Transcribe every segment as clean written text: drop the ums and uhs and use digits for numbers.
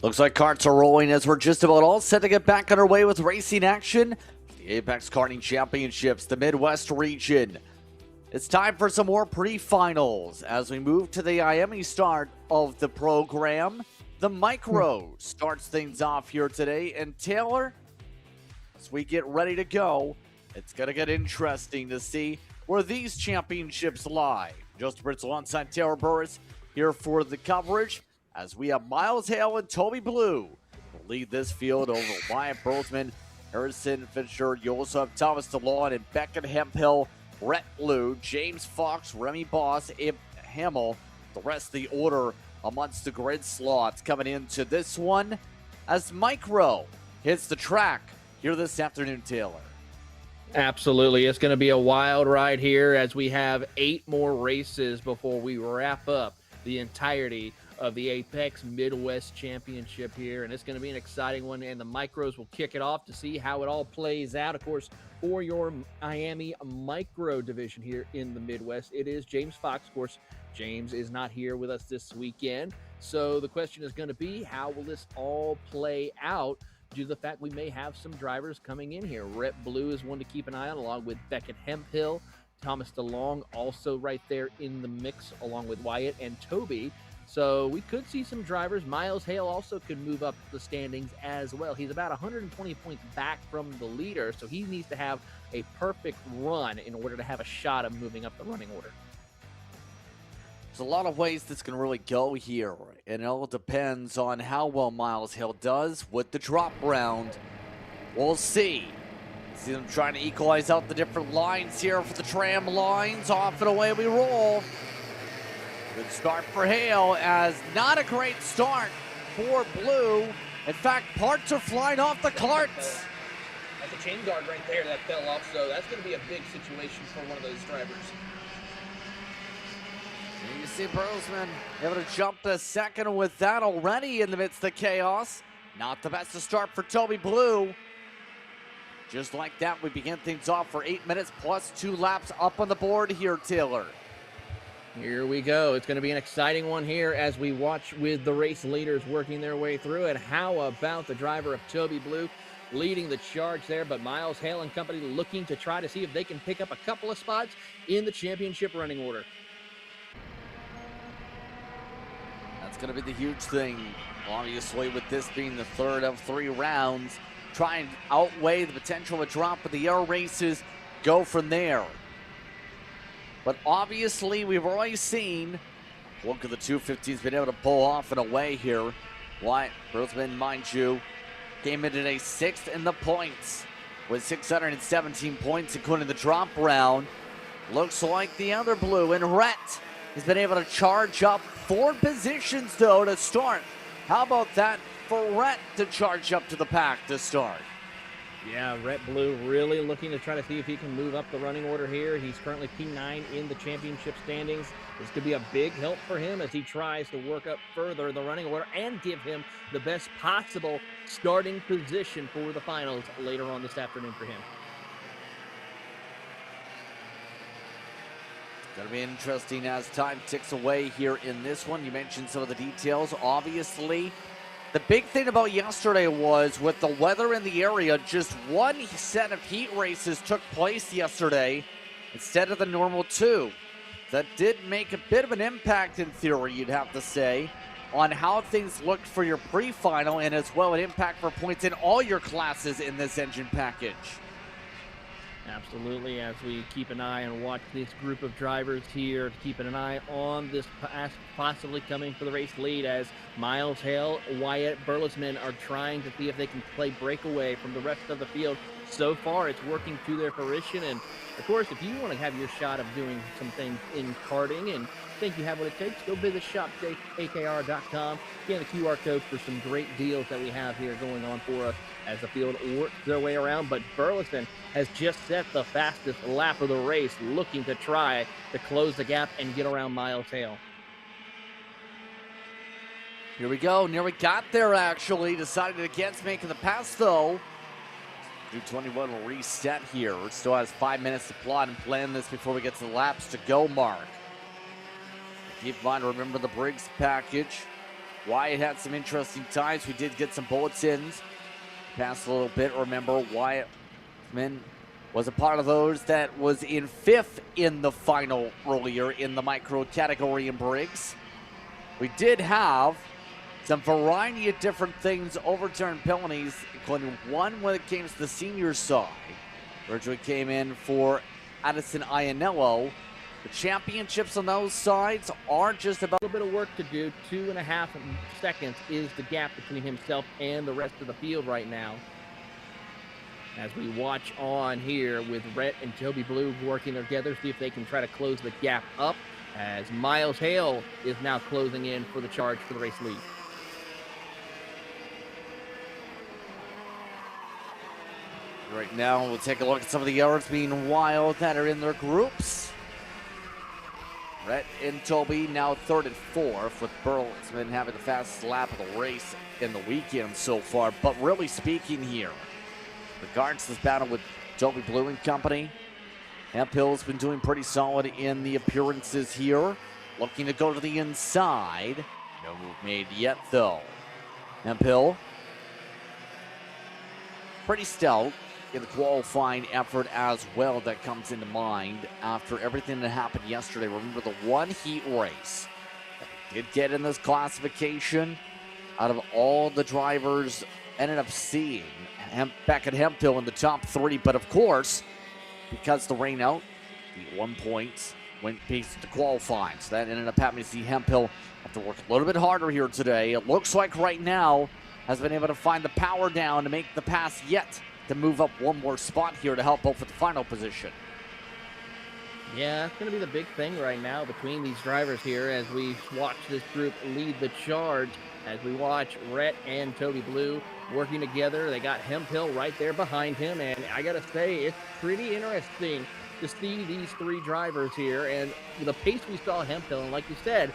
Looks like carts are rolling as we're just about all set to get back underway with racing action. The Apex Karting Championships, the Midwest region. It's time for some more pre-finals as we move to the IAME start of the program. The Micro starts things off here today. And Taylor, as we get ready to go, it's going to get interesting to see where these championships lie. Justin Britz alongside Taylor Burris here for the coverage, as we have Miles Hale and Toby Blue to lead this field over Wyatt Berlesman, Harrison Fisher. You also have Thomas DeLawn and Beckett Hemphill, Rhett Blue, James Fox, Remy Boss, Ib Hamill. The rest of the order amongst the grid slots coming into this one as Micro hits the track here this afternoon, Taylor. Absolutely. It's going to be a wild ride here as we have 8 more races before we wrap up the entirety of the Apex Midwest Championship here, and it's going to be an exciting one, and the Micros will kick it off to see how it all plays out. Of course, for your IAME Micro division here in the Midwest, it is James Fox. Of course, James is not here with us this weekend, so the question is going to be, how will this all play out due to the fact we may have some drivers coming in here? Rhett Blue is one to keep an eye on, along with Beckett Hemphill. Thomas DeLong also right there in the mix, along with Wyatt and Toby. So we could see some drivers. Miles Hale also could move up the standings as well. He's about 120 points back from the leader, so he needs to have a perfect run in order to have a shot of moving up the running order. There's a lot of ways this can really go here, and it all depends on how well Miles Hale does with the drop round. We'll see. See them trying to equalize out the different lines here for the tram lines. Off and away we roll. Good start for Hale, as not a great start for Blue. In fact, parts are flying off the carts. That's a chain guard right there that fell off, so that's going to be a big situation for one of those drivers. And you see Berlesman able to jump to second with that already in the midst of chaos. Not the best to start for Toby Blue. Just like that, we begin things off for 8 minutes plus 2 laps up on the board here, Taylor. Here we go. It's going to be an exciting one here as we watch with the race leaders working their way through it. How about the driver of Toby Blue leading the charge there, but Miles Hale and company looking to try to see if they can pick up a couple of spots in the championship running order. That's going to be the huge thing, obviously, with this being the third of 3 rounds. Try and outweigh the potential of a drop of the air races, go from there. But obviously, we've already seen, look at the 250's been able to pull off and away here. Wyatt Berlesman, mind you, came in today 6th in the points with 617 points, including the drop round. Looks like the other Blue and Rhett has been able to charge up 4 positions, though, to start. How about that for Rhett to charge up to the pack to start? Yeah, Rhett Blue really looking to try to see if he can move up the running order here. He's currently P9 in the championship standings. This could be a big help for him as he tries to work up further the running order and give him the best possible starting position for the finals later on this afternoon for him. It's going to be interesting as time ticks away here in this one. You mentioned some of the details, obviously. The big thing about yesterday was, with the weather in the area, just 1 set of heat races took place yesterday instead of the normal 2. That did make a bit of an impact, in theory, you'd have to say, on how things looked for your pre-final, and as well an impact for points in all your classes in this engine package. Absolutely, as we keep an eye and watch this group of drivers here, keeping an eye on this possibly coming for the race lead, as Miles Hale, Wyatt Berlesman are trying to see if they can play breakaway from the rest of the field. So far, it's working to their fruition, and of course, if you want to have your shot of doing some things in karting and think you have what it takes, go visit shop.akr.com. Scan the QR code for some great deals that we have here going on for us as the field works their way around. But Burleson has just set the fastest lap of the race, looking to try to close the gap and get around Miles Hale. Here we go. Nearly got there, actually. Decided against making the pass, though. 2:21 will reset here. Still has 5 minutes to plot and plan this before we get to the laps to go mark. Keep in mind, remember the Briggs package. Wyatt had some interesting times. We did get some bulletins. Past a little bit. Remember, Wyatt was a part of those that was in 5th in the final earlier in the micro category in Briggs. We did have some variety of different things, overturned penalties, including one when it came to the senior side. Originally came in for Addison Iannello. The championships on those sides are just about A little bit of work to do. 2.5 seconds is the gap between himself and the rest of the field right now. As we watch on here with Rhett and Toby Blue working together, see if they can try to close the gap up, as Miles Hale is now closing in for the charge for the race lead. Right now, we'll take a look at some of the yards being wild that are in their groups. Rhett and Toby now 3rd and 4th, with Burlesman having the fastest lap of the race in the weekend so far. But really speaking here, regards to this battle with Toby Blue and company, Hemphill's been doing pretty solid in the appearances here. Looking to go to the inside. No move made yet, though. Hemphill, pretty stout in the qualifying effort as well. That comes into mind after everything that happened yesterday. Remember the one heat race that we did get in this classification. Out of all the drivers, ended up seeing Beckett Hemphill in the top 3. But of course, because the rain out, the 1 point went based to qualifying. So that ended up having to see Hemphill have to work a little bit harder here today. It looks like right now has been able to find the power down to make the pass yet to move up one more spot here to help out for the final position. Yeah, it's going to be the big thing right now between these drivers here as we watch this group lead the charge. As we watch Rhett and Toby Blue working together, they got Hemphill right there behind him. And I got to say, it's pretty interesting to see these 3 drivers here. And the pace we saw Hemphill, and like you said,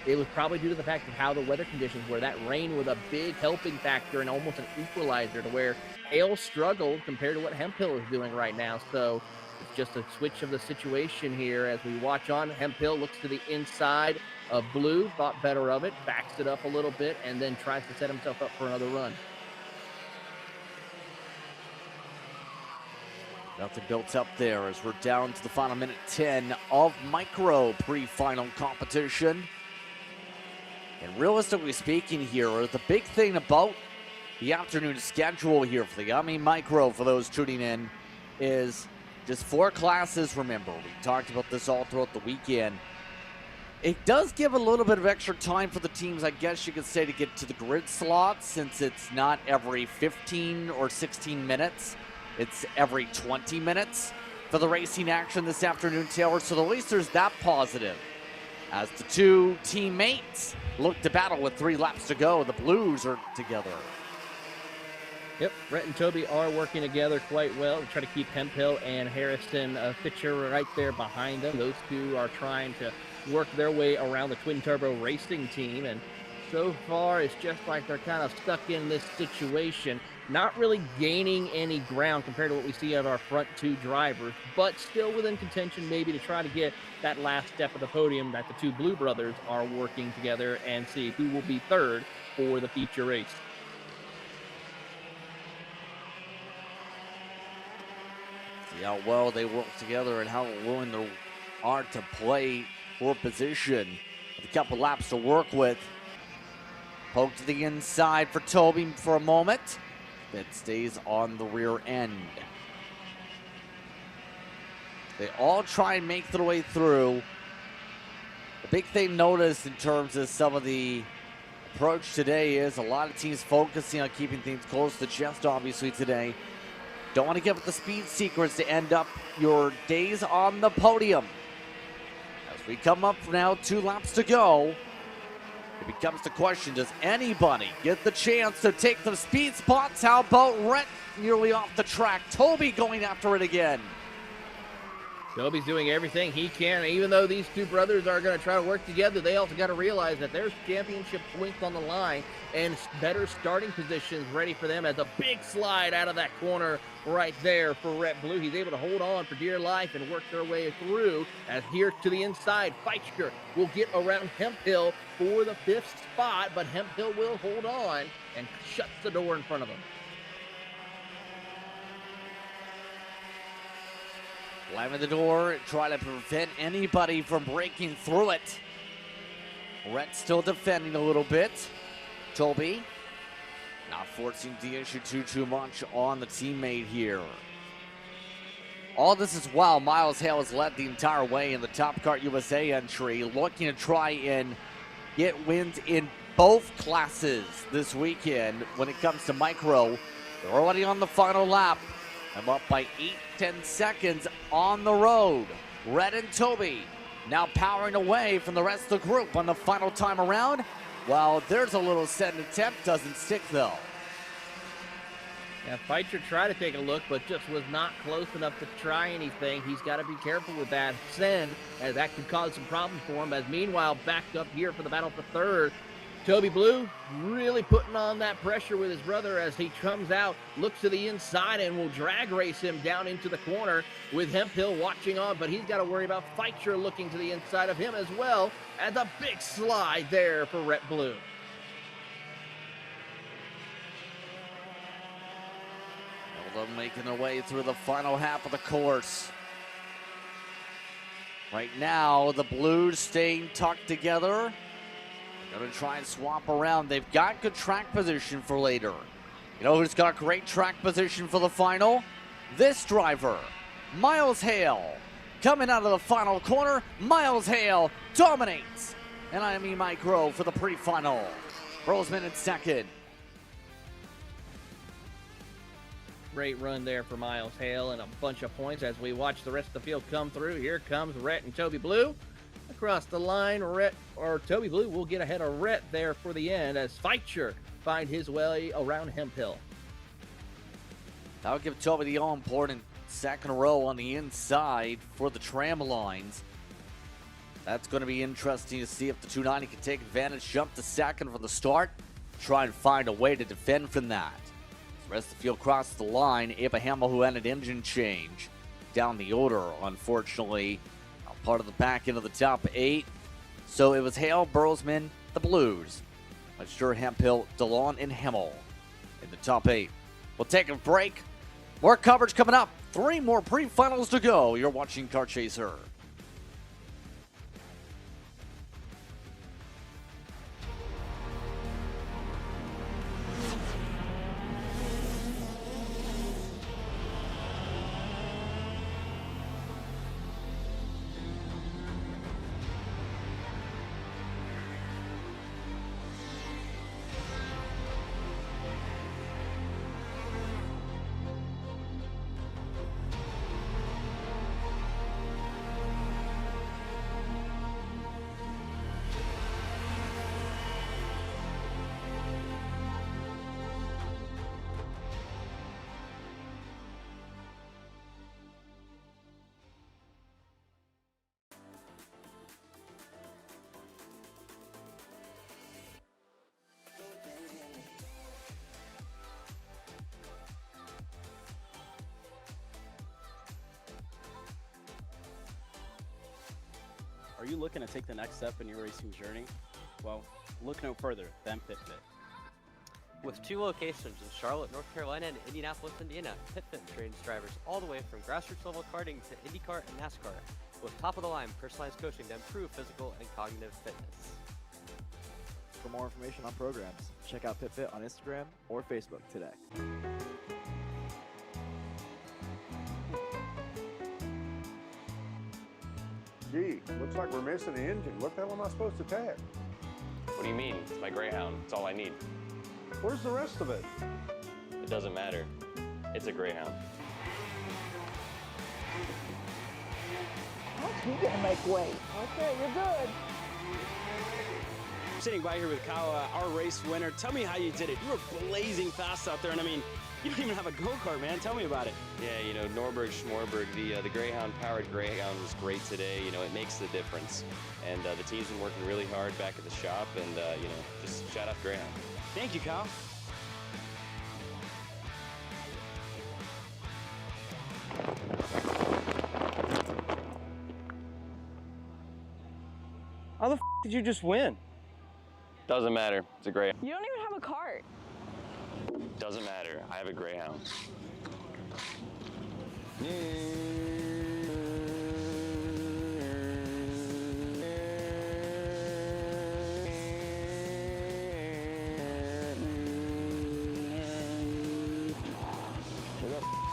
it was probably due to the fact of how the weather conditions were. That rain was a big helping factor and almost an equalizer to where Hale struggled compared to what Hemphill is doing right now. So it's just a switch of the situation here as we watch on. Hemphill looks to the inside of Blue, thought better of it, backs it up a little bit, and then tries to set himself up for another run. Nothing built up there as we're down to the final minute 10 of micro pre-final competition. And realistically speaking here, the big thing about the afternoon schedule here for the IAME Micro, for those tuning in, is just 4 classes. Remember, we talked about this all throughout the weekend. It does give a little bit of extra time for the teams, I guess you could say, to get to the grid slots, since it's not every 15 or 16 minutes. It's every 20 minutes for the racing action this afternoon, Taylor. So at least there's that positive. As the 2 teammates look to battle with 3 laps to go, the Blues are together. Yep, Rhett and Toby are working together quite well to try to keep Hemphill and Harrison Fisher right there behind them. Those 2 are trying to work their way around the twin turbo racing team, and so far it's just like they're kind of stuck in this situation, not really gaining any ground compared to what we see of our front 2 drivers, but still within contention maybe to try to get that last step of the podium that the 2 Blue brothers are working together and see who will be 3rd for the feature race. See how well they work together and how willing they are to play for position. With a couple laps to work with. Poke to the inside for Toby for a moment. That stays on the rear end. They all try and make their way through. The big thing noticed in terms of some of the approach today is a lot of teams focusing on keeping things close to the chest, obviously, today. Don't want to give up the speed secrets to end up your days on the podium. As we come up now, 2 laps to go, it becomes the question, does anybody get the chance to take the speed spots? How about Rhett nearly off the track? Toby going after it again. Toby's doing everything he can. Even though these two brothers are going to try to work together, they also got to realize that there's championship points on the line and better starting positions ready for them as a big slide out of that corner right there for Rhett Blue. He's able to hold on for dear life and work their way through. As here to the inside, Feichter will get around Hemphill for the 5th spot, but Hemphill will hold on and shuts the door in front of him. Slamming the door, trying to prevent anybody from breaking through it. Rhett still defending a little bit. Toby not forcing the issue too much on the teammate here. All this is while Miles Hale has led the entire way in the Top Kart USA entry, looking to try and get wins in both classes this weekend. When it comes to micro, they're already on the final lap. I'm up by 8-10 seconds on the road. Rhett and Toby now powering away from the rest of the group on the final time around. Well, there's a little send attempt, doesn't stick though. Yeah, Feichter tried to take a look, but just was not close enough to try anything. He's got to be careful with that send, as that could cause some problems for him. As meanwhile, backed up here for the battle for third, Toby Blue really putting on that pressure with his brother as he comes out, looks to the inside, and will drag race him down into the corner with Hemphill watching on, but he's got to worry about Feichter looking to the inside of him as well, as a big slide there for Rhett Blue. Well, they're making their way through the final half of the course. Right now, the Blues staying tucked together. Going to try and swap around. They've got good track position for later. You know who's got great track position for the final? This driver, Miles Hale. Coming out of the final corner, Miles Hale dominates an IAME Micro for the pre-final. Brosman in second. Great run there for Miles Hale and a bunch of points as we watch the rest of the field come through. Here comes Rhett and Toby Blue. Across the line, Toby Blue will get ahead of Rhett there for the end as Feichter find his way around Hemphill. That'll give Toby the all-important second row on the inside for the tram lines. That's going to be interesting to see if the 290 can take advantage, jump to second from the start, try and find a way to defend from that. The rest of the field crosses the line. Abraham, who had an engine change down the order, unfortunately, part of the back end of the top 8. So it was Hale, Brosman, the Blues. I'm sure Hemphill, DeLon, and Hemmel in the top 8. We'll take a break. More coverage coming up. 3 more pre-finals to go. You're watching Kart Chaser. Are you looking to take the next step in your racing journey? Well, look no further than PitFit. With 2 locations in Charlotte, North Carolina and Indianapolis, Indiana, PitFit trains drivers all the way from grassroots level karting to IndyCar and NASCAR, with top-of-the-line personalized coaching to improve physical and cognitive fitness. For more information on programs, check out PitFit on Instagram or Facebook today. Gee, looks like we're missing the engine. What the hell am I supposed to tag? What do you mean? It's my Greyhound. It's all I need. Where's the rest of it? It doesn't matter. It's a Greyhound. You're gonna make weight. Okay, you're good. Sitting by here with Kyle, our race winner. Tell me how you did it. You were blazing fast out there, and I mean, you don't even have a go-kart, man. Tell me about it. Yeah, you know, Norberg, Schmorberg, the Greyhound-powered Greyhound was great today. You know, it makes the difference. And the team's been working really hard back at the shop, and, you know, just shout out Greyhound. Thank you, Kyle. How the did you just win? Doesn't matter. It's a Greyhound. You don't even have a cart. Doesn't matter. I have a Greyhound. Who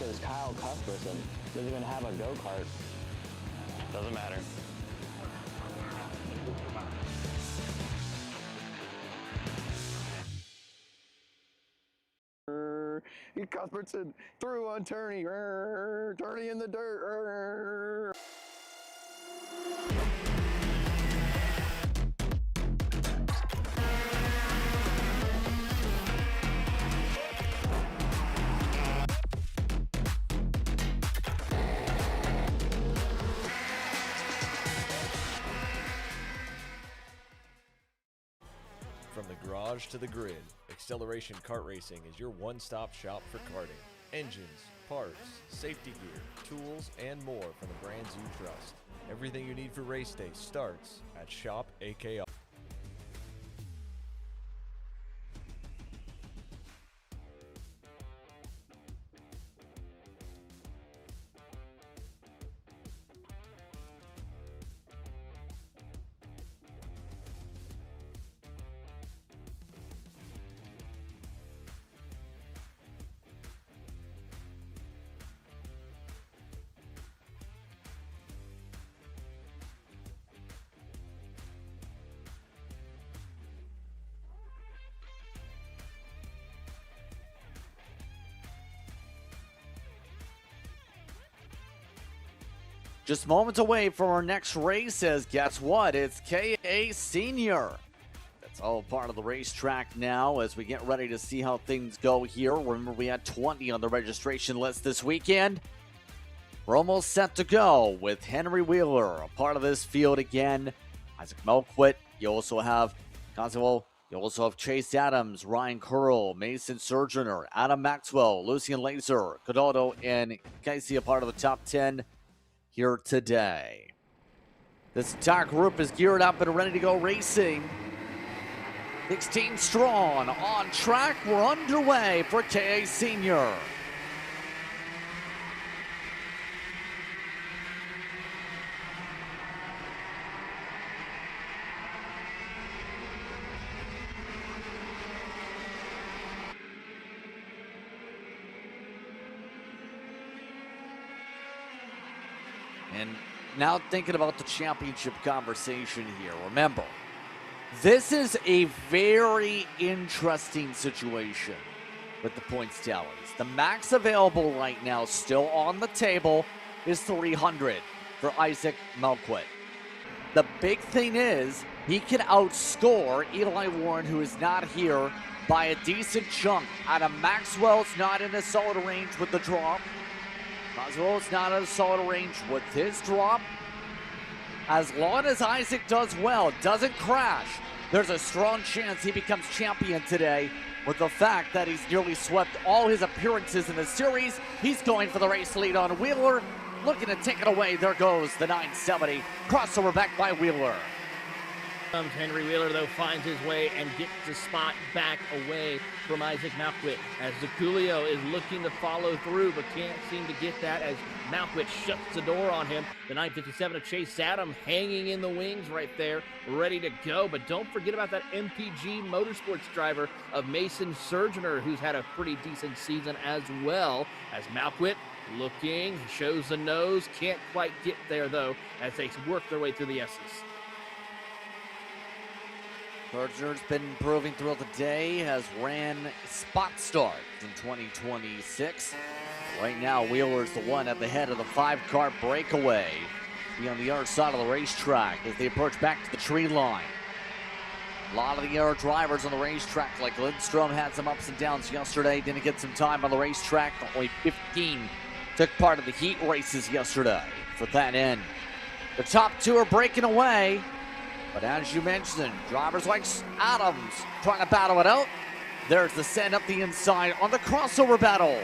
the is Kyle Cuthbertson? Doesn't even have a go-kart. Doesn't matter. Cuthbertson through on Turney. Turney in the dirt. From the garage to the grid, Acceleration Kart Racing is your one-stop shop for karting. Engines, parts, safety gear, tools, and more from the brands you trust. Everything you need for race day starts at Shop AKR. Just moments away from our next race, as guess what? It's KA Senior. That's all part of the racetrack now as we get ready to see how things go here. Remember, we had 20 on the registration list this weekend. We're almost set to go with Henry Wheeler, a part of this field again. Isaac Melquit. You also have Constable. You also have Chase Adams, Ryan Curl, Mason Surgener, Adam Maxwell, Lucian Laser, Codaldo, and Casey, a part of the top 10 here today. This entire group is geared up and ready to go racing. 16 strong, on track. We're underway for KA Senior. And now thinking about the championship conversation here, remember, this is a very interesting situation with the points tallies. The max available right now, still on the table, is 300 for Isaac Melquit. The big thing is, he can outscore Eli Warren, who is not here, by a decent chunk. Adam Maxwell's not in a solid range with the drop. Maxwell's not in a solid range with his drop. As long as Isaac does well, doesn't crash, there's a strong chance he becomes champion today. With the fact that he's nearly swept all his appearances in the series, he's going for the race lead on Wheeler. Looking to take it away. There goes the 970. Crossover back by Wheeler. Henry Wheeler, though, finds his way and gets the spot back away from Isaac Malquit, as Zaculio is looking to follow through but can't seem to get that as Malquit shuts the door on him. The 957 of Chase Adam hanging in the wings right there, ready to go. But don't forget about that MPG Motorsports driver of Mason Surgener, who's had a pretty decent season as well, as Malquit looking, shows the nose, can't quite get there though as they work their way through the S's. Surgener's been improving throughout the day, has ran spot starts in 2026. Right now, Wheeler's the one at the head of the 5-car breakaway. Be on the other side of the racetrack as they approach back to the tree line. A lot of the other drivers on the racetrack, like Lindstrom, had some ups and downs yesterday. Didn't get some time on the racetrack. Only 15 took part of the heat races yesterday for that end. The top two are breaking away. But as you mentioned, drivers like Adams trying to battle it out. There's the send up the inside on the crossover battle.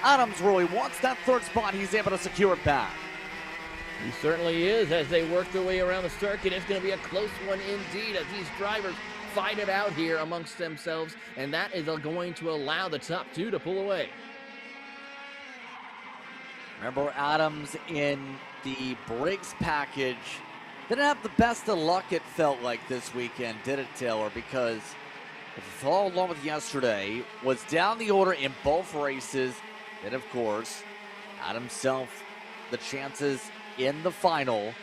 Adams really wants that third spot. He's able to secure it back. He certainly is. As they work their way around the circuit, it's going to be a close one indeed as these drivers fight it out here amongst themselves, and that is going to allow the top two to pull away. Remember, Adams in the Briggs package didn't have the best of luck, it felt like, this weekend, did it, Taylor? Because if you follow along with yesterday, was down the order in both races. Then, of course, had himself the chances in the final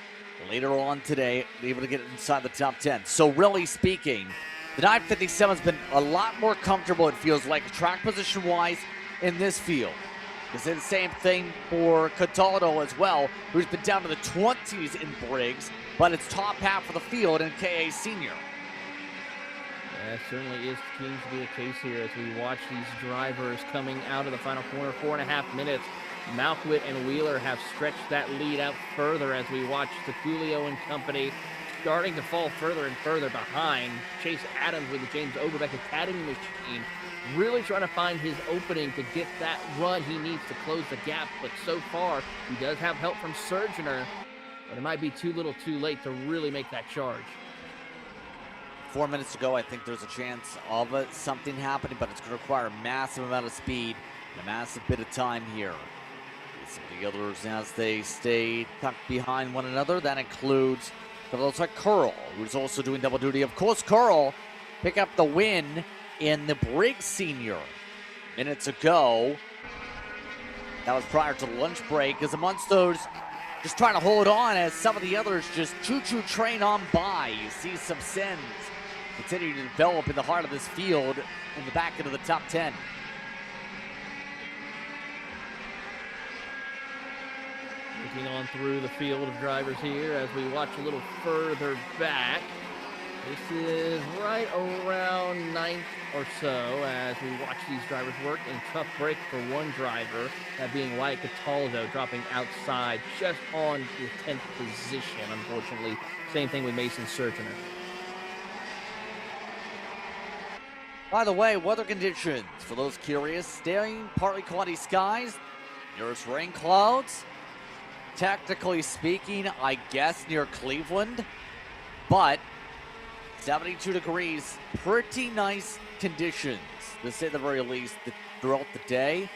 later on today, able to get inside the top 10. So really speaking, the 957 has been a lot more comfortable, it feels like, track position-wise in this field. You say the same thing for Cataldo as well, who's been down to the 20s in Briggs, but it's top half of the field in KA Senior. That certainly is seems to be the case here as we watch these drivers coming out of the final corner. 4.5 minutes. Malkwit and Wheeler have stretched that lead out further as we watch Coolio and company starting to fall further and further behind. Chase Adams with the James Overbeck Academy machine really trying to find his opening to get that run he needs to close the gap. But so far, he does have help from Surgeoner, but it might be too little too late to really make that charge. 4 minutes to go. I think there's a chance of something happening, but it's going to require a massive amount of speed and a massive bit of time here. Some of the others as they stay tucked behind one another. That includes the looks like Curl, who's also doing double duty. Of course, Curl pick up the win in the Briggs Senior minutes ago. That was prior to the lunch break. As amongst those just trying to hold on as some of the others just choo-choo train on by. You see some sends continue to develop in the heart of this field in the back into the top 10. Looking on through the field of drivers here as we watch a little further back. This is right around 9th or so as we watch these drivers work. And tough break for one driver, that being Wyatt Cataldo, dropping outside just on the 10th position, unfortunately. Same thing with Mason Surgeoner. By the way, weather conditions, for those curious, staying partly cloudy skies, nearest rain clouds. Technically speaking, I guess near Cleveland, but 72 degrees, pretty nice conditions, to say the very least, throughout the day.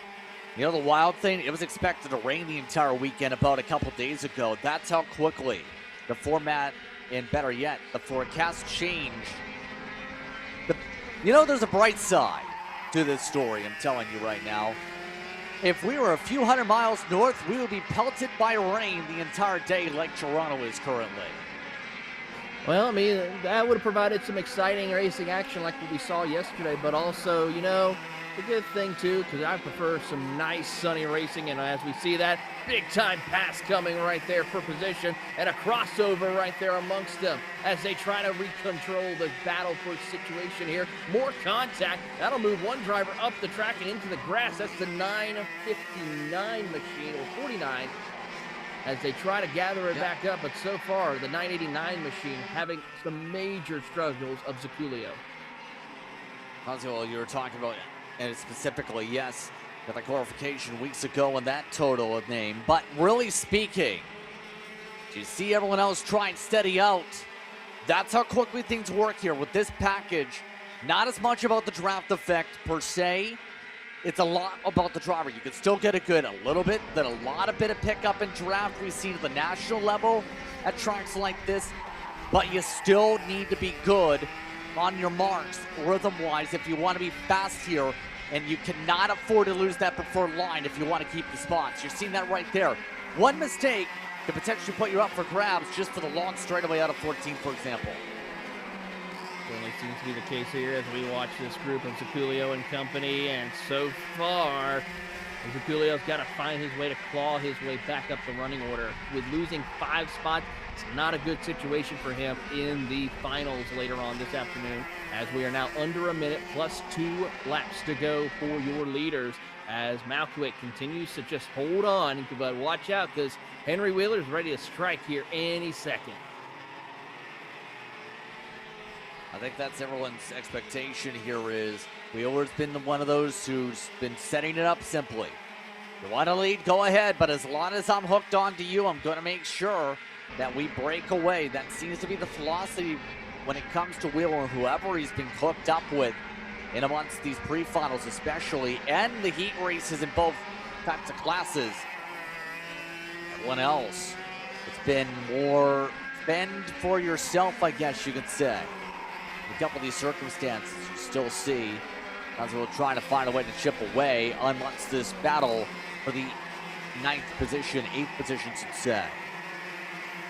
You know, the wild thing, it was expected to rain the entire weekend about a couple days ago. That's how quickly the format, and better yet, the forecast changed. You know, there's a bright side to this story, I'm telling you right now. If we were a few hundred miles north, we would be pelted by rain the entire day like Toronto is currently. Well, I mean, that would have provided some exciting racing action like what we saw yesterday, but also, you know, a good thing too, because I prefer some nice sunny racing, and as we see that big time pass coming right there for position and a crossover right there amongst them as they try to recontrol the battle for situation here. More contact. That'll move one driver up the track and into the grass. That's the 959 machine, or 49, as they try to gather it back up. But so far, the 989 machine having some major struggles of Zaculio. Well, you were talking about, and specifically, yes, got the clarification weeks ago on that total of name. But really speaking, do you see everyone else try and steady out? That's how quickly things work here with this package. Not as much about the draft effect per se. It's a lot about the driver. You can still get a good, a little bit, then a lot of bit of pickup in draft we see at the national level at tracks like this. But you still need to be good on your marks, rhythm-wise, if you want to be fast here. And you cannot afford to lose that preferred line if you want to keep the spots. You're seeing that right there. One mistake could potentially put you up for grabs just for the long straightaway out of 14, for example. Certainly seems to be the case here as we watch this group of Zaculio and company, and so far Julio's got to find his way to claw his way back up the running order. With losing 5 spots, it's not a good situation for him in the finals later on this afternoon, as we are now under a minute plus 2 laps to go for your leaders, as Malkwick continues to just hold on. But watch out, because Henry Wheeler's ready to strike here any second. I think that's everyone's expectation here is Wheeler's been one of those who's been setting it up simply. You want to lead, go ahead, but as long as I'm hooked onto you, I'm going to make sure that we break away. That seems to be the philosophy when it comes to Wheeler, whoever he's been hooked up with in amongst these pre-finals especially, and the heat races in both types of classes. Everyone else, it's been more fend for yourself, I guess you could say. A couple of these circumstances you still see as we're trying to find a way to chip away amongst this battle for the 9th position, 8th position, should say.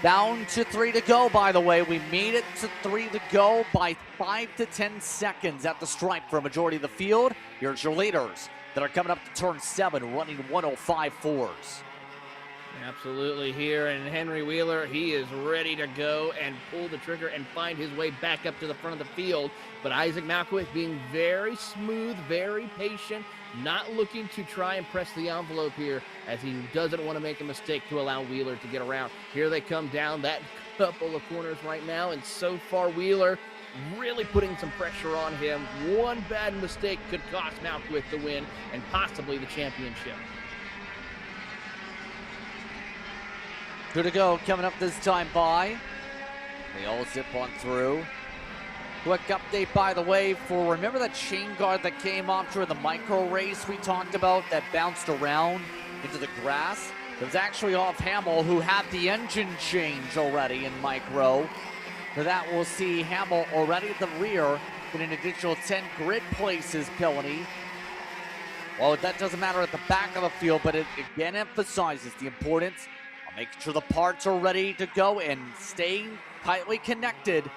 Down to 3 to go, by the way. We made it to 3 to go by 5 to 10 seconds at the stripe for a majority of the field. Here's your leaders that are coming up to turn 7, running 105.4s. Absolutely here, and Henry Wheeler, he is ready to go and pull the trigger and find his way back up to the front of the field. But Isaac Malkwick being very smooth, very patient, not looking to try and press the envelope here, as he doesn't want to make a mistake to allow Wheeler to get around. Here they come down that couple of corners right now, and so far Wheeler really putting some pressure on him. One bad mistake could cost Malkwick the win and possibly the championship. 2 to go, coming up this time by. They all zip on through. Quick update, by the way, for remember that chain guard that came off during the micro race we talked about that bounced around into the grass? It was actually off Hamill, who had the engine change already in micro. For that, we'll see Hamill already at the rear in an additional 10 grid places, Pillany. Well, that doesn't matter at the back of the field, but it again emphasizes the importance of making sure the parts are ready to go and staying tightly connected,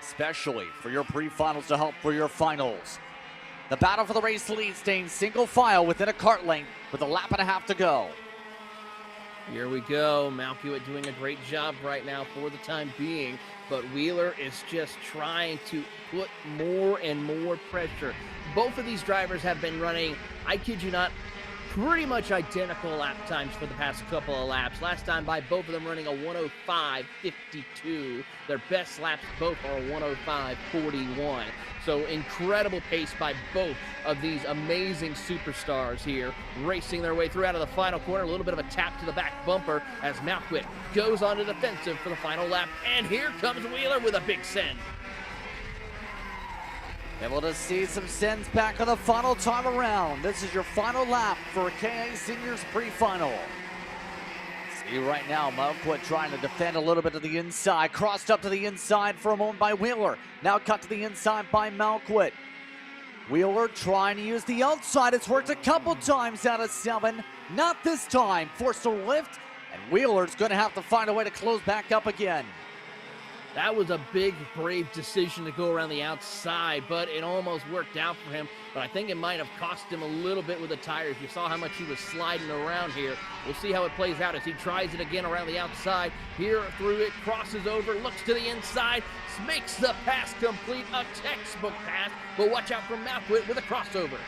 especially for your pre-finals to help for your finals. The battle for the race lead staying single file within a kart length with a lap and a half to go. Here we go. Malkwick doing a great job right now for the time being, but Wheeler is just trying to put more and more pressure. Both of these drivers have been running, I kid you not, pretty much identical lap times for the past couple of laps. Last time by both of them running a 105.52. Their best laps both are a 105.41. So incredible pace by both of these amazing superstars here, racing their way through out of the final corner. A little bit of a tap to the back bumper as Malkwick goes on to defensive for the final lap. And here comes Wheeler with a big send. Able to see some sends back on the final time around. This is your final lap for KA Seniors pre-final. See right now, Malkwick trying to defend a little bit to the inside. Crossed up to the inside for a moment by Wheeler. Now cut to the inside by Malkwick. Wheeler trying to use the outside. It's worked a couple times out of 7. Not this time. Forced to lift, and Wheeler's going to have to find a way to close back up again. That was a big, brave decision to go around the outside, but it almost worked out for him. But I think it might have cost him a little bit with the tires. You saw how much he was sliding around here. We'll see how it plays out as he tries it again around the outside. Here through it, crosses over, looks to the inside, makes the pass complete, a textbook pass. But watch out for Malkwick with a crossover.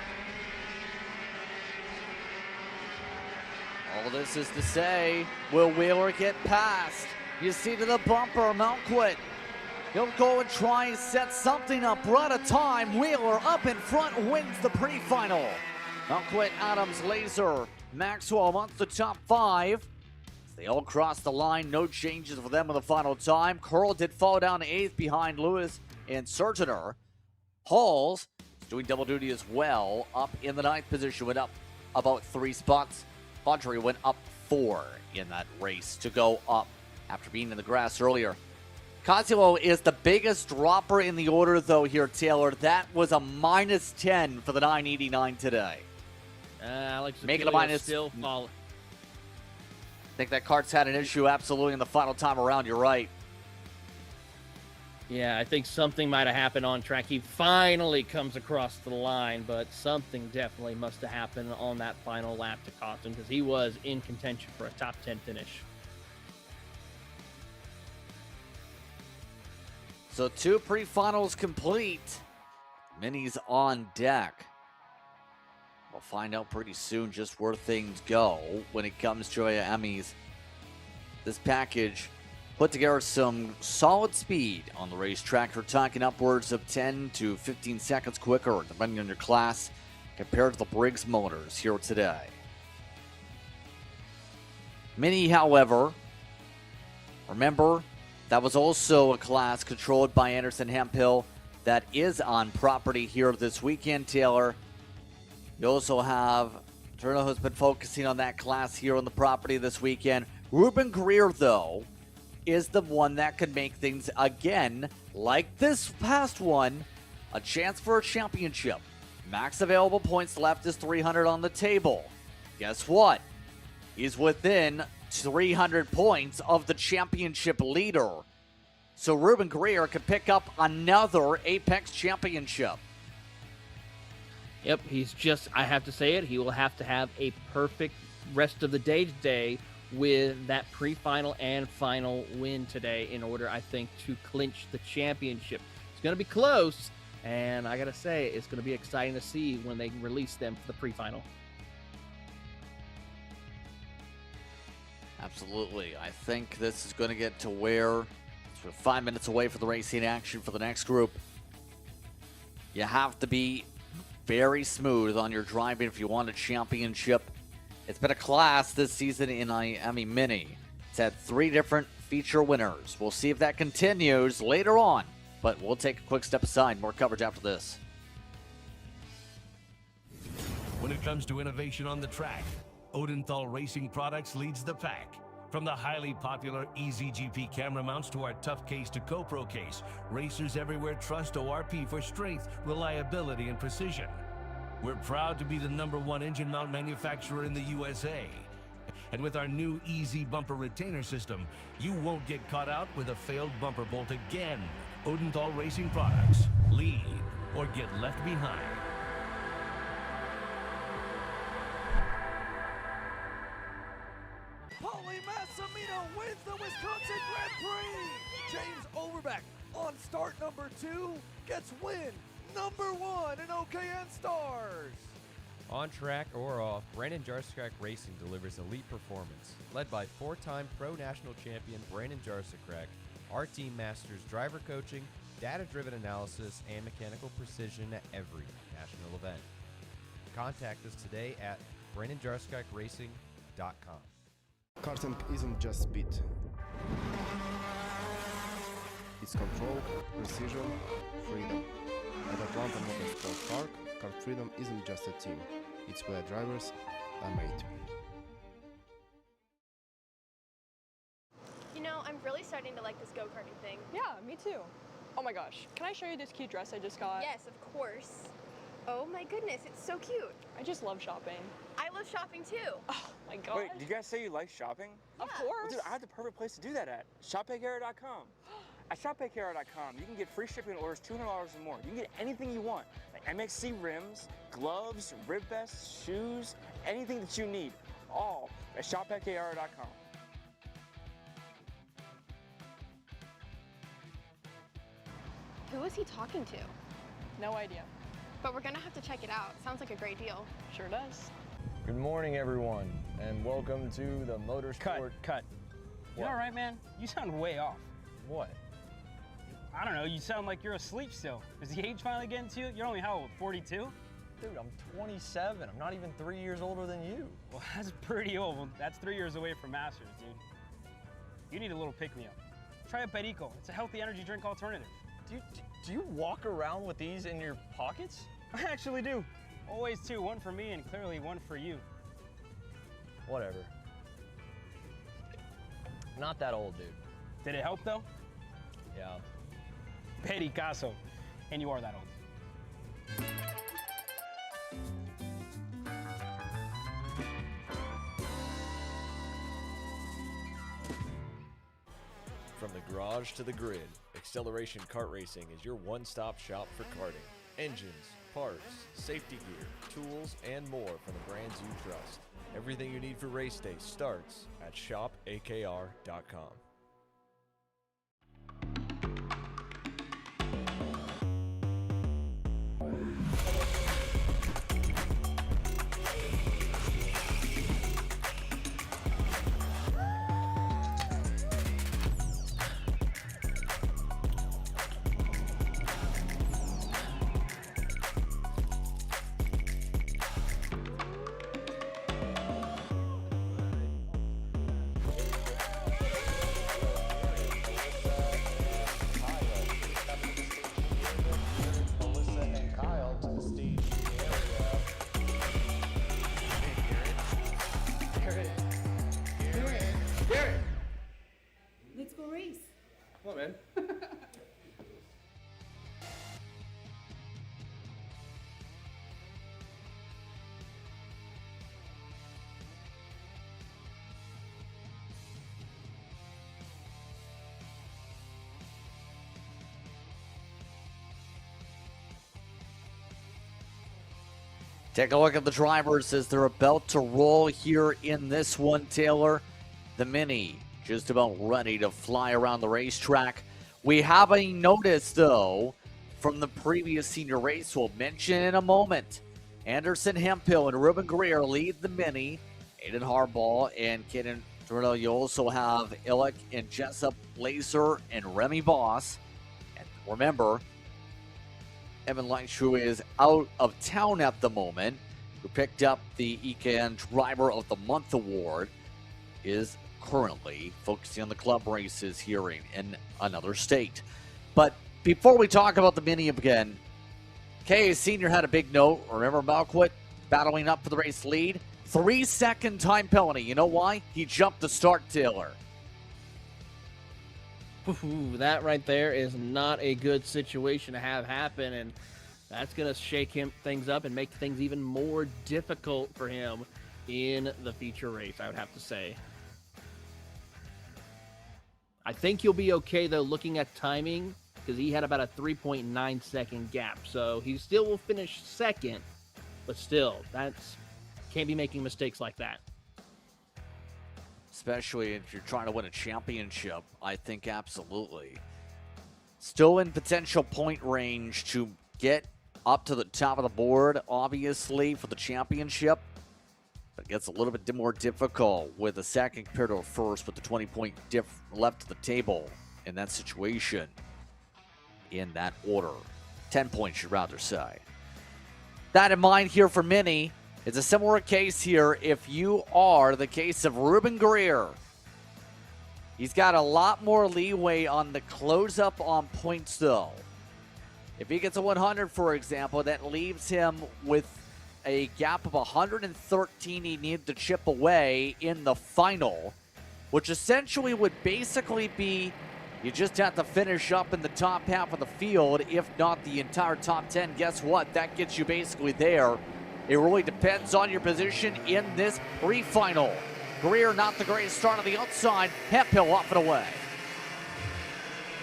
All this is to say, will Wheeler get past? You see to the bumper, Malkwick. He'll go and try and set something up. Right a time. Wheeler up in front wins the pre-final. Malkwick, Adams, Laser, Maxwell amongst the top 5. They all cross the line. No changes for them in the final time. Curl did fall down to 8th behind Lewis and Surgener. Halls is doing double duty as well. Up in the 9th position. Went up about 3 spots. Audrey went up 4 in that race to go up after being in the grass earlier. Cosimo is the biggest dropper in the order, though, here, Taylor. That was a minus 10 for the 989 today. Alex making a minus. Still falling. I think that kart's had an issue absolutely in the final time around. You're right. Yeah, I think something might have happened on track. He finally comes across the line, but something definitely must have happened on that final lap to cost him, because he was in contention for a top 10 finish. So 2 pre-finals complete. Minis on deck. We'll find out pretty soon just where things go when it comes to IAME's. This package put together some solid speed on the racetrack. We're talking upwards of 10 to 15 seconds quicker, depending on your class, compared to the Briggs motors here today. Mini, however, remember, that was also a class controlled by Anderson Hemphill that is on property here this weekend, Taylor. You also have Turner, who's been focusing on that class here on the property this weekend. Ruben Greer, though, is the one that could make things, again, like this past one, a chance for a championship. Max available points left is 300 on the table. Guess what? He's within 300 points of the championship leader. So Ruben Greer could pick up another Apex championship. Yep, he's just, I have to say it, he will have to have a perfect rest of the day today with that pre-final and final win today in order, I think, to clinch the championship. It's going to be close, and I got to say, it's going to be exciting to see when they release them for the pre-final. Absolutely. I think this is going to get to where we're 5 minutes away from the racing action for the next group. You have to be very smooth on your driving if you want a championship. It's been a class this season in IAME Mini. It's had 3 different feature winners. We'll see if that continues later on, but we'll take a quick step aside. More coverage after this. When it comes to innovation on the track, Odenthal Racing Products leads the pack. From the highly popular EasyGP camera mounts to our tough case to GoPro case, racers everywhere trust ORP for strength, reliability, and precision. We're proud to be the #1 engine mount manufacturer in the USA. And with our new Easy Bumper Retainer System, you won't get caught out with a failed bumper bolt again. Odenthal Racing Products. Lead or get left behind. Wins the Wisconsin Grand Prix! James Overbeck on start number 2 gets win #1 in OKN Stars! On track or off, Brandon Jarsekrak Racing delivers elite performance. Led by 4-time Pro National Champion Brandon Jarsekrak, our team masters driver coaching, data-driven analysis, and mechanical precision at every national event. Contact us today at BrandonJarsekrakracing.com. Karting isn't just speed. It's control, precision, freedom. At Atlanta Motorsports Park, Kart Freedom isn't just a team. It's where drivers are made. You know, I'm really starting to like this go-karting thing. Yeah, me too. Oh my gosh, can I show you this cute dress I just got? Yes, of course. Oh my goodness, it's so cute. I just love shopping. I love shopping too. Oh my gosh. Wait, did you guys say you like shopping? Yeah. Of course. Well, dude, I have the perfect place to do that at. ShopPayKara.com. At ShopPayKara.com, you can get free shipping on orders $200 or more. You can get anything you want, like MXC rims, gloves, rib vests, shoes, anything that you need, all at ShopPayKara.com. Who is he talking to? No idea. But we're gonna have to check it out. Sounds like a great deal. Sure does. Good morning, everyone, and welcome to the Motorsport. Cut. You all right, man? You sound way off. What? I don't know. You sound like you're asleep still. Is the age finally getting to you? You're only how old? 42? Dude, I'm 27. I'm not even 3 years older than you. Well, that's pretty old. Well, that's 3 years away from Masters, dude. You need a little pick-me-up. Try a Perico. It's a healthy energy drink alternative. Do you walk around with these in your pockets? I actually do. Always two. One for me and clearly one for you. Whatever. Not that old, dude. Did it help, though? Yeah. Pericazo. And you are that old. From the garage to the grid, Acceleration Kart Racing is your one-stop shop for karting. Engines, parts, safety gear, tools, and more from the brands you trust. Everything you need for race day starts at shopakr.com. Let's go race. Come on, man. Take a look at the drivers as they're about to roll here in this one, Taylor. The Mini just about ready to fly around the racetrack. We have a notice, though, from the previous senior race we'll mention in a moment. Anderson Hemphill and Ruben Greer lead the Mini. Aiden Harbaugh and Kaden Dornell. You also have Illick and Jessup Laser and Remy Boss. And remember, Evan Lightshoe is out of town at the moment, who picked up the EKN Driver of the Month award, is currently focusing on the club races here in another state. But before we talk about the Mini again, K Senior had a big note. Remember Malquit battling up for the race lead? 3-second time penalty. You know why? He jumped the start, Taylor. Ooh, that right there is not a good situation to have happen, and that's going to shake things up and make things even more difficult for him in the feature race, I would have to say. I think you'll be okay, though, looking at timing, because he had about a 3.9 second gap, so he still will finish second, but still, can't be making mistakes like that. Especially if you're trying to win a championship, I think absolutely. Still in potential point range to get up to the top of the board, obviously, for the championship. But it gets a little bit more difficult with a second compared to a first, with the 20-point diff left to the table in that situation. In that order. 10 points, you'd rather say. That in mind here for Mini. It's a similar case here if you are the case of Ruben Greer. He's got a lot more leeway on the close-up on points, though. If he gets a 100, for example, that leaves him with a gap of 113 he needed to chip away in the final, which essentially would basically be you just have to finish up in the top half of the field, if not the entire top 10. Guess what? That gets you basically there. It really depends on your position in this pre-final. Greer not the greatest start on the outside. Hemphill off and away.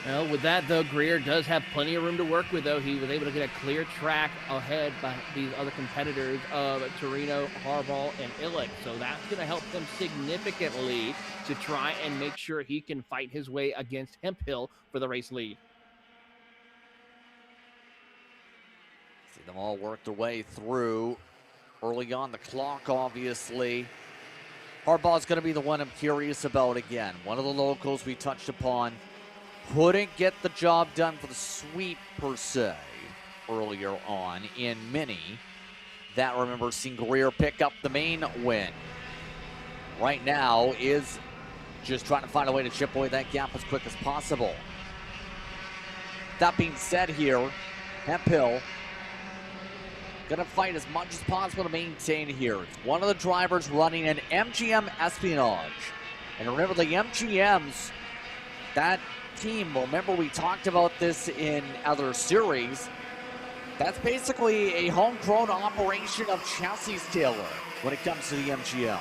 Well, with that, though, Greer does have plenty of room to work with, though. He was able to get a clear track ahead by these other competitors of Torino, Harbaugh, and Illick. So that's going to help him significantly to try and make sure he can fight his way against Hemphill for the race lead. See them all work their way through. Early on the clock, obviously. Harbaugh's going to be the one I'm curious about again. One of the locals we touched upon couldn't get the job done for the sweep, per se, earlier on in Mini. That, remember, seeing Greer pick up the main win. Right now is just trying to find a way to chip away that gap as quick as possible. That being said here, Hemphill gonna fight as much as possible to maintain here. It's one of the drivers running an MGM Espionage. And remember, the MGMs, that team, remember we talked about this in other series, that's basically a homegrown operation of Chassis, Taylor, when it comes to the MGM.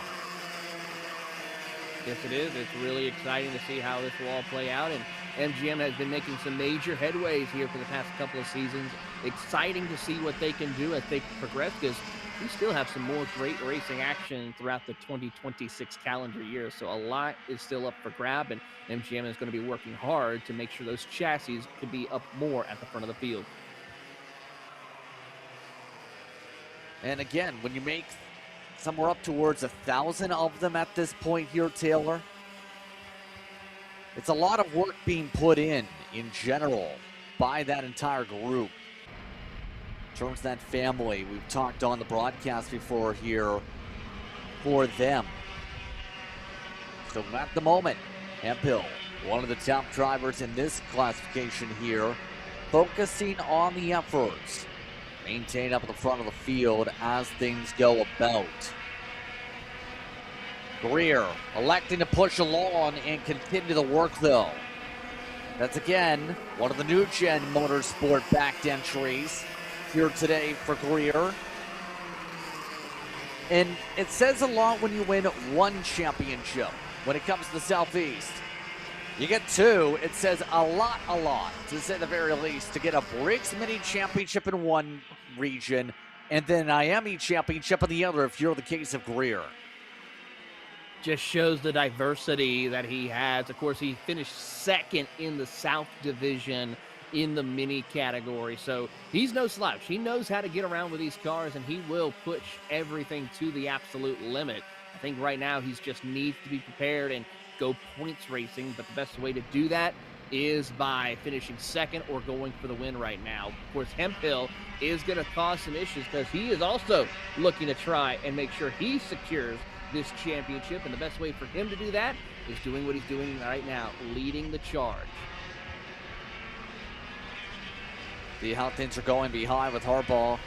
Yes, it is. It's really exciting to see how this will all play out. And MGM has been making some major headways here for the past couple of seasons. Exciting to see what they can do as they progress, because we still have some more great racing action throughout the 2026 calendar year. So a lot is still up for grab, and MGM is going to be working hard to make sure those chassis could be up more at the front of the field. And again, when you make somewhere up towards 1,000 of them at this point here, Taylor, it's a lot of work being put in general by that entire group. In terms of that family, we've talked on the broadcast before here for them. So at the moment, Hemphill, one of the top drivers in this classification here, focusing on the efforts, maintain up at the front of the field as things go about. Greer electing to push along and continue the work though. That's again one of the new gen motorsport backed entries here today for Greer. And it says a lot when you win one championship when it comes to the Southeast. You get two, it says a lot, to say the very least, to get a Briggs Mini Championship in one region and then an IAME Championship in the other if you're the case of Greer. Just shows the diversity that he has. Of course, he finished second in the South Division in the mini category, so he's no slouch. He knows how to get around with these cars, and he will push everything to the absolute limit. I think right now he just needs to be prepared and go points racing, but the best way to do that is by finishing second or going for the win right now. Of course, Hemphill is going to cause some issues because he is also looking to try and make sure he secures this championship, and the best way for him to do that is doing what he's doing right now, leading the charge. See how things are going behind with Harbaugh.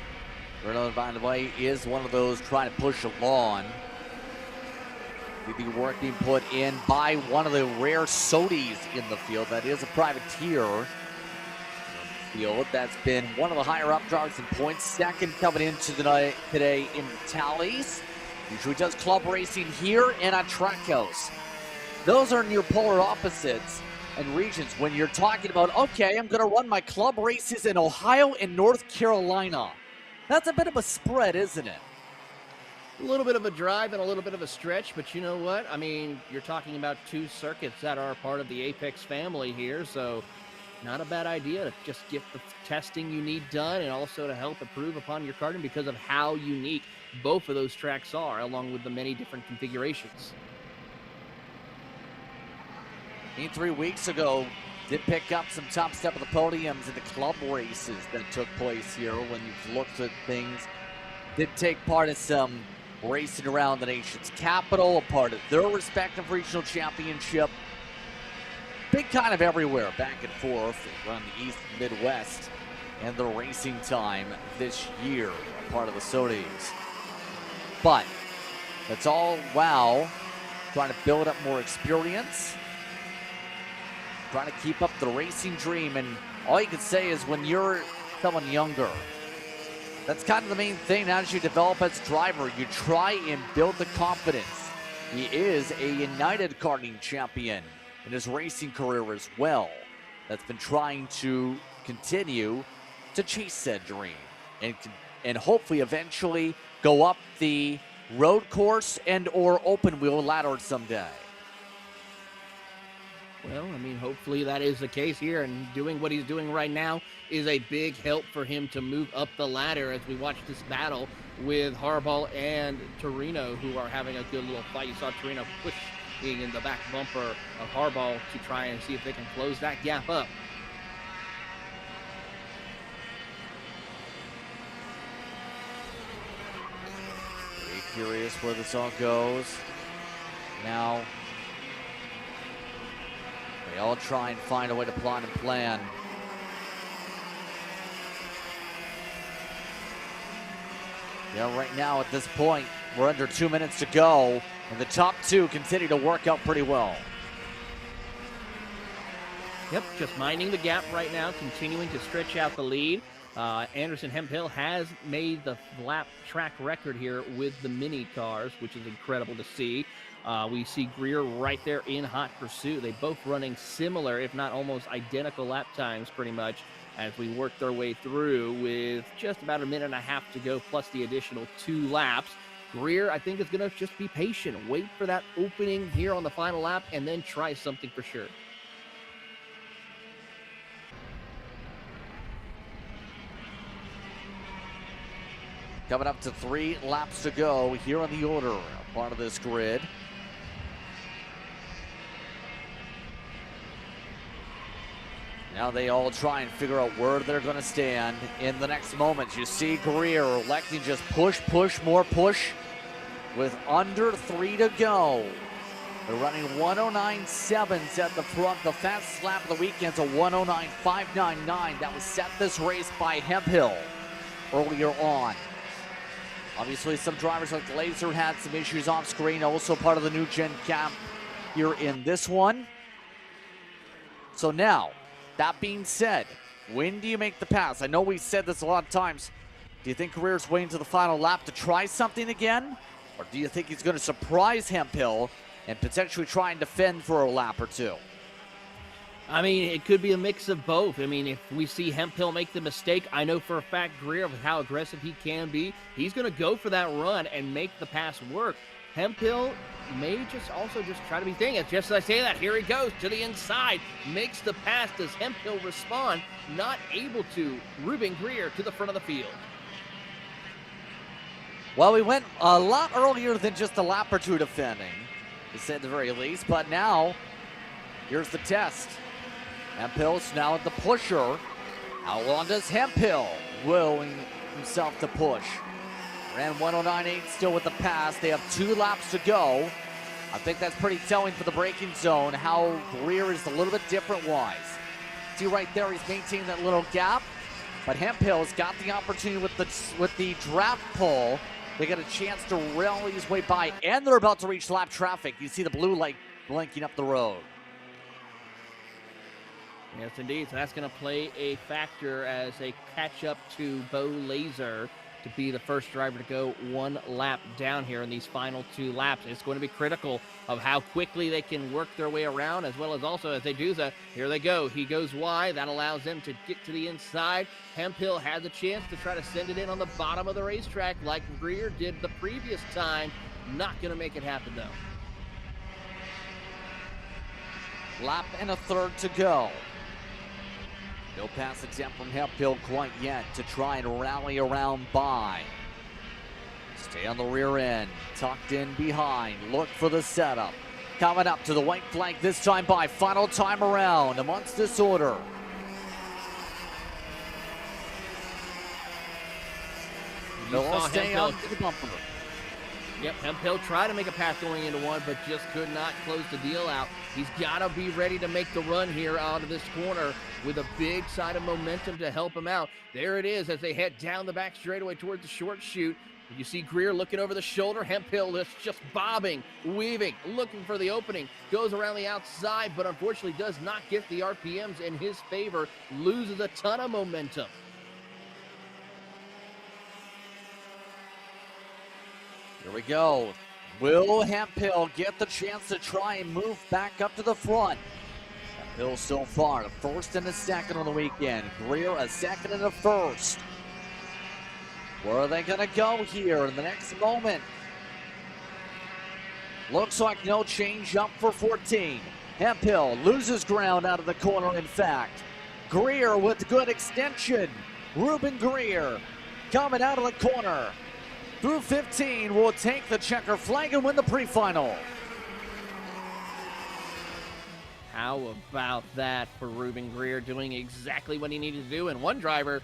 Renault, by the way, is one of those trying to push along. The work being put in by one of the rare Sodis in the field. That is a privateer field. That's been one of the higher up drivers in points. Second coming into the night today in tallies. Usually does club racing here and at Trackhouse. Those are near polar opposites and regions when you're talking about, okay, I'm going to run my club races in Ohio and North Carolina. That's a bit of a spread, isn't it? A little bit of a drive and a little bit of a stretch, but you know what? I mean, you're talking about two circuits that are part of the Apex family here, so not a bad idea to just get the testing you need done and also to help improve upon your karting because of how unique both of those tracks are, along with the many different configurations. 3 weeks ago, did pick up some top step of the podiums in the club races that took place here when you've looked at things. Did take part in some racing around the nation's capital, a part of their respective regional championship. Been kind of everywhere, back and forth around the East and Midwest. And the racing time this year, part of the Sodis. But that's all wow, trying to build up more experience, trying to keep up the racing dream. And all you can say is when you're someone younger, that's kind of the main thing as you develop as a driver. You try and build the confidence. He is a United karting champion in his racing career as well. That's been trying to continue to chase said dream and hopefully eventually go up the road course and or open wheel ladder someday. Well, I mean, hopefully that is the case here, and doing what he's doing right now is a big help for him to move up the ladder as we watch this battle with Harbaugh and Torino, who are having a good little fight. You saw Torino pushing in the back bumper of Harbaugh to try and see if they can close that gap up. Very curious where this all goes. Now, they all try and find a way to plot and plan. Yeah, right now at this point, we're under 2 minutes to go, and the top two continue to work out pretty well. Yep, just minding the gap right now, continuing to stretch out the lead. Anderson Hemphill has made the lap track record here with the mini cars, which is incredible to see. We see Greer right there in hot pursuit. They both running similar, if not almost identical lap times pretty much as we work their way through with just about a minute and a half to go plus the additional 2 laps. Greer, I think, is going to just be patient, wait for that opening here on the final lap, and then try something for sure. Coming up to 3 laps to go here on the order, part of this grid. Now they all try and figure out where they're going to stand in the next moments. You see Greer electing just push, more push with under 3 to go. They're running 109.7s at the front. The fastest lap of the weekend's a 109.599. That was set this race by Hemphill earlier on. Obviously, some drivers like Laser had some issues off screen. Also part of the new gen camp here in this one. So now, that being said, when do you make the pass? I know we said this a lot of times. Do you think Greer's waiting to the final lap to try something again? Or do you think he's going to surprise Hemphill and potentially try and defend for a lap or 2? I mean, it could be a mix of both. I mean, if we see Hemphill make the mistake, I know for a fact Greer, with how aggressive he can be, he's going to go for that run and make the pass work. Hemphill may also try to be thinking. It's just as I say that, here he goes to the inside, makes the pass. Does Hemphill respond? Not able to. Ruben Greer to the front of the field. Well, we went a lot earlier than just a lap or 2 defending, to say at the very least, but now here's the test. Hemphill's now at the pusher. How long does Hemphill willing himself to push? Ran 109.8 still with the pass. They have 2 laps to go. I think that's pretty telling for the braking zone, how Greer is a little bit different wise. See right there, he's maintaining that little gap, but Hemphill's got the opportunity with the draft pole. They got a chance to rally his way by, and they're about to reach lap traffic. You see the blue light blinking up the road. Yes, indeed. So that's going to play a factor as they catch up to Bo Laser to be the first driver to go 1 lap down here in these final 2 laps. It's going to be critical of how quickly they can work their way around, as well as also as they do that. Here they go. He goes wide. That allows them to get to the inside. Hemphill has a chance to try to send it in on the bottom of the racetrack like Greer did the previous time. Not going to make it happen, though. Lap and a 3rd to go. No pass attempt from Hemphill quite yet to try and rally around by. Stay on the rear end, tucked in behind, look for the setup. Coming up to the white flag this time by, final time around amongst this order. They'll all stay on the bumper. Yep, Hemphill tried to make a pass going into 1, but just could not close the deal out. He's got to be ready to make the run here out of this corner with a big side of momentum to help him out. There it is as they head down the back straightaway towards the short chute. You see Greer looking over the shoulder. Hemphill is just bobbing, weaving, looking for the opening. Goes around the outside, but unfortunately does not get the RPMs in his favor. Loses a ton of momentum. Here we go. Will Hemphill get the chance to try and move back up to the front? Hemphill so far, a 1st and a 2nd on the weekend. Greer a 2nd and a 1st. Where are they going to go here in the next moment? Looks like no change up for 14. Hemphill loses ground out of the corner, in fact. Greer with good extension. Ruben Greer coming out of the corner. Through 15 will take the checker flag and win the pre-final. How about that for Ruben Greer, doing exactly what he needed to do, and one driver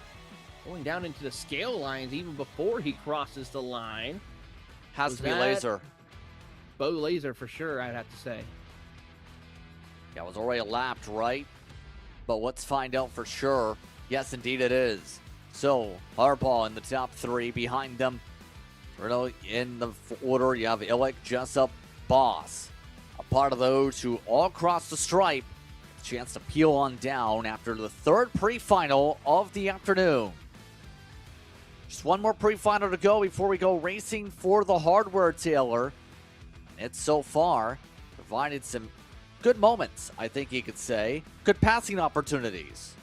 going down into the scale lines even before he crosses the line. Has to be Laser. Bo Laser for sure, I'd have to say. Yeah, it was already lapped, right? But let's find out for sure. Yes, indeed it is. So, Harbaugh in the top 3. Behind them, in the order, you have Illick, Jessup, Boss. A part of those who all crossed the stripe. A chance to peel on down after the 3rd pre-final of the afternoon. Just one more pre-final to go before we go racing for the hardware, Taylor. It's so far provided some good moments, I think you could say. Good passing opportunities.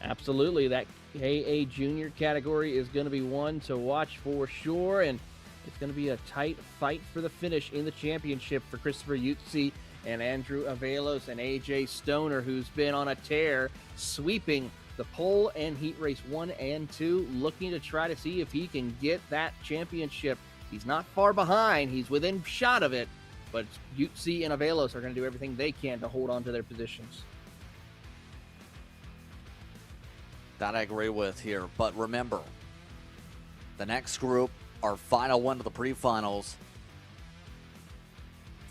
Absolutely. That KA Junior category is going to be one to watch for sure, and it's going to be a tight fight for the finish in the championship for Christopher Utsi and Andrew Avelos and AJ Stoner, who's been on a tear, sweeping the pole and heat race 1 and 2, looking to try to see if he can get that championship. He's not far behind. He's within shot of it, but Utsi and Avelos are going to do everything they can to hold on to their positions. That I agree with here. But remember, the next group, our final one to the pre-finals,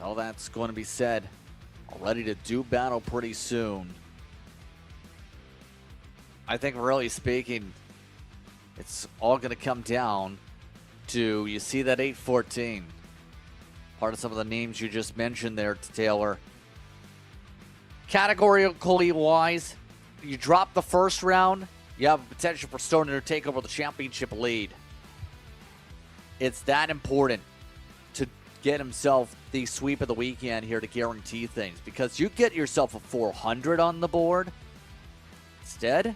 all that's going to be said, are ready to do battle pretty soon. I think really speaking, it's all going to come down to, you see that 814, part of some of the names you just mentioned there, Taylor. Categorically wise, you drop the first round, you have a potential for Stoner to take over the championship lead. It's that important to get himself the sweep of the weekend here to guarantee things, because you get yourself a 400 on the board instead,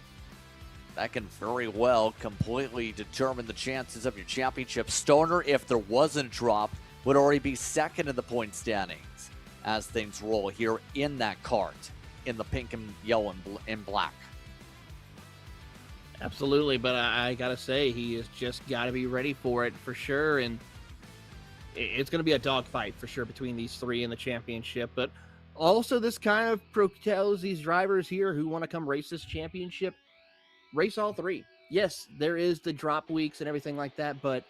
that can very well completely determine the chances of your championship. Stoner, if there wasn't a drop, would already be second in the point standings as things roll here in that cart, in the pink and yellow and black. Absolutely, but I got to say, he has just got to be ready for it for sure, and it's going to be a dogfight for sure between these three in the championship, but also this kind of propels these drivers here who want to come race this championship, race all three. Yes, there is the drop weeks and everything like that, but,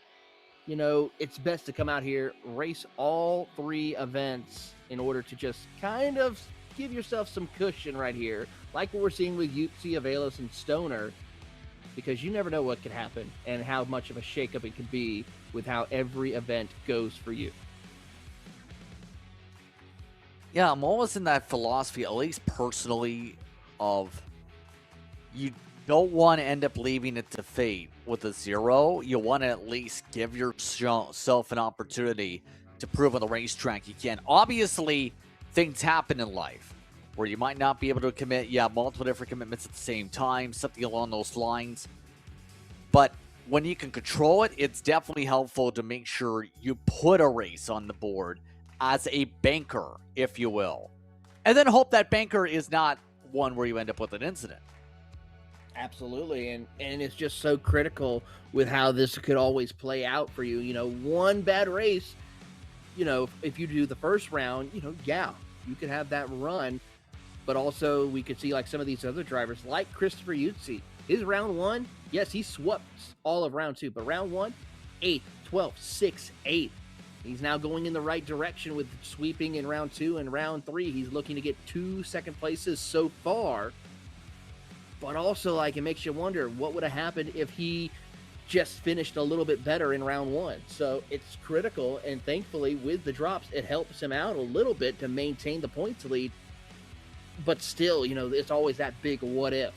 you know, it's best to come out here, race all three events in order to just kind of give yourself some cushion right here, like what we're seeing with Utsi, Avelos, and Stoner, because you never know what could happen and how much of a shakeup it could be with how every event goes for you. Yeah, I'm almost in that philosophy, at least personally, of you don't want to end up leaving it to fate with a 0. You want to at least give yourself an opportunity to prove on the racetrack you can. Obviously, things happen in life where you might not be able to commit, multiple different commitments at the same time, something along those lines. But when you can control it, it's definitely helpful to make sure you put a race on the board as a banker, if you will. And then hope that banker is not one where you end up with an incident. Absolutely, and it's just so critical with how this could always play out for you. You know, one bad race, you know, if you do the first round, you know, you could have that run. But also, we could see like some of these other drivers, like Christopher Utsi. His round 1, yes, he swept all of round 2, but round 1, 8th, 12th, 6th, 8th. He's now going in the right direction with sweeping in round 2 and round 3. He's looking to get 2 second places so far. But also, like, it makes you wonder what would have happened if he just finished a little bit better in round 1. So it's critical, and thankfully, with the drops, it helps him out a little bit to maintain the points lead. But still, you know, it's always that big what if.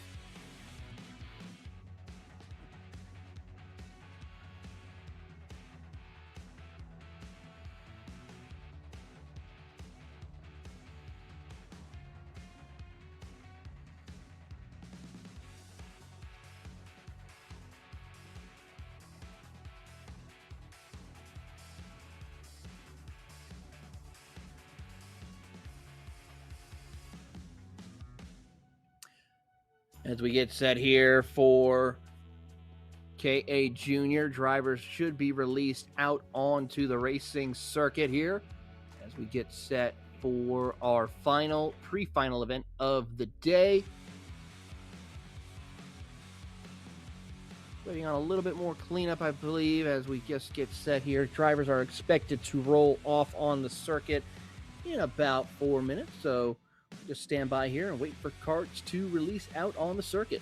As we get set here for KA Junior, drivers should be released out onto the racing circuit here as we get set for our final pre-final event of the day. Waiting on a little bit more cleanup, I believe, as we just get set here. Drivers are expected to roll off on the circuit in about 4 minutes, so just stand by here and wait for carts to release out on the circuit.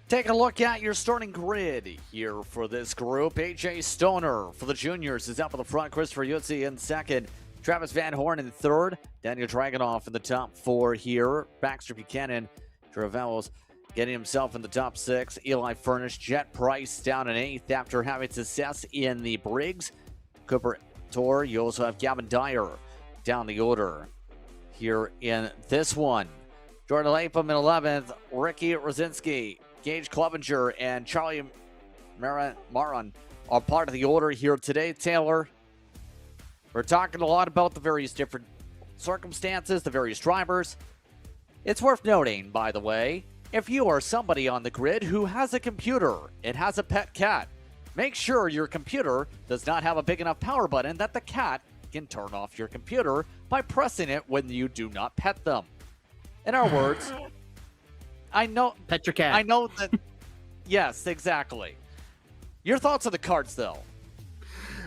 Take a look at your starting grid here for this group. AJ Stoner for the juniors is up in the front. Christopher Yutzi in second. Travis Van Horn in third. Daniel Dragonoff in the top four here. Baxter Buchanan, Travellos getting himself in the top six. Eli Furnish, Jet Price down in eighth after having success in the Briggs Cooper Tour. You also have Gavin Dyer down the order here in this one. Jordan Lapham in 11th. Ricky Rosinski, Gage Clevenger, and Charlie Maron are part of the order here today. Taylor, we're talking a lot about the various different circumstances, the various drivers. It's worth noting, by the way, if you are somebody on the grid who has a computer, it has a pet cat, make sure your computer does not have a big enough power button that the cat can turn off your computer by pressing it when you do not pet them. In our words, I know... Pet your cat. I know that... Yes, exactly. Your thoughts on the karts, though?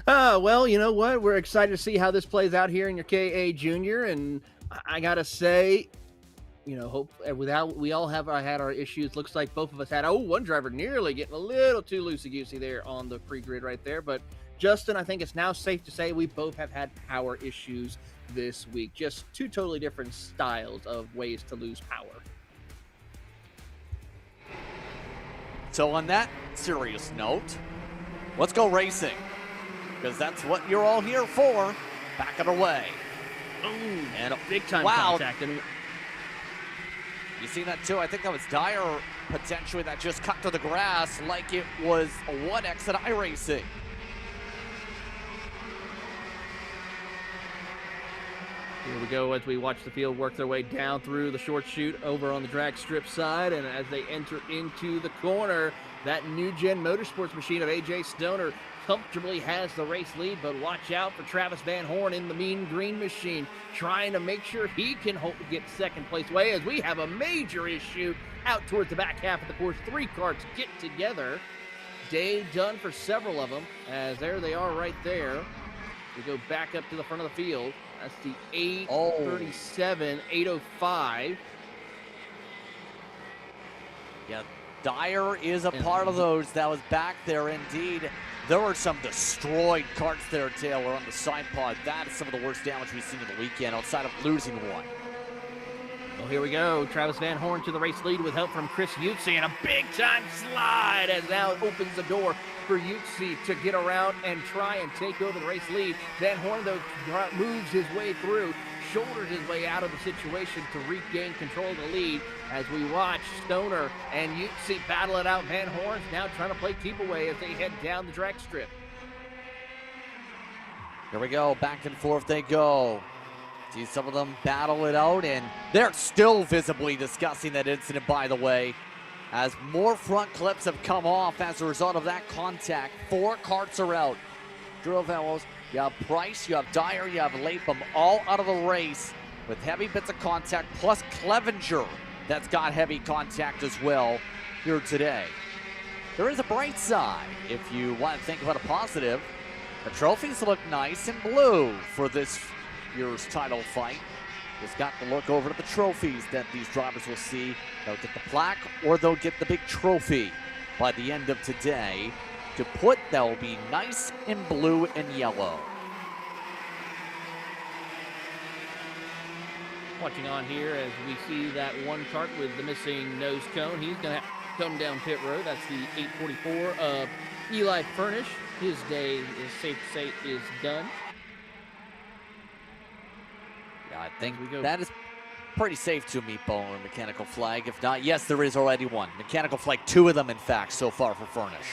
Well, you know what? We're excited to see how this plays out here in your KA Junior, and I gotta say, you know, we all have had our issues. Looks like both of us had. One driver nearly getting a little too loosey-goosey there on the pre-grid right there. But Justin, I think it's now safe to say we both have had power issues this week. Just two totally different styles of ways to lose power. So on that serious note, let's go racing, because that's what you're all here for. Back it away. Ooh, and big time wow. contact. You seen that too? I think that was Dyer potentially that just cut to the grass like it was a 1X at iRacing. Here we go as we watch the field work their way down through the short chute over on the drag strip side. And as they enter into the corner, that new gen motorsports machine of AJ Stoner comfortably has the race lead, but watch out for Travis Van Horn in the mean green machine, trying to make sure he can get second place away as we have a major issue out towards the back half of the course. Three karts get together. Day done for several of them, as there they are right there. We go back up to the front of the field. That's the 837, 805. Yeah, Dyer is a part of those that was back there indeed. There were some destroyed karts there, Taylor, on the side pod. That is some of the worst damage we've seen in the weekend outside of losing one. Well, here we go. Travis Van Horn to the race lead with help from Chris Yutzi, and a big-time slide as now opens the door for Yutzi to get around and try and take over the race lead. Van Horn, though, moves his way through, shoulders his way out of the situation to regain control of the lead as we watch Stoner and Yutzi battle it out. Van Horn's now trying to play keep away as they head down the drag strip. Here we go. Back and forth they go. See some of them battle it out, and they're still visibly discussing that incident, by the way, as more front clips have come off as a result of that contact. 4 karts are out. Drew Vellos, you have Price, you have Dyer, you have Lapham, all out of the race with heavy bits of contact, plus Clevenger that's got heavy contact as well here today. There is a bright side if you want to think about a positive. The trophies look nice and blue for this year's title fight. Just got to look over at the trophies that these drivers will see. They'll get the plaque or they'll get the big trophy by the end of today. To put, that will be nice in blue and yellow. Watching on here as we see that one kart with the missing nose cone. He's going to come down pit road. That's the 844 of Eli Furnish. His day is safe to say is done. Yeah, I think that is pretty safe to meet Bowen and Mechanical Flag. If not, yes, there is already one. Mechanical Flag, 2 of them, in fact, so far for Furnish.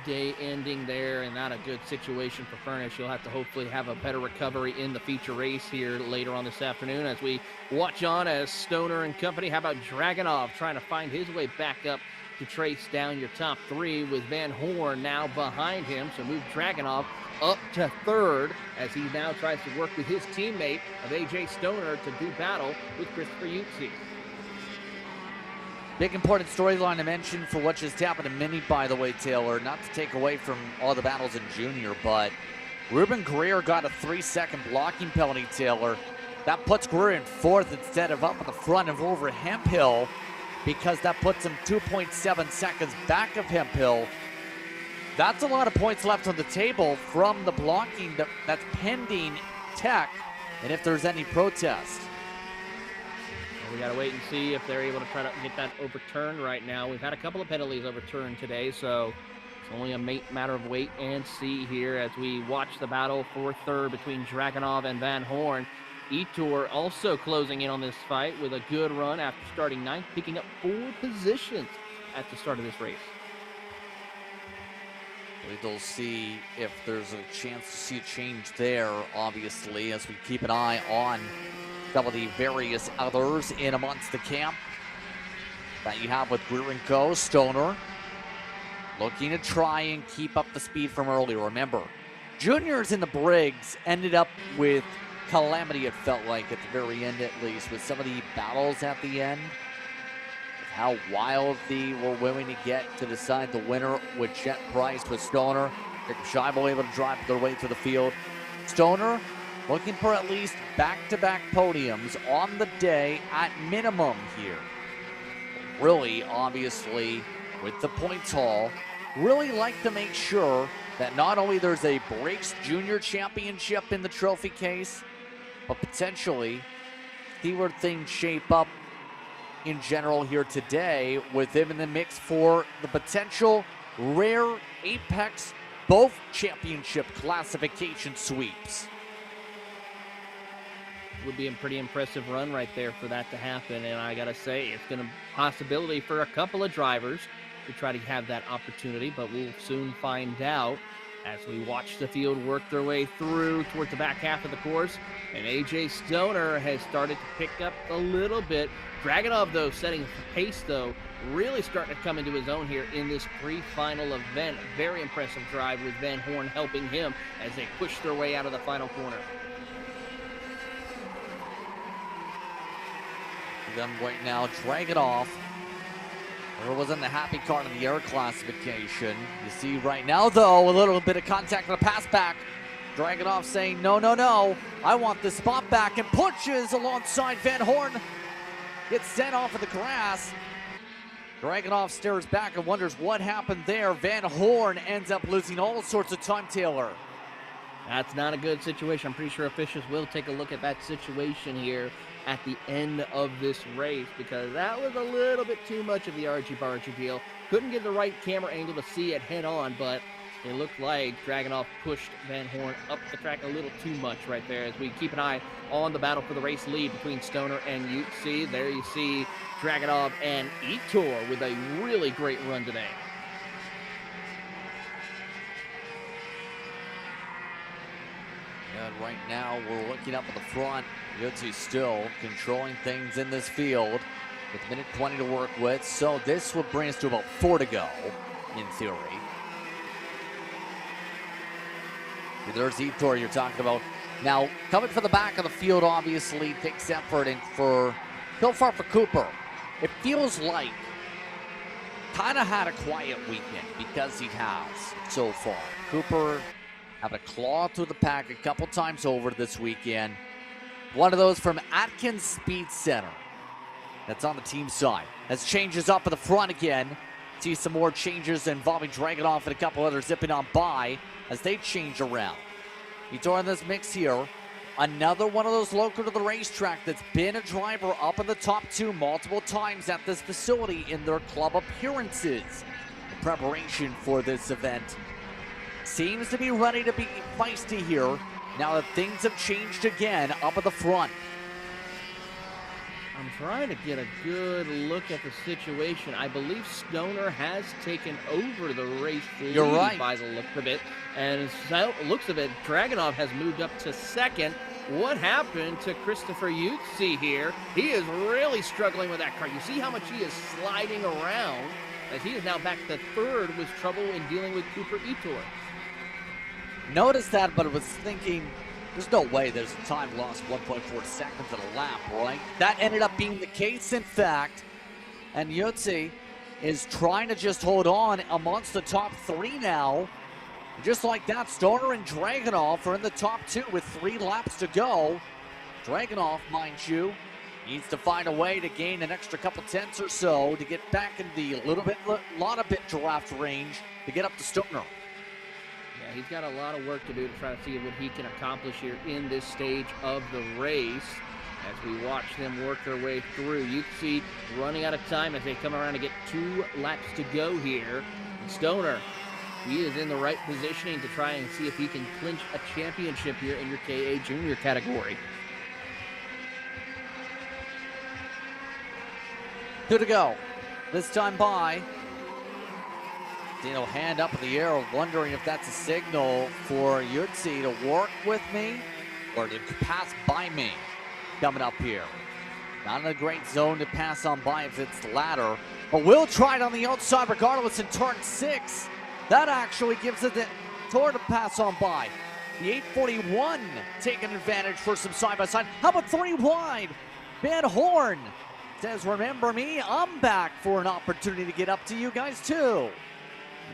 Day ending there, and not a good situation for Furnish. You'll have to hopefully have a better recovery in the feature race here later on this afternoon as we watch on as Stoner and company. How about Dragunov trying to find his way back up to trace down your top 3 with Van Horn now behind him. So move Dragunov up to 3rd as he now tries to work with his teammate of AJ Stoner to do battle with Christopher Yutzi. Big important storyline to mention for what just happened in Mini, by the way, Taylor. Not to take away from all the battles in Junior, but Ruben Greer got a 3-second blocking penalty, Taylor. That puts Greer in 4th instead of up at the front of over Hemphill. because that puts him 2.7 seconds back of Hemphill. That's a lot of points left on the table from the blocking that's pending tech, and if there's any protest. We got to wait and see if they're able to try to get that overturned right now. We've had a couple of penalties overturned today, so it's only a matter of wait and see here as we watch the battle for third between Dragunov and Van Horn. Etor also closing in on this fight with a good run after starting ninth, picking up 4 positions at the start of this race. We'll see if there's a chance to see a change there, obviously, as we keep an eye on some of the various others in amongst the camp that you have with Greer & Co. Stoner looking to try and keep up the speed from earlier. Remember, juniors in the Briggs ended up with calamity, it felt like, at the very end at least, with some of the battles at the end. How wild they were willing to get to decide the winner with Jet Price, with Stoner. Jacob Scheibel able to drive their way through the field. Stoner looking for at least back-to-back podiums on the day at minimum here. Really, obviously, with the points haul, really like to make sure that not only there's a Briggs Junior Championship in the trophy case, but potentially see where things shape up in general here today with him in the mix for the potential rare Apex both championship classification sweeps. Would be a pretty impressive run right there for that to happen, and I gotta say it's gonna possibility for a couple of drivers to try to have that opportunity, but we'll soon find out as we watch the field work their way through towards the back half of the course. And AJ Stoner has started to pick up a little bit. Dragunov, though, setting the pace, though, really starting to come into his own here in this pre-final event. Very impressive drive with Van Horn helping him as they push their way out of the final corner. Them right now, Dragunov. There wasn't the happy card in the air classification. You see right now, though, a little bit of contact on a pass back. Dragunov saying, no, no, no, I want this spot back, and pushes alongside Van Horn. Gets sent off of the grass. Dragunov stares back and wonders what happened there. Van Horn ends up losing all sorts of time, Taylor. That's not a good situation. I'm pretty sure officials will take a look at that situation here at the end of this race, because that was a little bit too much of the argy-bargy deal. Couldn't get the right camera angle to see it head on, but it looked like Dragunov pushed Van Horn up the track a little too much right there as we keep an eye on the battle for the race lead between Stoner and Utsi. There you see Dragunov and Etor with a really great run today. And right now we're looking up at the front. Utsi still controlling things in this field with a minute 20 to work with. So this will bring us to about 4 to go in theory. There's Etor you're talking about. Now, coming from the back of the field, obviously, takes effort, and so far for Cooper, it feels like kind of had a quiet weekend, because he has so far. Cooper having a claw through the pack a couple times over this weekend. One of those from Atkins Speed Center. That's on the team side. As changes up at the front again. See some more changes involving Dragunov and a couple others zipping on by as they change around. Etor in this mix here. Another one of those local to the racetrack that's been a driver up in the top 2 multiple times at this facility in their club appearances. In preparation for this event. Seems to be ready to be feisty here now that things have changed again up at the front. I'm trying to get a good look at the situation. I believe Stoner has taken over the race lead. You're right. By the look of it. And so looks of it, Dragunov has moved up to second. What happened to Christopher Utsi here? He is really struggling with that car. You see how much he is sliding around as he is now back to third with trouble in dealing with Cooper Etor. Noticed that, but I was thinking, there's no way there's a time lost 1.4 seconds at a lap, right? That ended up being the case, in fact. And Utsi is trying to just hold on amongst the top 3 now. Just like that, Stoner and Dragunov are in the top 2 with 3 laps to go. Dragunov, mind you, Needs to find a way to gain an extra couple tenths or so to get back in the lot of bit draft range to get up to Stoner. Yeah, he's got a lot of work to do to try to see what he can accomplish here in this stage of the race. As we watch them work their way through, you can see running out of time as they come around to get 2 laps to go here. And Stoner, he is in the right positioning to try and see if he can clinch a championship here in your KA Junior category. 2 to go. This time by. Dino hand up in the air, wondering if that's a signal for Yutzi to work with me or to pass by me coming up here. Not in a great zone to pass on by if it's the latter, but we'll try it on the outside regardless in turn 6. That actually gives it the Tor to pass on by. The 841 taking advantage for some side-by-side. How about 3 wide? Van Horn says, remember me, I'm back for an opportunity to get up to you guys too.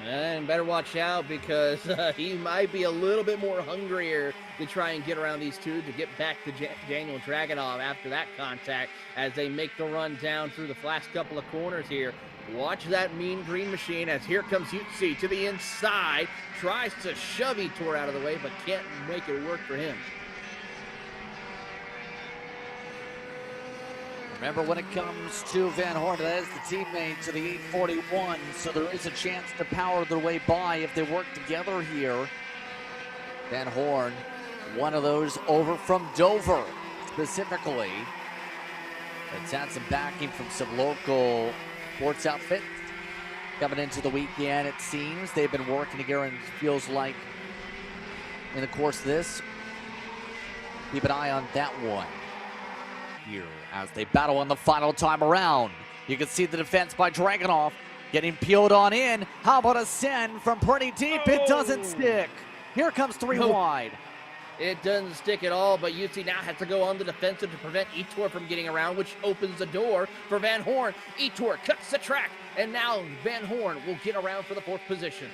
And better watch out because he might be a little bit more hungrier to try and get around these two to get back to Daniel Dragunov after that contact as they make the run down through the last couple of corners here. Watch that mean green machine as here comes Yutzi to the inside. Tries to shove Etor out of the way but can't make it work for him. Remember, when it comes to Van Horn, that is the teammate to the 841, so there is a chance to power their way by if they work together here. Van Horn, one of those over from Dover, specifically. It's had some backing from some local sports outfits coming into the weekend, it seems. They've been working together, and it feels like in the course of this. Keep an eye on that one here as they battle on the final time around. You can see the defense by Dragunov getting peeled on in. How about a send from pretty deep? It doesn't stick. Here comes 3 wide. It doesn't stick at all, but Yutzi now has to go on the defensive to prevent Etor from getting around, which opens the door for Van Horn. Etor cuts the track, and now Van Horn will get around for the 4th position.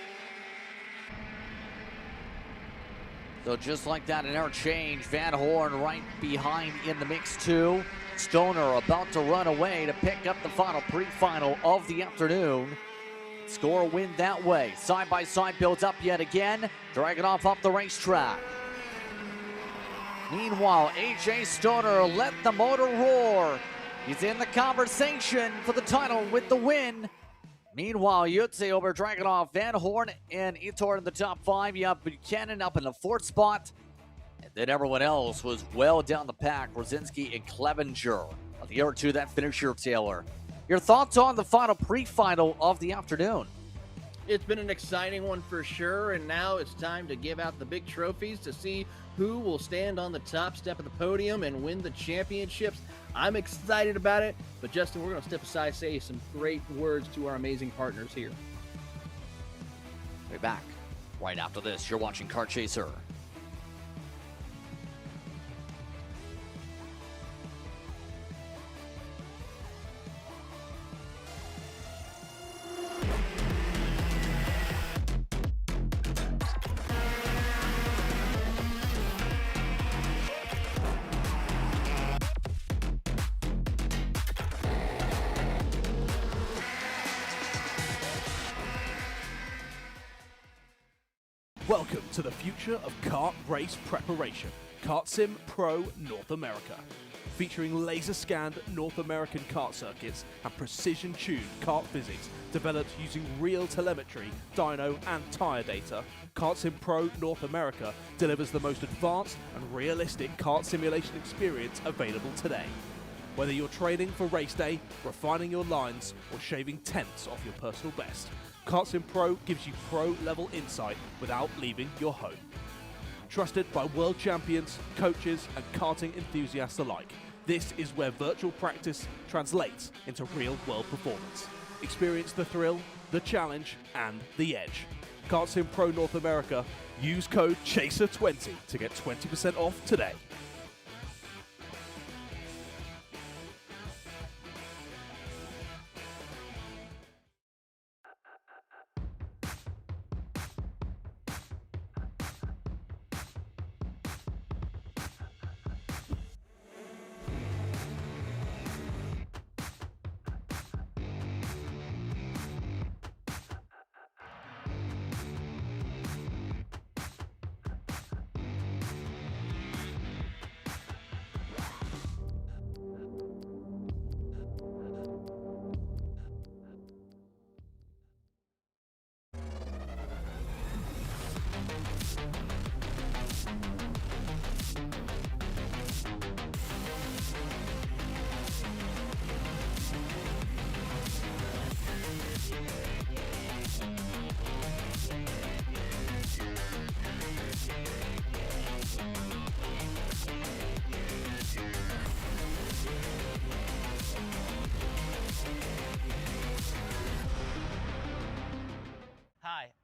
So just like that, an interchange. Van Horn right behind in the mix too. Stoner about to run away to pick up the final pre-final of the afternoon. Score a win that way. Side by side builds up yet again. Dragunov up the racetrack. Meanwhile, AJ Stoner let the motor roar. He's in the conversation for the title with the win. Meanwhile, Yutzi over Dragunov, Van Horn, and Etor in the top 5. You have Buchanan up in the 4th spot. And then everyone else was well down the pack. Rosinski and Clevenger. The other 2 that finish here, Taylor. Your thoughts on the final pre-final of the afternoon? It's been an exciting one for sure, and now it's time to give out the big trophies to see who will stand on the top step of the podium and win the championships. I'm excited about it, but Justin, we're going to step aside and say some great words to our amazing partners here. We're back right after this. You're watching Kart Chaser. Welcome to the future of kart race preparation, Kart Sim Pro North America. Featuring laser-scanned North American kart circuits and precision-tuned kart physics developed using real telemetry, dyno and tyre data, Kart Sim Pro North America delivers the most advanced and realistic kart simulation experience available today. Whether you're training for race day, refining your lines, or shaving tenths off your personal best, Kart Sim Pro gives you pro-level insight without leaving your home. Trusted by world champions, coaches, and karting enthusiasts alike, this is where virtual practice translates into real-world performance. Experience the thrill, the challenge, and the edge. Kart Sim Pro North America. Use code CHASER20 to get 20% off today.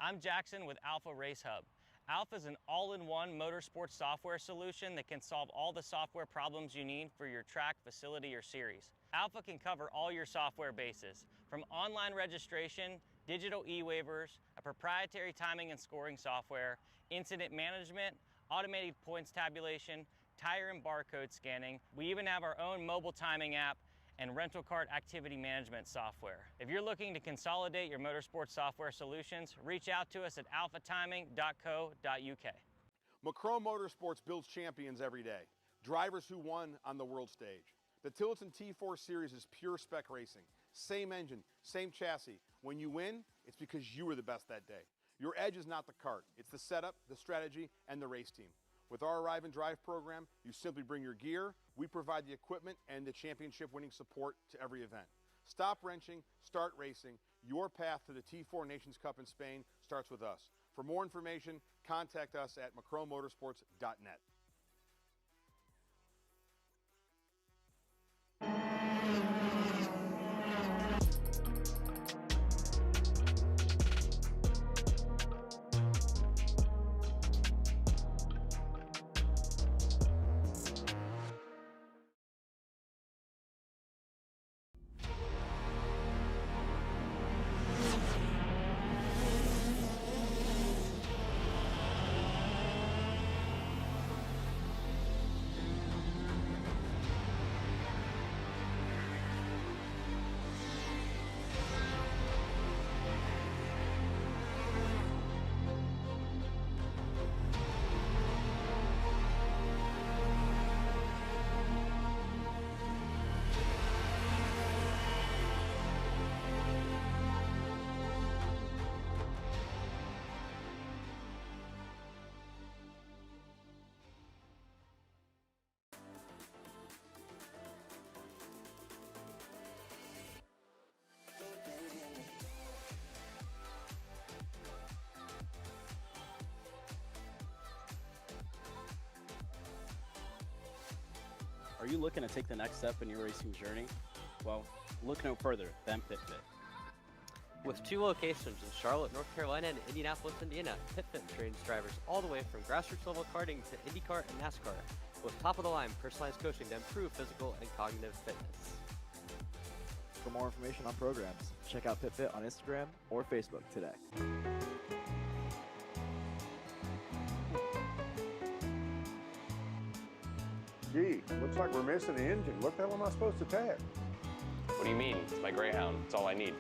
I'm Jackson with Alpha Race Hub. Alpha is an all-in-one motorsports software solution that can solve all the software problems you need for your track, facility, or series. Alpha can cover all your software bases, from online registration, digital e-waivers, a proprietary timing and scoring software, incident management, automated points tabulation, tire and barcode scanning. We even have our own mobile timing app and rental cart activity management software. If you're looking to consolidate your motorsports software solutions, reach out to us at alphatiming.co.uk. Macron Motorsports builds champions every day, drivers who won on the world stage. The Tillotson T4 Series is pure spec racing. Same engine, same chassis. When you win, it's because you were the best that day. Your edge is not the kart, it's the setup, the strategy, and the race team. With our Arrive and Drive program, you simply bring your gear, we provide the equipment and the championship winning support to every event. Stop wrenching, start racing. Your path to the T4 Nations Cup in Spain starts with us. For more information, contact us at macronmotorsports.net. Are you looking to take the next step in your racing journey? Well, look no further than PitFit. With 2 locations in Charlotte, North Carolina, and Indianapolis, Indiana, PitFit trains drivers all the way from grassroots level karting to IndyCar and NASCAR, with top-of-the-line personalized coaching to improve physical and cognitive fitness. For more information on programs, check out PitFit on Instagram or Facebook today. Gee, looks like we're missing the engine. What the hell am I supposed to tag? What do you mean? It's my Greyhound. It's all I need.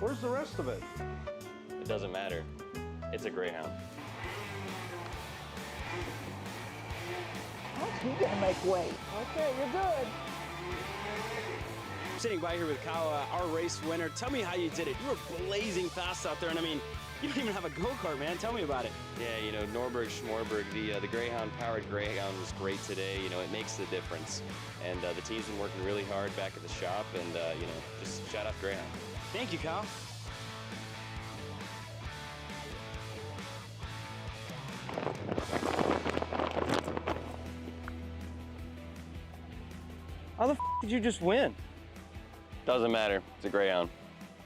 Where's the rest of it? It doesn't matter. It's a Greyhound. You gotta make weight. Okay, you're good. I'm sitting by here with Kyle, our race winner. Tell me how you did it. You were blazing fast out there, and I mean, you don't even have a go-kart, man. Tell me about it. Yeah, you know, Norberg, Schmorberg, the Greyhound-powered Greyhound was great today. You know, it makes the difference. And the team's been working really hard back at the shop, and, you know, just shout out Greyhound. Thank you, Kyle. How the f did you just win? Doesn't matter. It's a Greyhound.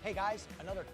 Hey guys, another.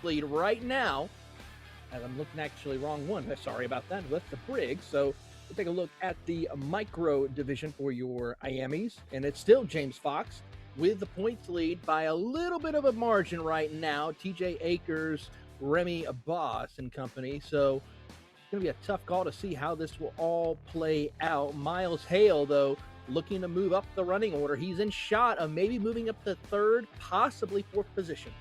lead right now. As I'm looking actually wrong one. Sorry about that. That's the Briggs. So we'll take a look at the micro division for your IAMEs. And it's still James Fox with the points lead by a little bit of a margin right now. TJ Akers, Remy Boss and company. So it's going to be a tough call to see how this will all play out. Miles Hale, though, looking to move up the running order. He's in shot of maybe moving up to third, possibly fourth position.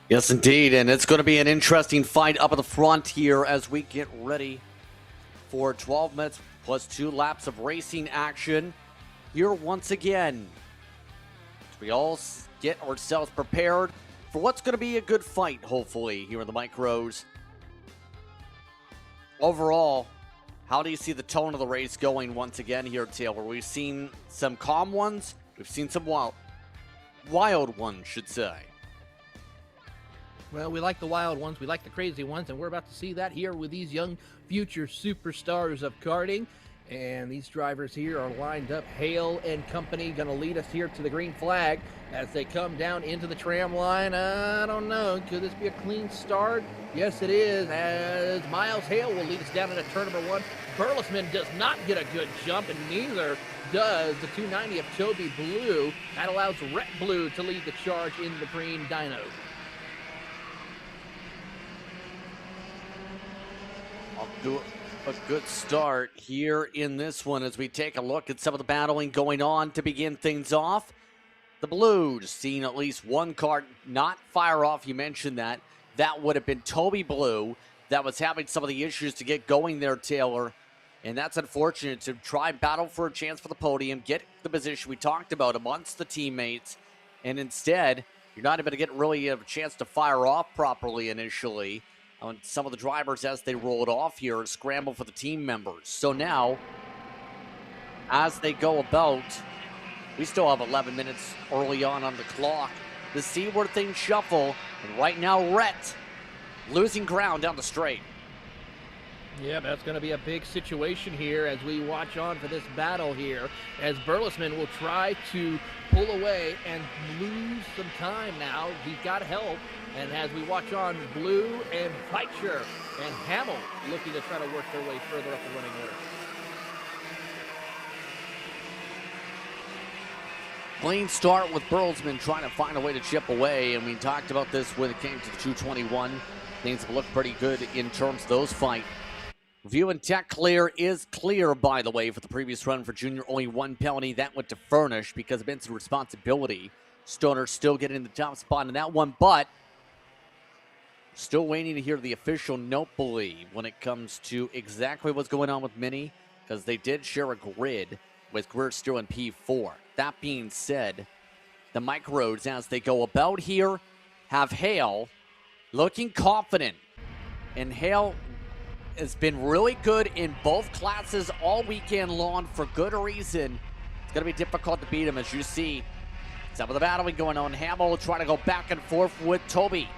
Yes, indeed, and it's going to be an interesting fight up at the front here as we get ready for 12 minutes plus 2 laps of racing action here once again. We all get ourselves prepared for what's going to be a good fight, hopefully, here in the micros. Overall, how do you see the tone of the race going once again here, Taylor? We've seen some calm ones. We've seen some wild ones, should say. Well, we like the wild ones, we like the crazy ones, and we're about to see that here with these young future superstars of karting. And these drivers here are lined up. Hale and company going to lead us here to the green flag as they come down into the tram line. I don't know. Could this be a clean start? Yes, it is, as Miles Hale will lead us down into turn number 1. Burlesman does not get a good jump, and neither does the 290 of Toby Blue. That allows Rhett Blue to lead the charge in the green dyno. Do a good start here in this one as we take a look at some of the battling going on to begin things off. The Blues seeing at least one car not fire off. You mentioned that. That would have been Toby Blue that was having some of the issues to get going there, Taylor. And that's unfortunate to try and battle for a chance for the podium, get the position we talked about amongst the teammates, and instead, you're not able to get really a chance to fire off properly initially. On some of the drivers as they roll it off here, scramble for the team members. So now, as they go about, we still have 11 minutes early on the clock to see where things shuffle. And right now, Rhett losing ground down the straight. Yeah, that's going to be a big situation here as we watch on for this battle here, as Burlesman will try to pull away and lose some time now. He's got help, and as we watch on, Blue and Fleischer and Hamill looking to try to work their way further up the running order. Clean start with Burlesman trying to find a way to chip away, and we talked about this when it came to the 221. Things have looked pretty good in terms of those fights. Review and tech clear is clear, by the way, for the previous run for Junior. Only one penalty. That went to Furnish because of instant responsibility. Stoner still getting in the top spot in that one, but still waiting to hear the official note, believe, when it comes to exactly what's going on with Mini, because they did share a grid with Greer still in P4. That being said, the micros, as they go about here, have Hale looking confident. And Hale has been really good in both classes all weekend long for good reason. It's going to be difficult to beat him, as you see some of the battling going on. Hamill trying to go back and forth with Toby.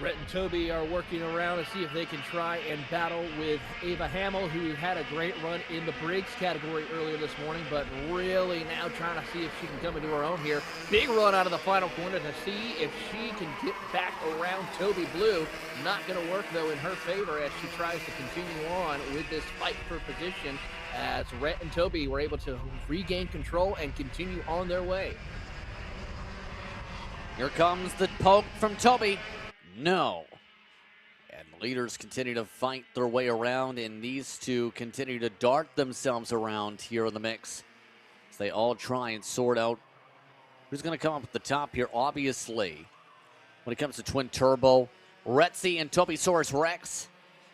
Rhett and Toby are working around to see if they can try and battle with Ava Hamill, who had a great run in the Briggs category earlier this morning, but really now trying to see if she can come into her own here. Big run out of the final corner to see if she can get back around Toby Blue. Not going to work, though, in her favor as she tries to continue on with this fight for position, as Rhett and Toby were able to regain control and continue on their way. Here comes the poke from Toby. No. And the leaders continue to fight their way around, and these two continue to dart themselves around here in the mix as they all try and sort out who's going to come up at the top here. Obviously, when it comes to Twin Turbo, Retzi and Tobysaurus Rex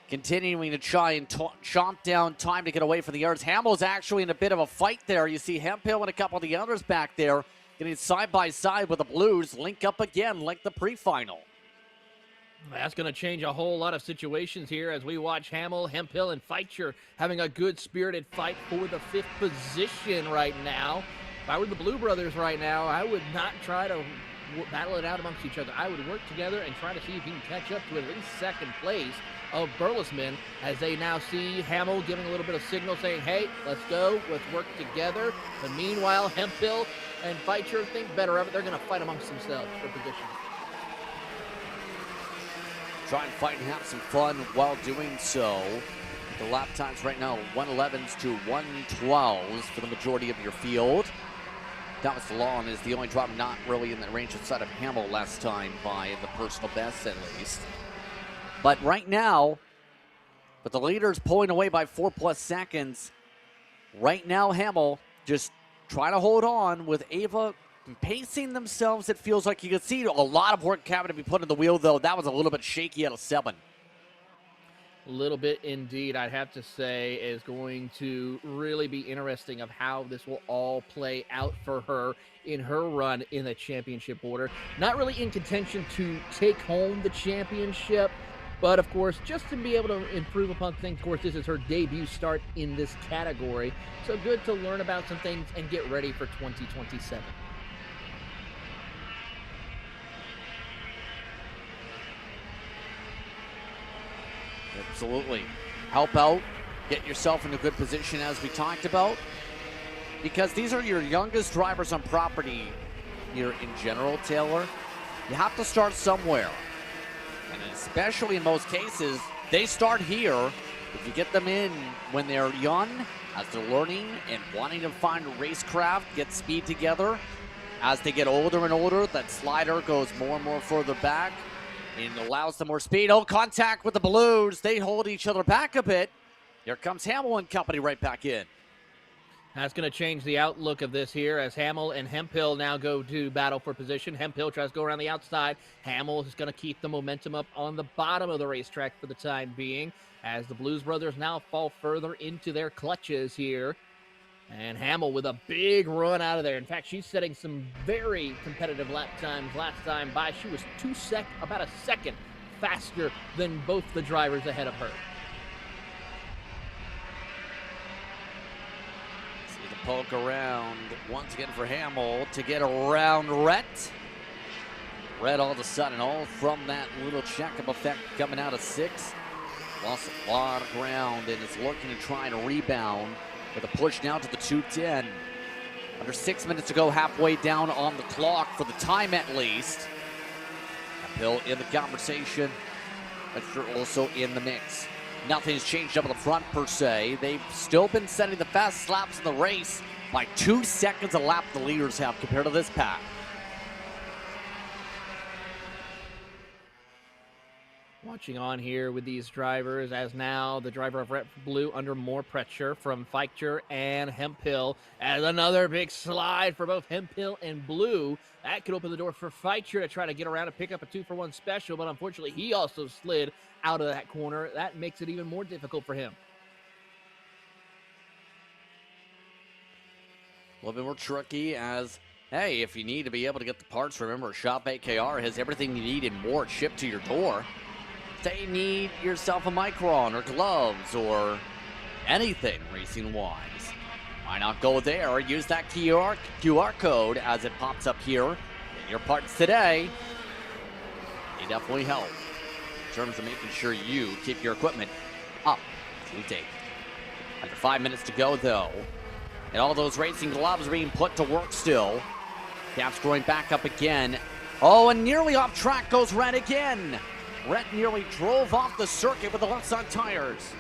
continuing to try and chomp down time to get away from the others. Hamill's actually in a bit of a fight there. You see Hemphill and a couple of the others back there getting side by side with the Blues. Link up again like the pre-final. That's going to change a whole lot of situations here as we watch Hamill, Hemphill, and Fleischer having a good spirited fight for the 5th position right now. If I were the Blue Brothers right now, I would not try to battle it out amongst each other. I would work together and try to see if you can catch up to at least second place of Burleson, as they now see Hamill giving a little bit of signal saying, hey, let's go, let's work together. But meanwhile, Hemphill and Feitzer think better of it. They're going to fight amongst themselves for position. Try and fight and have some fun while doing so. The lap times right now, 111s to 112s for the majority of your field. Thomas DeLon is the only driver not really in the range outside of Hamill last time by the personal best at least. But right now, with the leaders pulling away by 4+ seconds, right now Hamill just trying to hold on with Ava pacing themselves. It feels like you can see a lot of work having to be put in the wheel, though. That was a little bit shaky out of 7. A little bit indeed, I'd have to say, is going to really be interesting of how this will all play out for her in her run in the championship order. Not really in contention to take home the championship, but of course, just to be able to improve upon things. Of course, this is her debut start in this category, so good to learn about some things and get ready for 2027. Absolutely. Help out. Get yourself in a good position, as we talked about, because these are your youngest drivers on property here in general, Taylor. You have to start somewhere. And especially in most cases, they start here. If you get them in when they're young, as they're learning and wanting to find racecraft, get speed together, as they get older and older, that slider goes more and more further back and allows them more speed. Oh, contact with the Blues. They hold each other back a bit. Here comes Hamill and company right back in. That's going to change the outlook of this here as Hamill and Hemphill now go to battle for position. Hemphill tries to go around the outside. Hamill is going to keep the momentum up on the bottom of the racetrack for the time being, as the Blues brothers now fall further into their clutches here. And Hamill with a big run out of there. In fact, she's setting some very competitive lap times. Last time by, she was about a second faster than both the drivers ahead of her. See the poke around once again for Hamill to get around Rhett. Rhett all of a sudden, all from that little check-up effect coming out of 6. Lost a lot of ground and is looking to try and rebound with a push now to the 210. Under 6 minutes to go, halfway down on the clock for the time at least. Hill in the conversation, but you're also in the mix. Nothing's changed up at the front per se. They've still been setting the fastest laps in the race by 2 seconds a lap the leaders have compared to this pack. Watching on here with these drivers, as now the driver of Red Blue under more pressure from Feitzer and Hemphill, as another big slide for both Hemphill and Blue. That could open the door for Feitzer to try to get around and pick up a 2-for-1 special, but unfortunately he also slid out of that corner. That makes it even more difficult for him. A little bit more tricky as, hey, if you need to be able to get the parts, remember Shop AKR has everything you need and more shipped to your door. Say you need yourself a Micron or gloves or anything racing-wise. Why not go there? Use that QR code as it pops up here. Get your parts today. They definitely help in terms of making sure you keep your equipment up to date. Under 5 minutes to go, though. And all those racing gloves are being put to work still. Gaps going back up again. Oh, and nearly off track goes Red again. Red nearly drove off the circuit with the left side tires.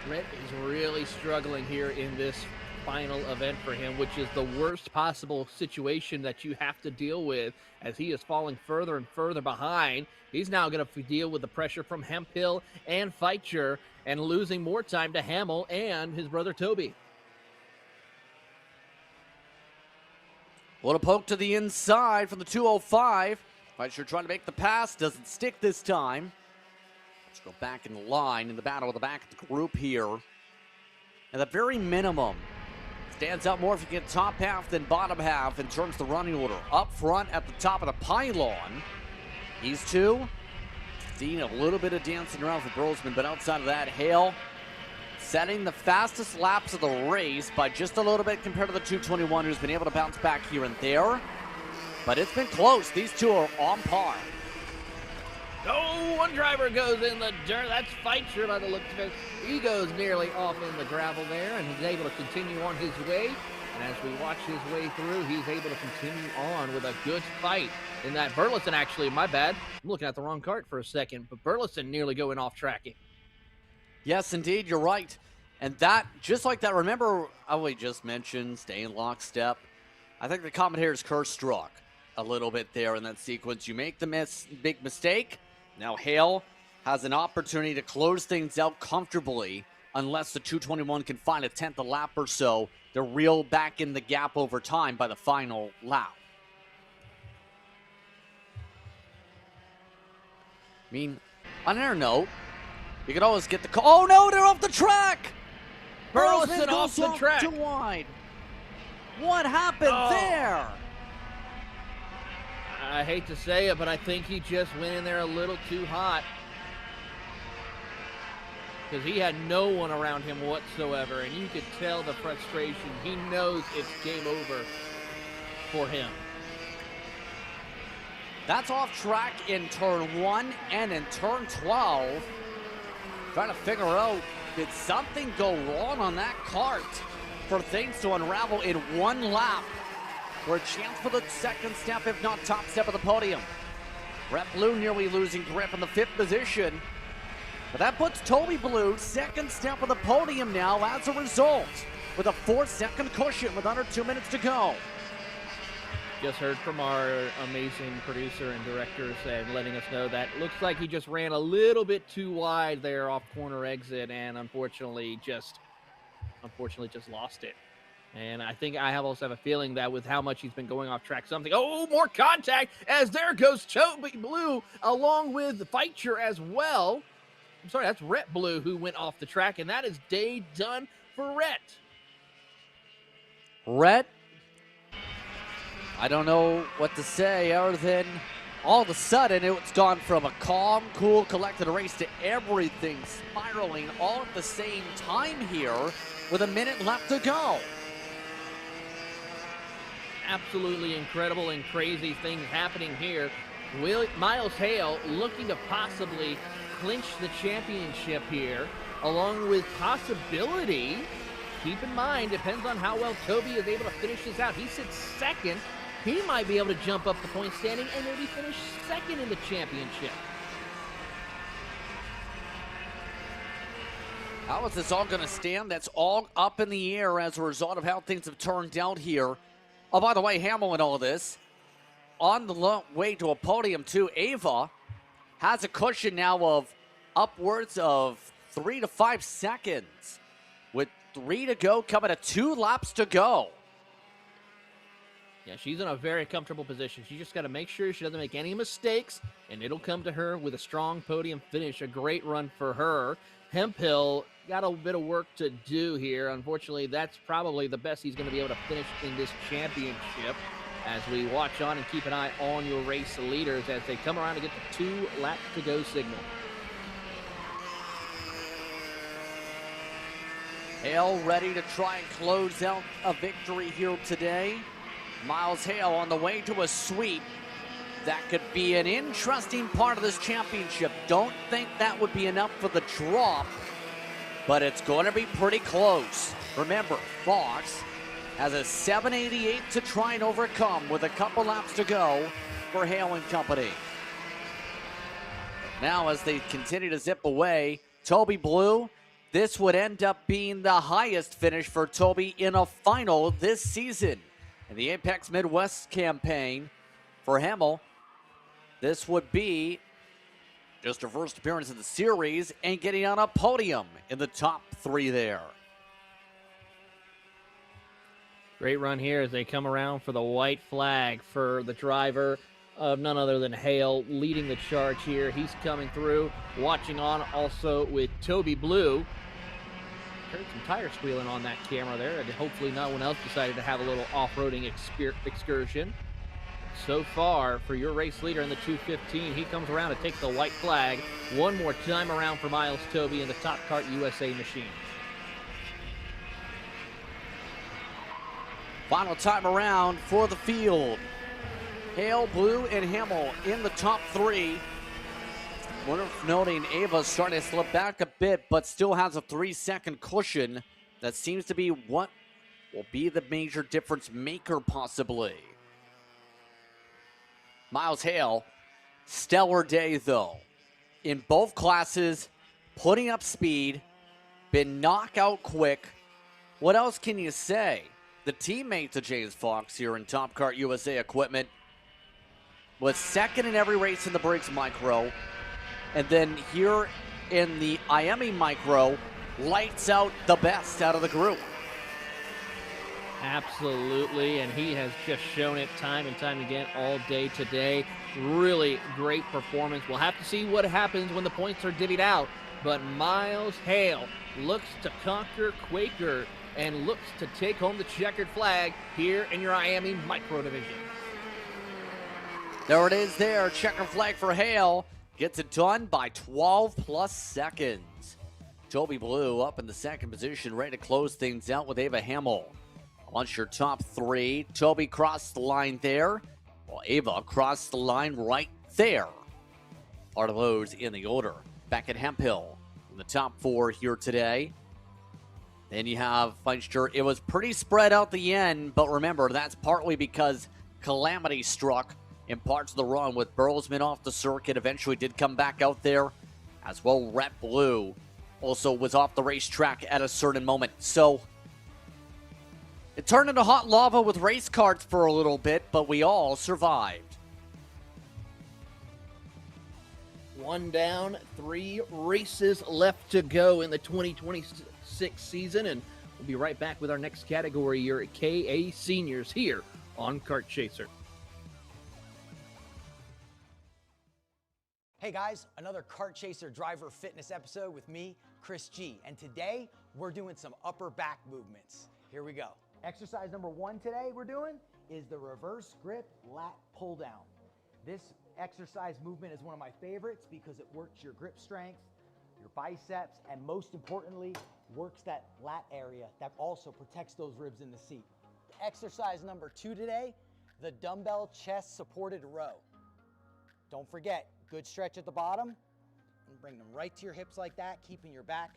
Red is really struggling here in this final event for him, which is the worst possible situation that you have to deal with, as he is falling further and further behind. He's now going to deal with the pressure from Hemphill and Feitzer and losing more time to Hamill and his brother Toby. Little poke to the inside from the 205. Feitzer trying to make the pass, doesn't stick this time. Let's go back in the line in the battle with the back of the group here. At the very minimum, stands out more if you get top half than bottom half in terms of the running order. Up front at the top of the pylon, these two seeing a little bit of dancing around for Brosman, but outside of that, Hale setting the fastest laps of the race by just a little bit compared to the 221, who's been able to bounce back here and there. But it's been close. These two are on par. Oh, one driver goes in the dirt. That's Feitzer by the looks of it. He goes nearly off in the gravel there, and he's able to continue on his way. And as we watch his way through, he's able to continue on with a good fight. In that Burleson, actually, my bad. I'm looking at the wrong kart for a second, but Burleson nearly going off tracking. Yes, indeed, you're right. And that, just like that, remember how we just mentioned staying lockstep? I think the commentator's curse struck a little bit there in that sequence. You make the big mistake. Now Hale has an opportunity to close things out comfortably unless the 221 can find a 10th a lap or so. They're reel back in the gap over time by the final lap. I mean, on another note, you could always get the call. Oh no, they're off the track! Burleson off the track. Too wide. What happened there? I hate to say it, but I think he just went in there a little too hot. Because he had no one around him whatsoever, and you could tell the frustration. He knows it's game over for him. That's off track in turn 1 and in turn 12. Trying to figure out, did something go wrong on that kart for things to unravel in one lap? For a chance for the second step, if not top step of the podium. Brett Blue nearly losing grip in the 5th position. But that puts Toby Blue second step of the podium now as a result, with a 4-second cushion with under 2 minutes to go. Just heard from our amazing producer and director and letting us know that looks like he just ran a little bit too wide there off corner exit and unfortunately just lost it. And I think I also have a feeling that with how much he's been going off track, more contact as there goes Toby Blue along with Feitzer as well. I'm sorry, that's Rhett Blue who went off the track, and that is day done for Rhett. Rhett, I don't know what to say other than all of a sudden it's gone from a calm, cool, collected race to everything spiraling all at the same time here with a minute left to go. Absolutely incredible and crazy things happening here. Miles Hale looking to possibly clinch the championship here, along with possibility, keep in mind, depends on how well Toby is able to finish this out. He sits second. He might be able to jump up the point standing and maybe finish second in the championship. How is this all going to stand? That's all up in the air as a result of how things have turned out here. Oh, by the way, Hamill in all this, on the way to a podium too, Ava has a cushion now of upwards of 3 to 5 seconds with 3 to go, coming to 2 laps to go. Yeah, she's in a very comfortable position. She just got to make sure she doesn't make any mistakes, and it'll come to her with a strong podium finish. A great run for her. Hemphill got a bit of work to do here. Unfortunately, that's probably the best he's going to be able to finish in this championship. As we watch on and keep an eye on your race leaders as they come around to get the 2 laps to go signal. Hale ready to try and close out a victory here today. Miles Hale on the way to a sweep. That could be an interesting part of this championship. Don't think that would be enough for the drop, but it's going to be pretty close. Remember, Fox has a 788 to try and overcome with a couple laps to go for Hale and company. Now as they continue to zip away, Toby Blue, this would end up being the highest finish for Toby in a final this season. In the Apex Midwest campaign for Hamill, this would be just her first appearance in the series and getting on a podium in the top 3 there. Great run here as they come around for the white flag for the driver of none other than Hale leading the charge here. He's coming through, watching on also with Toby Blue. Heard some tire squealing on that camera there, and hopefully no one else decided to have a little off-roading excursion. So far, for your race leader in the 215, he comes around to take the white flag one more time around for Miles Toby in the Top Kart USA machine. Final time around for the field. Hale, Blue, and Hamill in the top three. Worth noting, Ava's starting to slip back a bit, but still has a 3-second cushion. That seems to be what will be the major difference maker, possibly. Miles Hale, stellar day though. In both classes, putting up speed, been knockout quick. What else can you say? The teammate to James Fox here in Top Kart USA equipment was second in every race in the Briggs Micro. And then here in the IAME Micro, lights out the best out of the group. Absolutely, and he has just shown it time and time again all day today. Really great performance. We'll have to see what happens when the points are divvied out, but Miles Hale looks to conquer Quaker and looks to take home the checkered flag here in your IAME Micro Division. There it is there, checkered flag for Hale. Gets it done by 12 plus seconds. Toby Blue up in the second position, ready to close things out with Ava Hamill. Once your top three, Toby crossed the line there, while Ava crossed the line right there. Part of those in the order. Back at Hemphill in the top four here today. Then you have Feinster. It was pretty spread out the end, but remember, that's partly because calamity struck in parts of the run with Berlesman off the circuit. Eventually did come back out there, as well Rep Blue also was off the racetrack at a certain moment. So it turned into hot lava with race carts for a little bit, but we all survived. One down, 3 races left to go in the 2026 season, and we'll be right back with our next category, your KA Seniors, here on Kart Chaser. Hey guys, another Kart Chaser driver fitness episode with me, Chris G. And today we're doing some upper back movements. Here we go. Exercise number 1 today we're doing is the reverse grip lat pull down. This exercise movement is one of my favorites because it works your grip strength, your biceps, and most importantly, works that lat area that also protects those ribs in the seat. Exercise number 2 today, the dumbbell chest supported row. Don't forget, good stretch at the bottom, and bring them right to your hips like that, keeping your back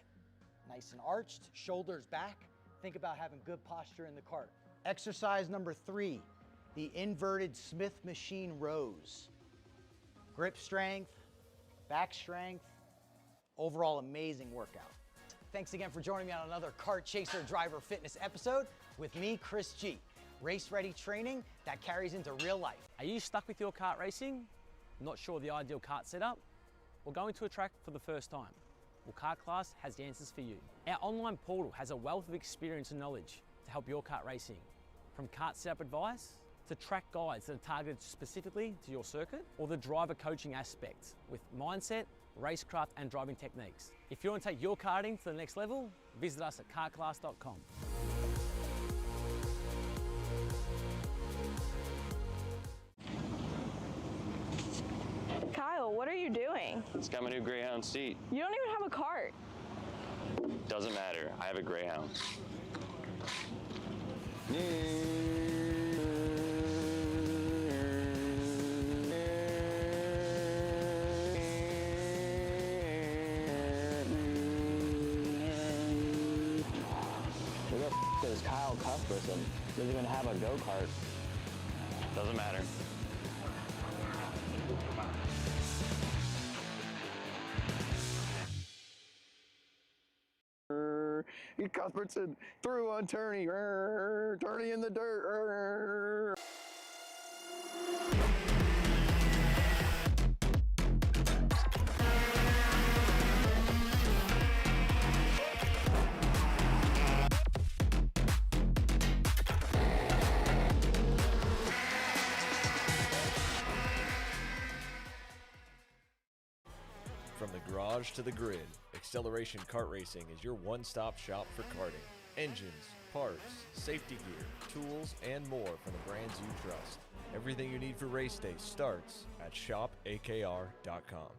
nice and arched, shoulders back. Think about having good posture in the cart. Exercise number 3, the inverted Smith machine rows. Grip strength, back strength, overall amazing workout. Thanks again for joining me on another Kart Chaser driver fitness episode with me, Chris G. Race ready training that carries into real life. Are you stuck with your kart racing? Not sure the ideal kart setup? Or going to a track for the first time? Well, Kart Class has the answers for you. Our online portal has a wealth of experience and knowledge to help your kart racing. From kart setup advice to track guides that are targeted specifically to your circuit, or the driver coaching aspects with mindset, racecraft, and driving techniques. If you want to take your karting to the next level, visit us at kartclass.com. Kyle, what are you doing? It's got my new Greyhound seat. You don't even have a cart. Doesn't matter. I have a Greyhound. Who the f is Kyle Cuthbertson? Doesn't even have a go-kart. Doesn't matter. Cuthbertson through on Turney. Turney in the dirt. From the garage to the grid, Acceleration Kart Racing is your one-stop shop for karting. Engines, parts, safety gear, tools, and more from the brands you trust. Everything you need for race day starts at shopakr.com.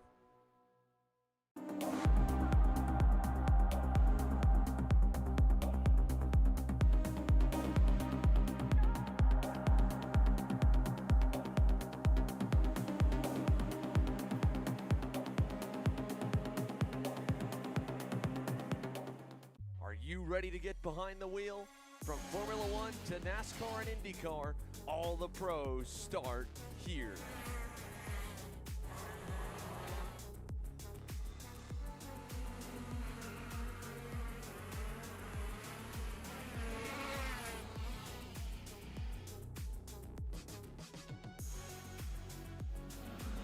you ready to get behind the wheel? From Formula One to NASCAR and IndyCar, all the pros start here.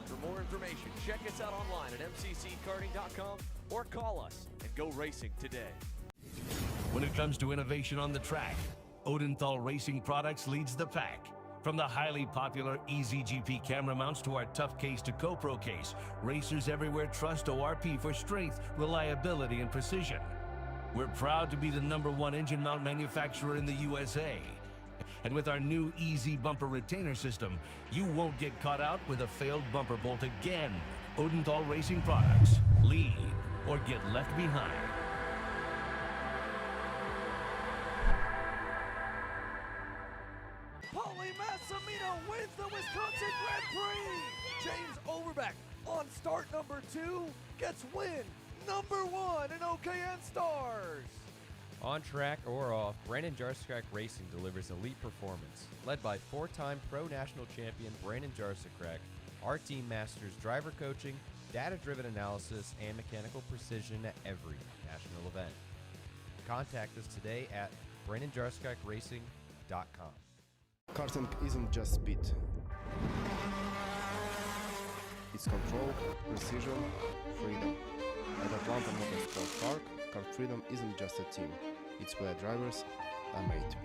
For more information, check us out online at mcckarting.com or call us and go racing today. When it comes to innovation on the track, Odenthal Racing Products leads the pack. From the highly popular EasyGP camera mounts to our tough case to GoPro case, racers everywhere trust ORP for strength, reliability, and precision. We're proud to be the #1 engine mount manufacturer in the USA. And with our new Easy Bumper Retainer System, you won't get caught out with a failed bumper bolt again. Odenthal Racing Products. Lead or get left behind. Paulie Massimino wins the Wisconsin Grand Prix! James Overbeck on start number 2 gets win #1 in OKN Stars! On track or off, Brandon Jarsekrak Racing delivers elite performance. Led by 4-time Pro National Champion Brandon Jarsekrak, our team masters driver coaching, data-driven analysis, and mechanical precision at every national event. Contact us today at BrandonJarsekrakracing.com. Karting isn't just speed. It's control, precision, freedom. At Atlanta Motorsports Park, Kart Freedom isn't just a team. It's where drivers are made.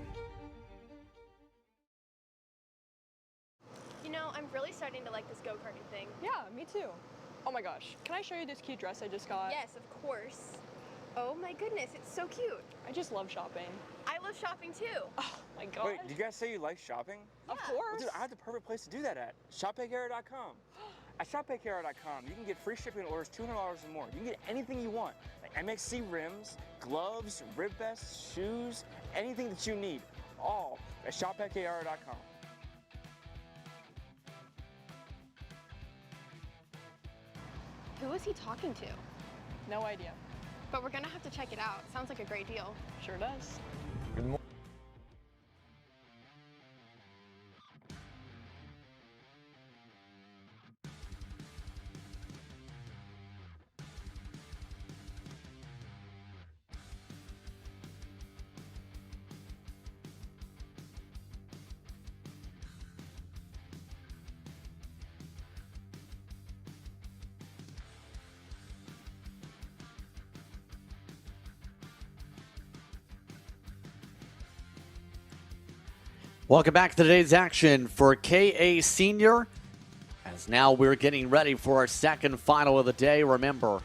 You know, I'm really starting to like this go-karting thing. Yeah, me too. Oh my gosh, can I show you this cute dress I just got? Yes, of course. Oh my goodness, it's so cute. I just love shopping. I love shopping too. Oh my gosh. Wait, did you guys say you like shopping? Of Yeah. course. Well, dude, I have the perfect place to do that at. ShopPayKara.com. At ShopPayKara.com, you can get free shipping on orders $200 or more. You can get anything you want, like MXC rims, gloves, rib vests, shoes, anything that you need, all at ShopPayKara.com. Who is he talking to? No idea. But we're gonna have to check it out. Sounds like a great deal. Sure does. Good morning. Welcome back to today's action for KA Senior. As now we're getting ready for our second final of the day. Remember,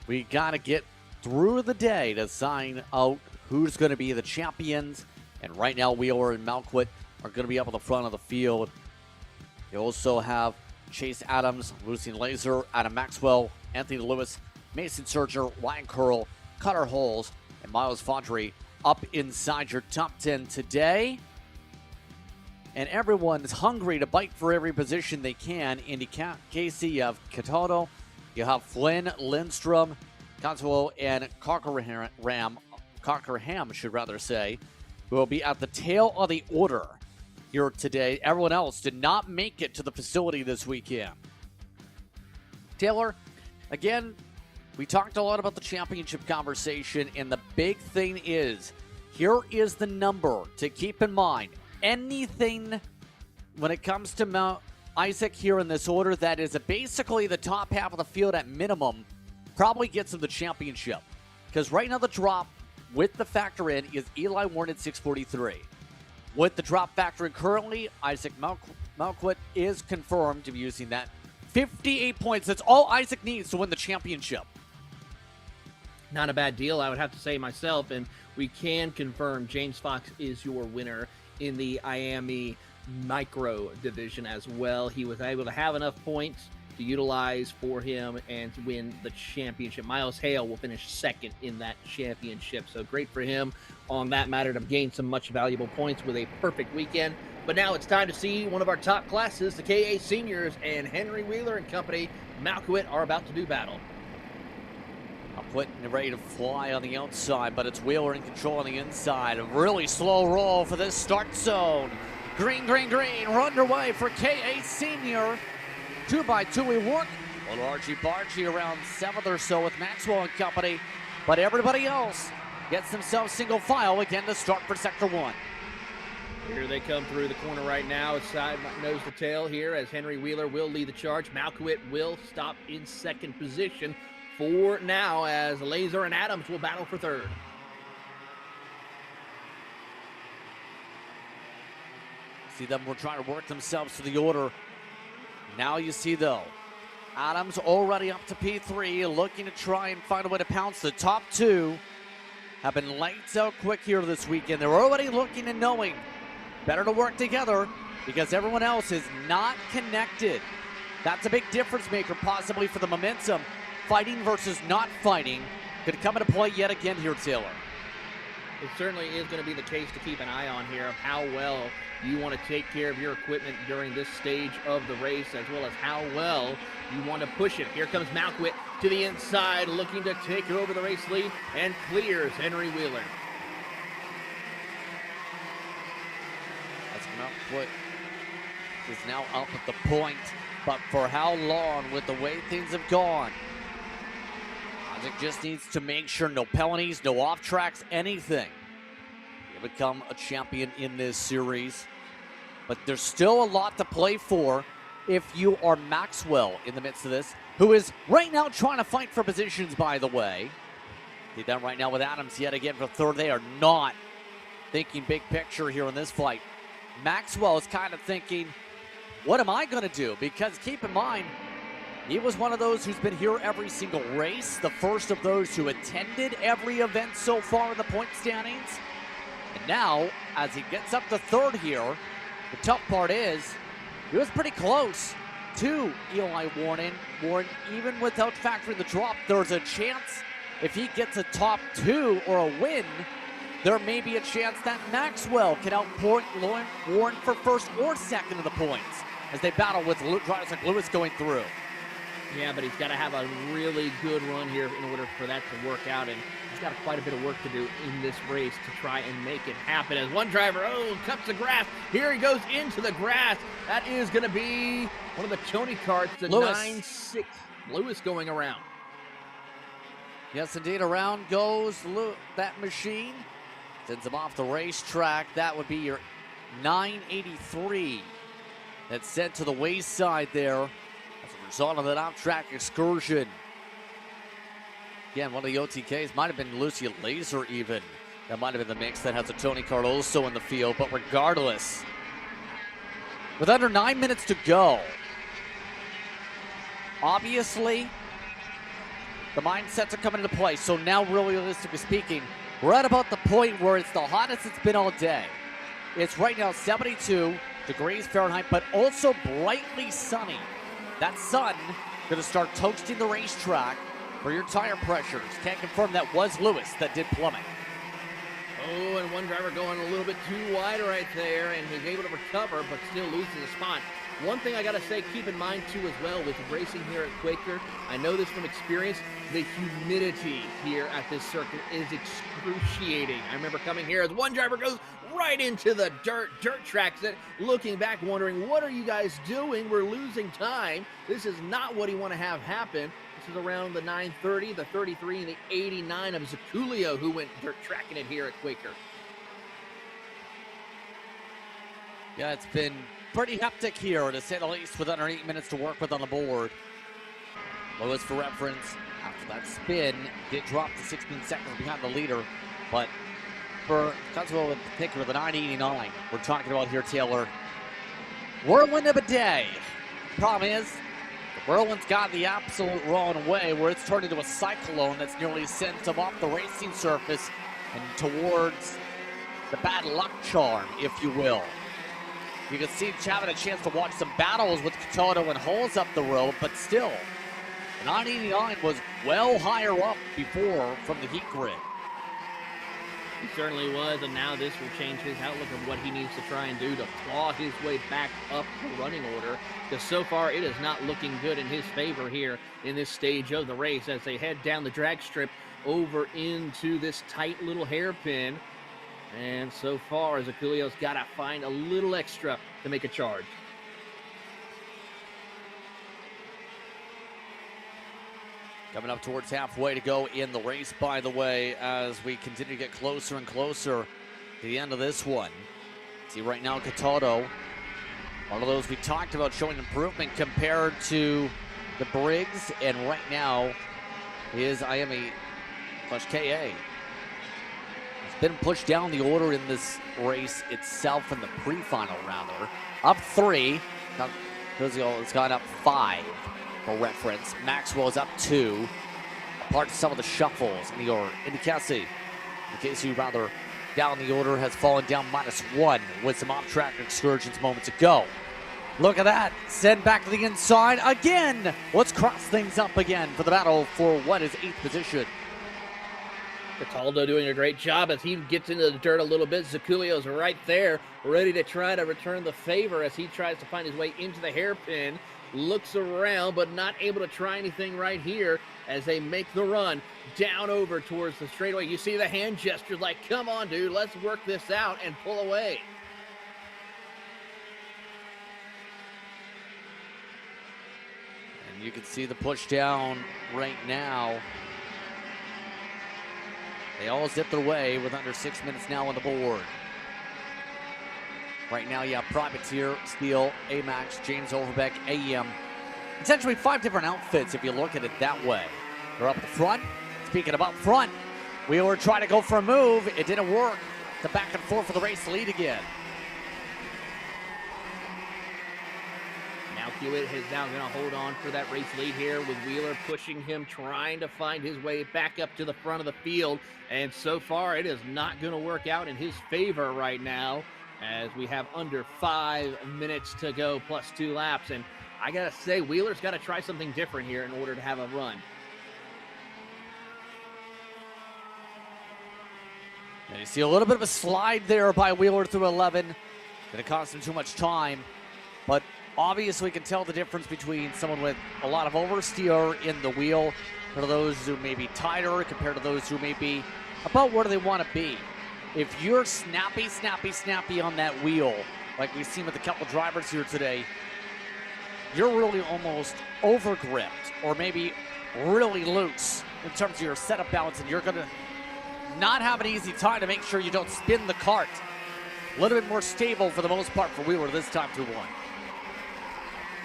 we got to get through the day to sign out who's going to be the champions. And right now, Wheeler and Malquit are going to be up at the front of the field. You also have Chase Adams, Lucien Laser, Adam Maxwell, Anthony Lewis, Mason Serger, Ryan Curl, Cutter Holes, and Miles Fondry up inside your top 10 today. And everyone's hungry to bite for every position they can. In the Casey, you have Cataldo, you have Flynn, Lindstrom, Consuelo, and Cockerham, should rather say, who will be at the tail of the order here today. Everyone else did not make it to the facility this weekend. Taylor, again, we talked a lot about the championship conversation, and the big thing is, here is the number to keep in mind. Anything when it comes to Mount Isaac here in this order that is basically the top half of the field at minimum probably gets them the championship. Because right now the drop with the factor in is Eli Warren at 643. With the drop factor in currently, Isaac Malquit is confirmed to be using that. 58 points. That's all Isaac needs to win the championship. Not a bad deal, I would have to say myself, and we can confirm James Fox is your winner in the IAME micro division as well. He was able to have enough points to utilize for him and to win the championship. Miles Hale will finish second in that championship, so great for him on that matter to gain some much valuable points with a perfect weekend. But now it's time to see one of our top classes, the KA Seniors, and Henry Wheeler and company, Malquit, are about to do battle. Quit and ready to fly on the outside, but it's Wheeler in control on the inside. A really slow roll for this start zone. Green, green, green. We're underway for K8 Senior. 2x2 we work. A little argy-bargy around 7th or so with Maxwell and company, but everybody else gets themselves single file again to start for Sector 1. Here they come through the corner right now. It's side nose to tail here as Henry Wheeler will lead the charge. Malkowit will stop in second position for now as Laser and Adams will battle for third. See them were trying to work themselves to the order. Now you see, though, Adams already up to P3, looking to try and find a way to pounce. The top two have been lights out quick here this weekend. They're already looking and knowing better to work together because everyone else is not connected. That's a big difference maker possibly for the momentum. Fighting versus not fighting could come into play yet again here, Taylor. It certainly is going to be the case to keep an eye on here of how well you want to take care of your equipment during this stage of the race, as well as how well you want to push it. Here comes Malkowit to the inside, looking to take over the race lead, and clears Henry Wheeler. As Malkowit is now up at the point, but for how long with the way things have gone? Isaac just needs to make sure no penalties, no off tracks, anything. He'll become a champion in this series. But there's still a lot to play for if you are Maxwell in the midst of this, who is right now trying to fight for positions, by the way. See that right now with Adams yet again for third. They are not thinking big picture here in this fight. Maxwell is kind of thinking, what am I going to do? Because keep in mind, he was one of those who's been here every single race, the first of those who attended every event so far in the point standings. And now, as he gets up to third here, the tough part is, he was pretty close to Eli Warren, even without factoring the drop. There's a chance if he gets a top two or a win, there may be a chance that Maxwell can outpoint Warren for first or second of the points as they battle with drivers like Lewis going through. Yeah, but he's got to have a really good run here in order for that to work out, and he's got quite a bit of work to do in this race to try and make it happen. As one driver, cuts the grass. Here he goes into the grass. That is going to be one of the Tony Karts, the 9-6. Lewis going around. Yes, indeed, around goes that machine. Sends him off the racetrack. That would be your 983. That's sent to the wayside there. As a result of that off-track excursion. Again, one of the OTKs might have been Lucia Laser even. That might have been the mix that has a Tony Kart also in the field. But regardless, with under 9 minutes to go, obviously, the mindsets are coming into play. So now, really realistically speaking, we're at about the point where it's the hottest it's been all day. It's right now 72 degrees Fahrenheit, but also brightly sunny. That sun going to start toasting the racetrack for your tire pressures. Can't confirm that was Lewis that did plummet. Oh, and one driver going a little bit too wide right there, and he's able to recover, but still losing the spot. One thing I got to say, keep in mind, too, as well, with racing here at Quaker, I know this from experience, the humidity here at this circuit is excruciating. I remember coming here as one driver goes right into the dirt tracks, that looking back, wondering, what are you guys doing? We're losing time. This is not what you want to have happen. This is around the 930, the 33, and the 89 of Zaculio, who went dirt tracking it here at Quaker. Yeah, it's been pretty hectic here, to say the least, with under 8 minutes to work with on the board. Lewis, for reference, after that spin, did drop to 16 seconds behind the leader, but for Coswell in particular, the 989 we're talking about here, Taylor. Whirlwind of a day. Problem is, the whirlwind's got the absolute wrong way, where it's turned into a cyclone that's nearly sent him off the racing surface and towards the bad luck charm, if you will. You can see having a chance to watch some battles with Katoto and Holes up the road, but still, the 989 was well higher up before from the heat grid. He certainly was, and now this will change his outlook of what he needs to try and do to claw his way back up the running order, because so far it is not looking good in his favor here in this stage of the race as they head down the drag strip over into this tight little hairpin. And so far, Zaculio's got to find a little extra to make a charge. Coming up towards halfway to go in the race, by the way, as we continue to get closer and closer to the end of this one. See right now, Cataldo, one of those we talked about showing improvement compared to the Briggs, and right now is IAME / KA. It's been pushed down the order in this race itself, in the pre-final rather. Up 3, it's gone up 5 for reference. Maxwell's up 2. Apart from some of the shuffles, Indicasi rather, down the order, has fallen down -1 with some off-track excursions moments ago. Look at that, send back to the inside again. Let's cross things up again for the battle for what is 8th position. Cataldo doing a great job as he gets into the dirt a little bit. Zaculio's right there, ready to try to return the favor as he tries to find his way into the hairpin. Looks around, but not able to try anything right here as they make the run down over towards the straightaway. You see the hand gestures like, come on, dude, let's work this out and pull away. And you can see the push down right now. They all zip their way with under 6 minutes now on the board. Right now, you have Privateer, Steele, AMAX, James Overbeck, AEM. Essentially 5 different outfits if you look at it that way. They're up the front. Speaking of up front, Wheeler tried to go for a move. It didn't work. The back and forth for the race lead again. Now Hewitt is now going to hold on for that race lead here with Wheeler pushing him, trying to find his way back up to the front of the field. And so far, it is not going to work out in his favor right now, as we have under 5 minutes to go plus 2 laps. And I got to say, Wheeler's got to try something different here in order to have a run. And you see a little bit of a slide there by Wheeler through 11. Going to cost him too much time. But obviously can tell the difference between someone with a lot of oversteer in the wheel compared to those who may be tighter, compared to those who may be about where they want to be. If you're snappy on that wheel, like we've seen with a couple drivers here today, you're really almost over-gripped or maybe really loose in terms of your setup balance, and you're going to not have an easy time to make sure you don't spin the kart. A little bit more stable for the most part for Wheeler this time through 1.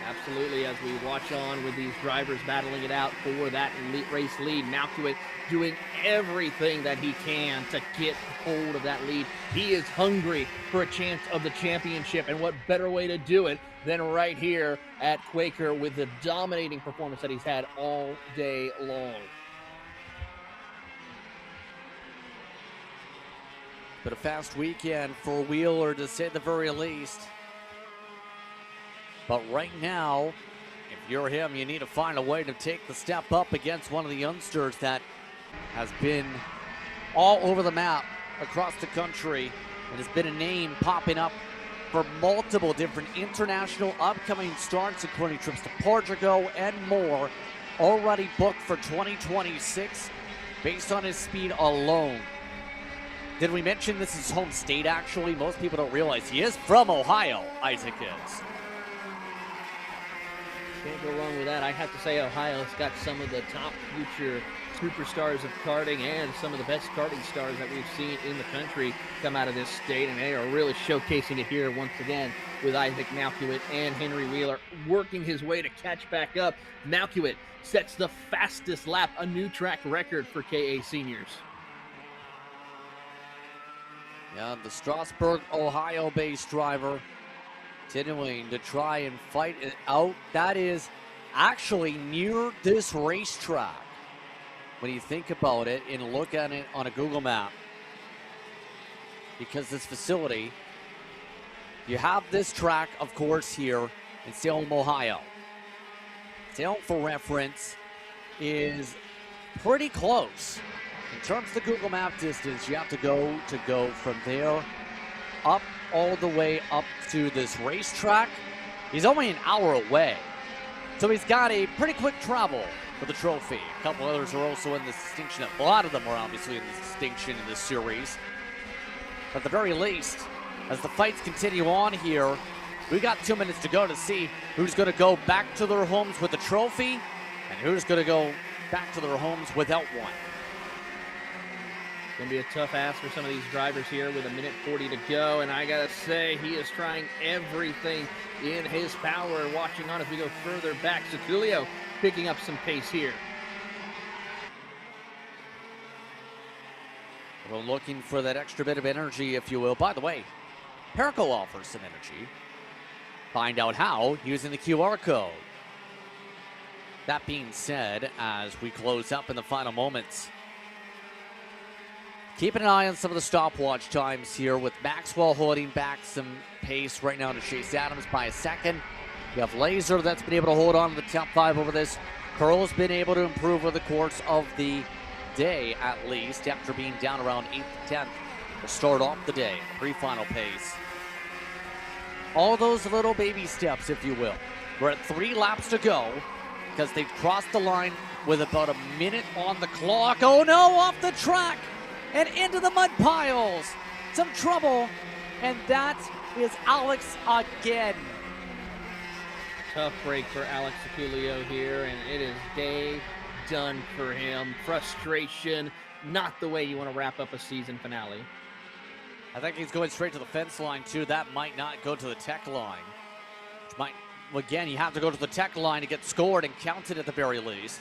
Absolutely, as we watch on with these drivers battling it out for that race lead. Malkiewicz doing everything that he can to get hold of that lead. He is hungry for a chance of the championship, and what better way to do it than right here at Quaker with the dominating performance that he's had all day long. But a fast weekend for Wheeler, to say the very least. But right now, if you're him, you need to find a way to take the step up against one of the youngsters that has been all over the map across the country and has been a name popping up for multiple different international upcoming starts, including trips to Portugal and more, already booked for 2026 based on his speed alone. Did we mention this is home state, actually? Most people don't realize he is from Ohio, Isaac is. Can't go wrong with that. I have to say Ohio's got some of the top future superstars of karting and some of the best karting stars that we've seen in the country come out of this state, and they are really showcasing it here once again with Isaac Malkiewicz and Henry Wheeler working his way to catch back up. Malkiewicz sets the fastest lap, a new track record for KA seniors. Yeah, the Strasburg, Ohio-based driver continuing to try and fight it out. That is actually near this racetrack when you think about it and look at it on a Google map. Because this facility, you have this track, of course, here in Salem, Ohio. Salem, for reference, is pretty close. In terms of the Google Map distance, you have to go from there up all the way up to this racetrack. He's only an hour away. So he's got a pretty quick travel with the trophy. A couple others are also in this distinction. A lot of them are obviously in this distinction in this series. But at the very least, as the fights continue on here, we got 2 minutes to go to see who's going to go back to their homes with the trophy and who's going to go back to their homes without one. Going to be a tough ask for some of these drivers here with 1:40 to go, and I got to say, he is trying everything in his power. Watching on as we go further back, Saculio picking up some pace here. We're looking for that extra bit of energy, if you will. By the way, Perico offers some energy. Find out how using the QR code. That being said, as we close up in the final moments, keeping an eye on some of the stopwatch times here with Maxwell holding back some pace right now to Chase Adams by a second. You have Laser that's been able to hold on to the top 5 over this. Curl's been able to improve over the course of the day, at least, after being down around 8th to 10th to start off the day. Pre-final pace. All those little baby steps, if you will. We're at 3 laps to go because they've crossed the line with about a minute on the clock. Oh no, off the track and into the mud piles. Some trouble, and that is Alex again. Tough break for Alex Saculio here, and it is day done for him. Frustration, not the way you want to wrap up a season finale. I think he's going straight to the fence line, too. That might not go to the tech line. Which might, again, you have to go to the tech line to get scored and counted at the very least.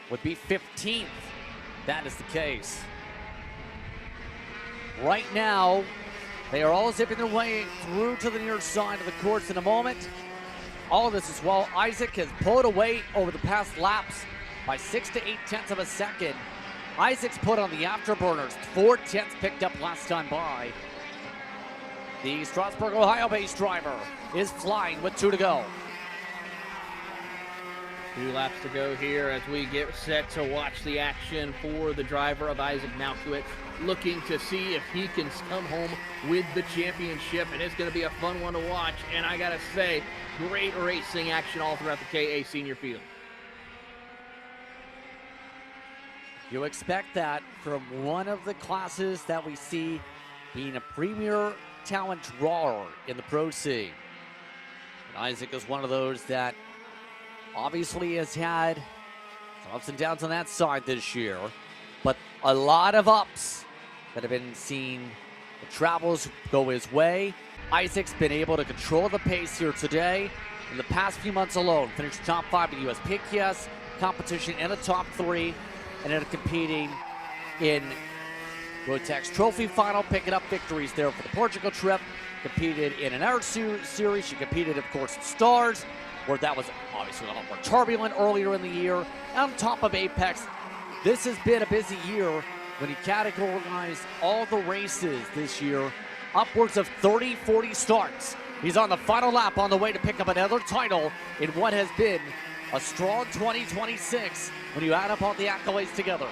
Would be 15th. That is the case. Right now, they are all zipping their way through to the near side of the course in a moment. All of this as well. Isaac has pulled away over the past laps by 6 to 8 tenths of a second. Isaac's put on the afterburners. 4 tenths picked up last time by. The Strasburg, Ohio-based driver is flying with 2 to go. 2 laps to go here as we get set to watch the action for the driver of Isaac Malkiewicz, looking to see if he can come home with the championship, and it's going to be a fun one to watch. And I got to say, great racing action all throughout the KA Senior Field. You expect that from one of the classes that we see being a premier talent drawer in the Pro C. And Isaac is one of those that obviously has had some ups and downs on that side this year, but a lot of ups that have been seen. The travels go his way. Isaac's been able to control the pace here today. In the past few months alone, finished top 5 in the US PKS competition and a top 3, and ended up competing in Rotex Trophy Final, picking up victories there for the Portugal trip. Competed in an Air Series. She competed, of course, in Stars, where that was obviously a lot more turbulent earlier in the year. On top of Apex, this has been a busy year when you categorize all the races this year. Upwards of 30, 40 starts. He's on the final lap on the way to pick up another title in what has been a strong 2026 when you add up all the accolades together.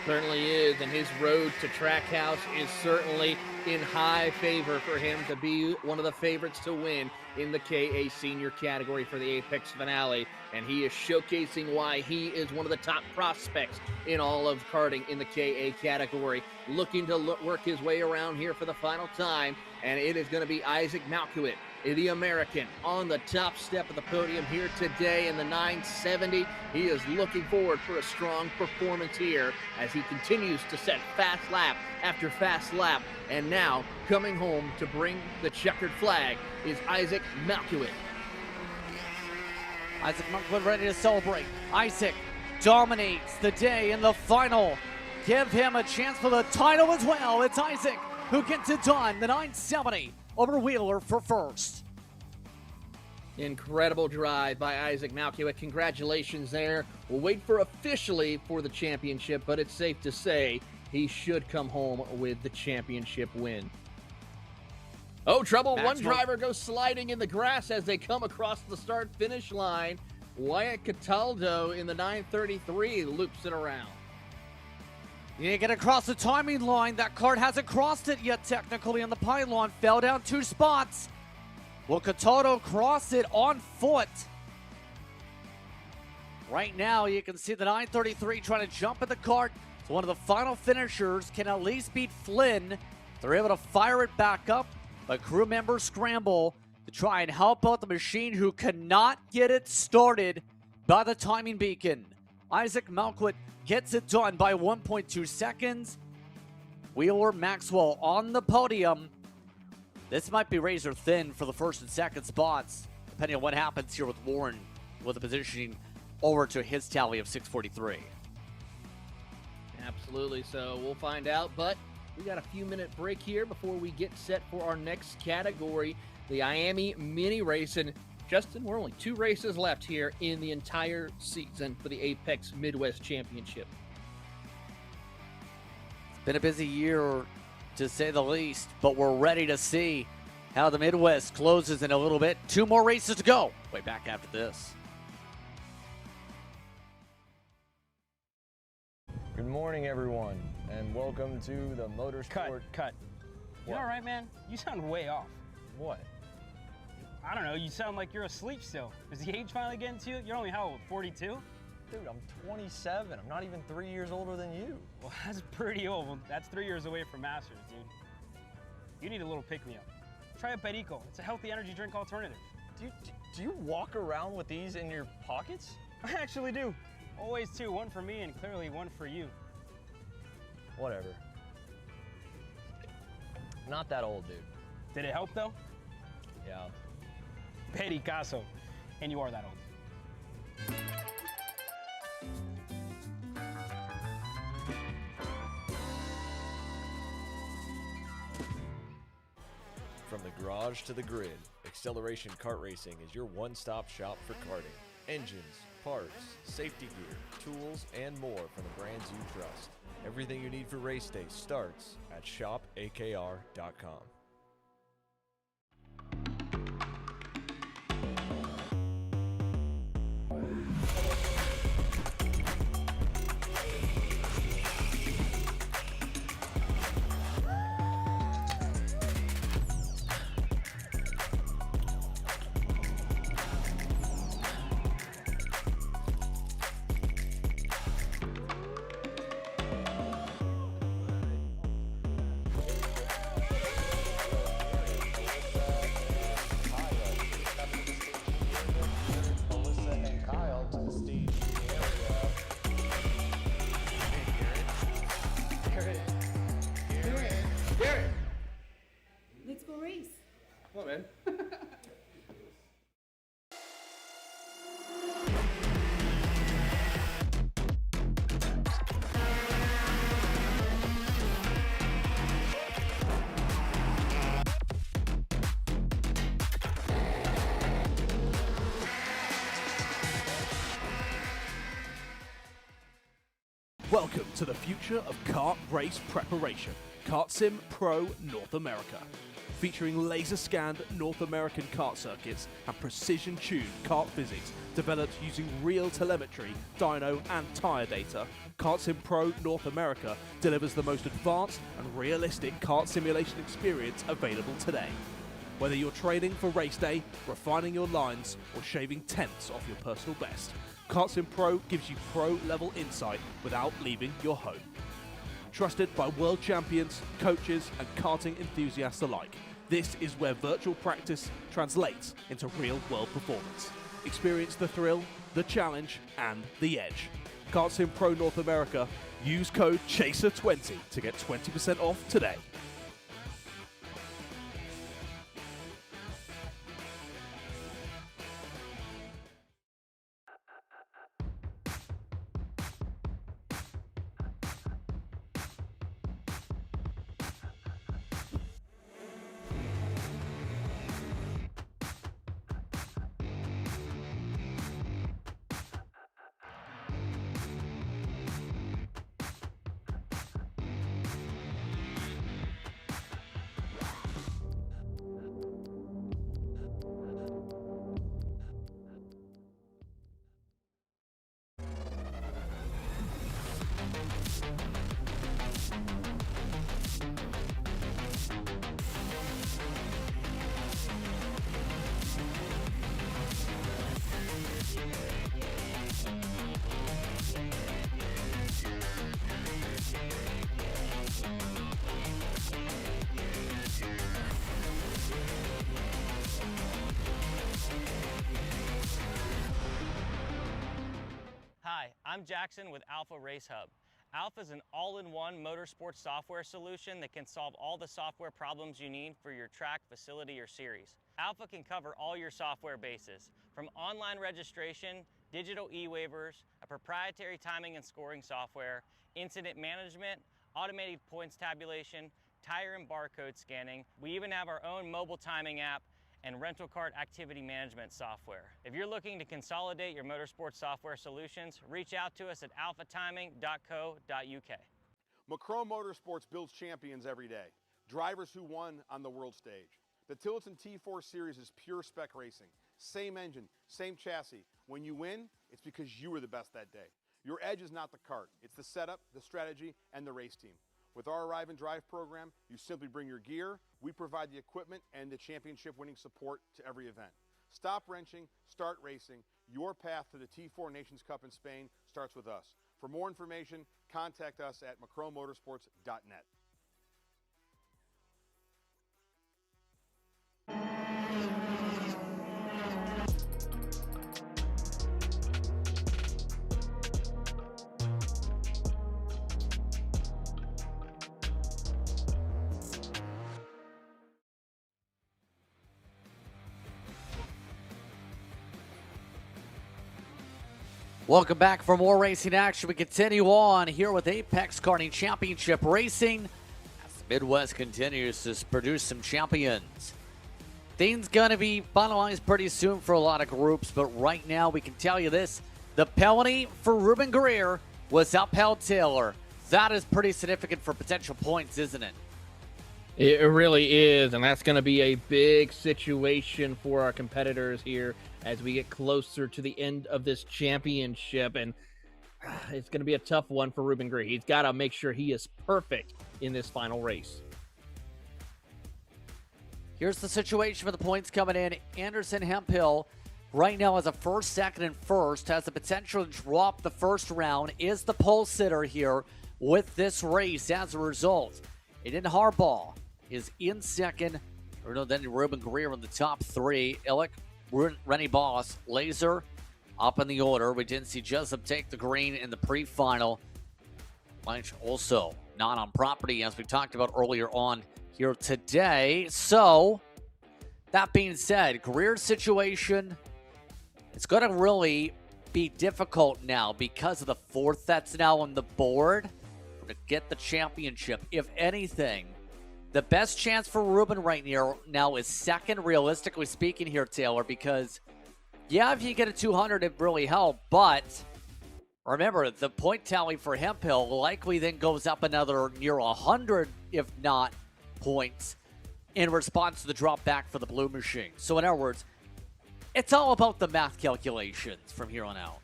Certainly is, and his road to Trackhouse is certainly in high favor for him to be one of the favorites to win in the KA Senior category for the Apex finale, and he is showcasing why he is one of the top prospects in all of karting in the KA category, looking to work his way around here for the final time, and it is going to be Isaac Malkiewicz, the American, on the top step of the podium here today in the 970. He is looking forward for a strong performance here as he continues to set fast lap after fast lap. And now, coming home to bring the checkered flag is Isaac Malkiewicz. Isaac Malkiewicz ready to celebrate. Isaac dominates the day in the final. Give him a chance for the title as well. It's Isaac who gets it done. The 970 over Wheeler for first. Incredible drive by Isaac Malkiewicz. Congratulations there. We'll wait for officially for the championship, but it's safe to say he should come home with the championship win. Oh, trouble. One driver goes sliding in the grass as they come across the start-finish line. Wyatt Cataldo in the 933 loops it around. You get across the timing line. That Kart hasn't crossed it yet technically on the pylon. Fell down 2 spots. Will Cataldo cross it on foot? Right now, you can see the 933 trying to jump at the cart. So one of the final finishers can at least beat Flynn. They're able to fire it back up, but crew members scramble to try and help out the machine who cannot get it started by the timing beacon. Isaac Malquit gets it done by 1.2 seconds. Wheeler Maxwell on the podium. This might be razor thin for the first and second spots, depending on what happens here with Warren with the positioning over to his tally of 643. Absolutely. So we'll find out, but we got a few minute break here before we get set for our next category, the IAME mini race. And Justin, we're only 2 races left here in the entire season for the Apex Midwest Championship. It's been a busy year to say the least, but we're ready to see how the Midwest closes in a little bit. 2 more races to go. Way back after this. Good morning, everyone, and welcome to the Motorsports. Cut. You all right, man? You sound way off. What? I don't know. You sound like you're asleep still. Is the age finally getting to you? You're only how old? 42? Dude, I'm 27. I'm not even 3 years older than you. Well, that's pretty old. Well, that's 3 years away from Masters, dude. You need a little pick-me-up. Try a Perico. It's a healthy energy drink alternative. Do you walk around with these in your pockets? I actually do. Always 2. 1 for me and clearly 1 for you. Whatever. Not that old, dude. Did it help, though? Yeah. Pericazo. And you are that old. From the garage to the grid, Acceleration Kart Racing is your one-stop shop for karting. Engines, parts, safety gear, tools, and more from the brands you trust. Everything you need for race day starts at shopakr.com. Let's go race. Come on, man. Welcome to the future of kart race preparation. Kart Sim Pro North America. Featuring laser-scanned North American kart circuits and precision-tuned kart physics developed using real telemetry, dyno and tyre data, Kart Sim Pro North America delivers the most advanced and realistic kart simulation experience available today. Whether you're training for race day, refining your lines, or shaving tenths off your personal best, Kart Sim Pro gives you pro-level insight without leaving your home. Trusted by world champions, coaches, and karting enthusiasts alike, this is where virtual practice translates into real-world performance. Experience the thrill, the challenge, and the edge. Kart Sim Pro North America. Use code CHASER20 to get 20% off today. I'm Jackson with Alpha Race Hub. Alpha is an all-in-one motorsports software solution that can solve all the software problems you need for your track, facility, or series. Alpha can cover all your software bases, from online registration, digital e-waivers, a proprietary timing and scoring software, incident management, automated points tabulation, tire and barcode scanning. We even have our own mobile timing app and rental cart activity management software. If you're looking to consolidate your motorsports software solutions, reach out to us at alphatiming.co.uk. Macro Motorsports builds champions every day, drivers who won on the world stage. The Tillotson T4 Series is pure spec racing. Same engine, same chassis. When you win, it's because you were the best that day. Your edge is not the kart, it's the setup, the strategy, and the race team. With our Arrive and Drive program, you simply bring your gear, we provide the equipment and the championship winning support to every event. Stop wrenching, start racing. Your path to the T4 Nations Cup in Spain starts with us. For more information, contact us at macromotorsports.net. Welcome back for more racing action. We continue on here with Apex Karting Championship Racing as the Midwest continues to produce some champions. Things gonna be finalized pretty soon for a lot of groups, but right now we can tell you this: the penalty for Ruben Greer was upheld, Taylor. That is pretty significant for potential points, isn't it? It really is, and that's going to be a big situation for our competitors here as we get closer to the end of this championship, and it's going to be a tough one for Ruben Greer. He's got to make sure he is perfect in this final race. Here's the situation for the points coming in. Anderson Hemphill right now has a first, second, and first, has the potential to drop the first round, is the pole sitter here with this race as a result. Aiden Harbaugh is in second. Then Ruben Greer in the top three. Illick, Rennie Boss, Laser up in the order. We didn't see Jessup take the green in the pre-final. Lynch also not on property, as we talked about earlier on here today. So, that being said, Greer's situation, it's going to really be difficult now because of the fourth that's now on the board to get the championship. If anything, the best chance for Ruben right now is second, realistically speaking here, Taylor, because, yeah, if you get a 200, it really help, but remember, the point tally for Hemphill likely then goes up another near 100, if not points, in response to the drop back for the Blue Machine. So, in other words, it's all about the math calculations from here on out.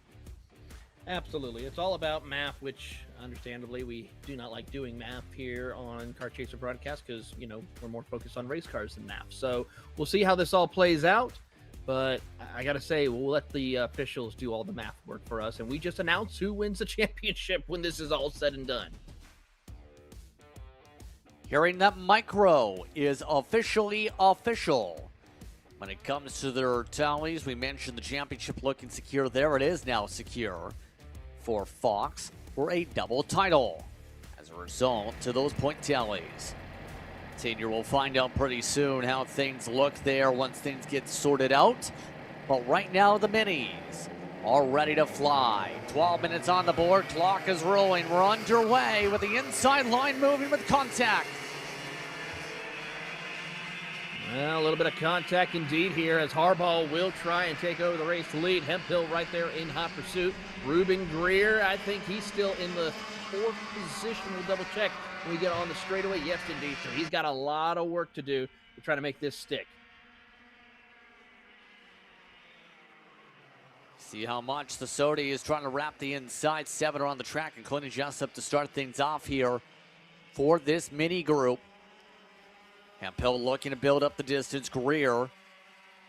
Absolutely. It's all about math, which understandably we do not like doing math here on Kart Chaser Broadcast because, you know, we're more focused on race cars than math. So we'll see how this all plays out. But I got to say, we'll let the officials do all the math work for us. And we just announce who wins the championship when this is all said and done. Hearing that Micro is officially official. When it comes to their tallies, we mentioned the championship looking secure. There it is now secure for Fox for a double title. As a result to those point tallies. Senior will find out pretty soon how things look there once things get sorted out. But right now the minis are ready to fly. 12 minutes on the board, clock is rolling. We're underway with the inside line moving with contact. Well, a little bit of contact indeed here as Harbaugh will try and take over the race lead. Hemphill right there in hot pursuit. Ruben Greer, I think he's still in the fourth position. We'll double check when we get on the straightaway. Yes, indeed. So he's got a lot of work to do to try to make this stick. See how much the Sodi is trying to wrap the inside. 7 are on the track, including Jessup to start things off here for this mini group. Hemphill looking to build up the distance. Greer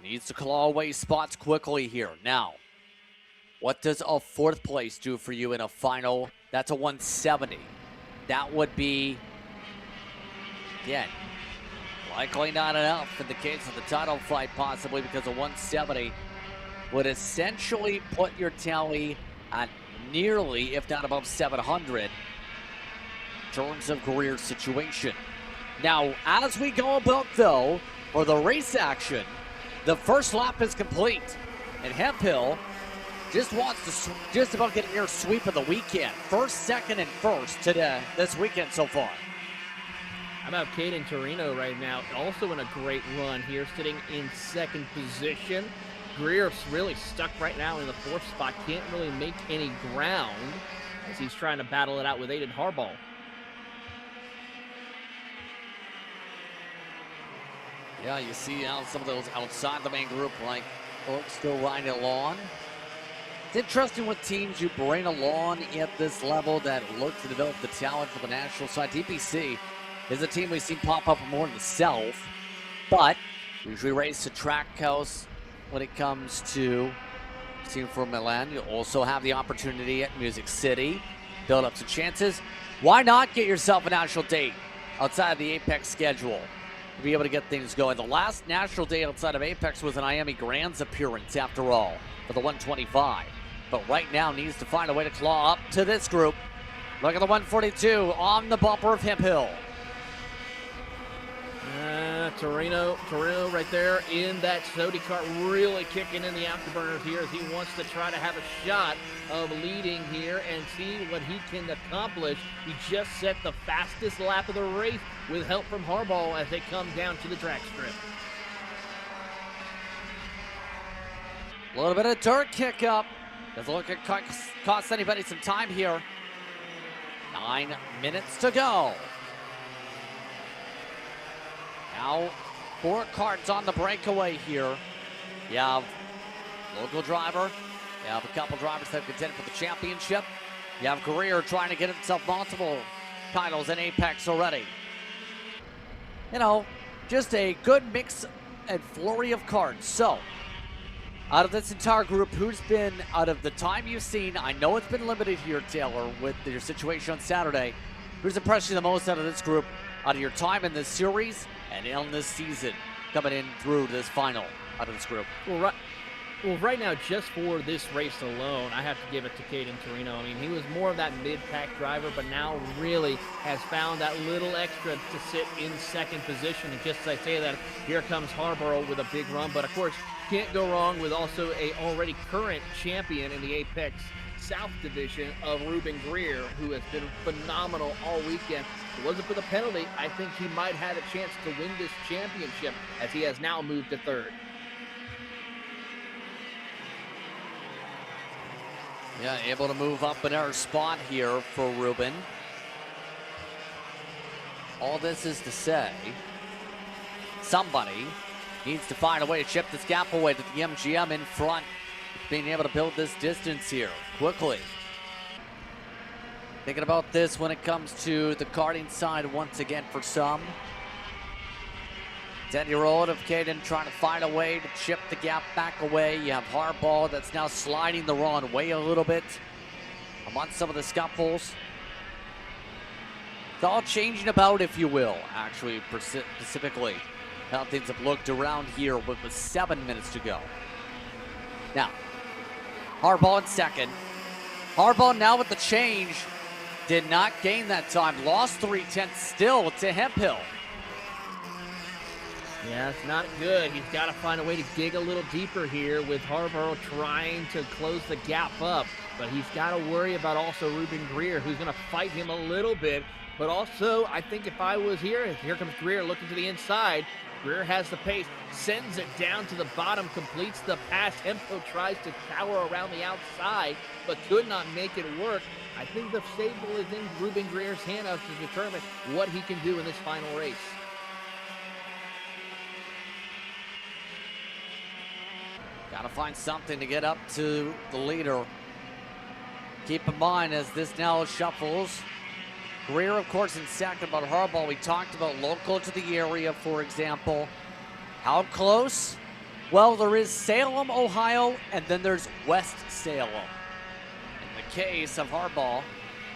needs to claw away spots quickly here. Now, what does a fourth place do for you in a final? That's a 170. That would be, again, likely not enough in the case of the title fight, possibly, because a 170 would essentially put your tally at nearly, if not above 700 in terms of career situation. Now, as we go about, though, for the race action, the first lap is complete, and Hemphill just wants to just about get a near sweep of the weekend. First, second, and first today, this weekend so far. How about Caden Torino right now? Also in a great run here, sitting in second position. Greer's really stuck right now in the fourth spot. Can't really make any ground as he's trying to battle it out with Aiden Harbaugh. Yeah, you see some of those outside the main group, like folks still riding along. It's interesting what teams you bring along at this level that look to develop the talent for the national side. DPC is a team we've seen pop up more in the south, but usually race to track house when it comes to team from Milan. You also have the opportunity at Music City, build up some chances. Why not get yourself a national date outside of the Apex schedule to be able to get things going? The last national date outside of Apex was an IAME Grands appearance, after all, for the 125. But right now needs to find a way to claw up to this group. Look at the 142 on the bumper of Hemphill. Torino right there in that Sodi kart, really kicking in the afterburners here as he wants to try to have a shot of leading here and see what he can accomplish. He just set the fastest lap of the race with help from Harbaugh as they come down to the track strip. A little bit of dirt kick up. Doesn't look like it cost anybody some time here. 9 minutes to go. Now, 4 karts on the breakaway here. You have local driver. You have a couple drivers that contend for the championship. You have Greer trying to get himself multiple titles in Apex already. You know, just a good mix and flurry of karts. So, out of this entire group, who's been, out of the time you've seen, I know it's been limited here, Taylor, with your situation on Saturday, who's impressed you the most out of this group, out of your time in this series and in this season, coming in through this final out of this group? Well, right now, just for this race alone, I have to give it to Caden Torino. I mean, he was more of that mid-pack driver, but now really has found that little extra to sit in second position. And just as I say that, here comes Harbaugh with a big run. But, of course, can't go wrong with also a already current champion in the Apex South Division of Ruben Greer, who has been phenomenal all weekend. If it wasn't for the penalty, I think he might have a chance to win this championship, as he has now moved to third. Yeah, able to move up in our spot here for Ruben. All this is to say, somebody needs to find a way to chip this gap away to the MGM in front, being able to build this distance here quickly. Thinking about this when it comes to the karting side once again for some. 10-year-old of Caden trying to find a way to chip the gap back away. You have Harbaugh that's now sliding the wrong way a little bit among some of the scuffles. It's all changing about, if you will, actually, specifically how things have looked around here with 7 minutes to go. Now, Harbaugh in second. Harbaugh now with the change did not gain that time. Lost 3/10 still to Hemphill. Yeah, it's not good. He's got to find a way to dig a little deeper here with Harbaugh trying to close the gap up. But he's got to worry about also Ruben Greer, who's going to fight him a little bit. But also, I think if I was here comes Greer looking to the inside. Greer has the pace, sends it down to the bottom, completes the pass. Hemphill tries to cower around the outside, but could not make it work. I think the stable is in Ruben Greer's hand to determine what he can do in this final race. Got to find something to get up to the leader. Keep in mind as this now shuffles. Greer, of course, in second, but Harbaugh, we talked about local to the area, for example. How close? Well, there is Salem, Ohio, and then there's West Salem. In the case of Harbaugh,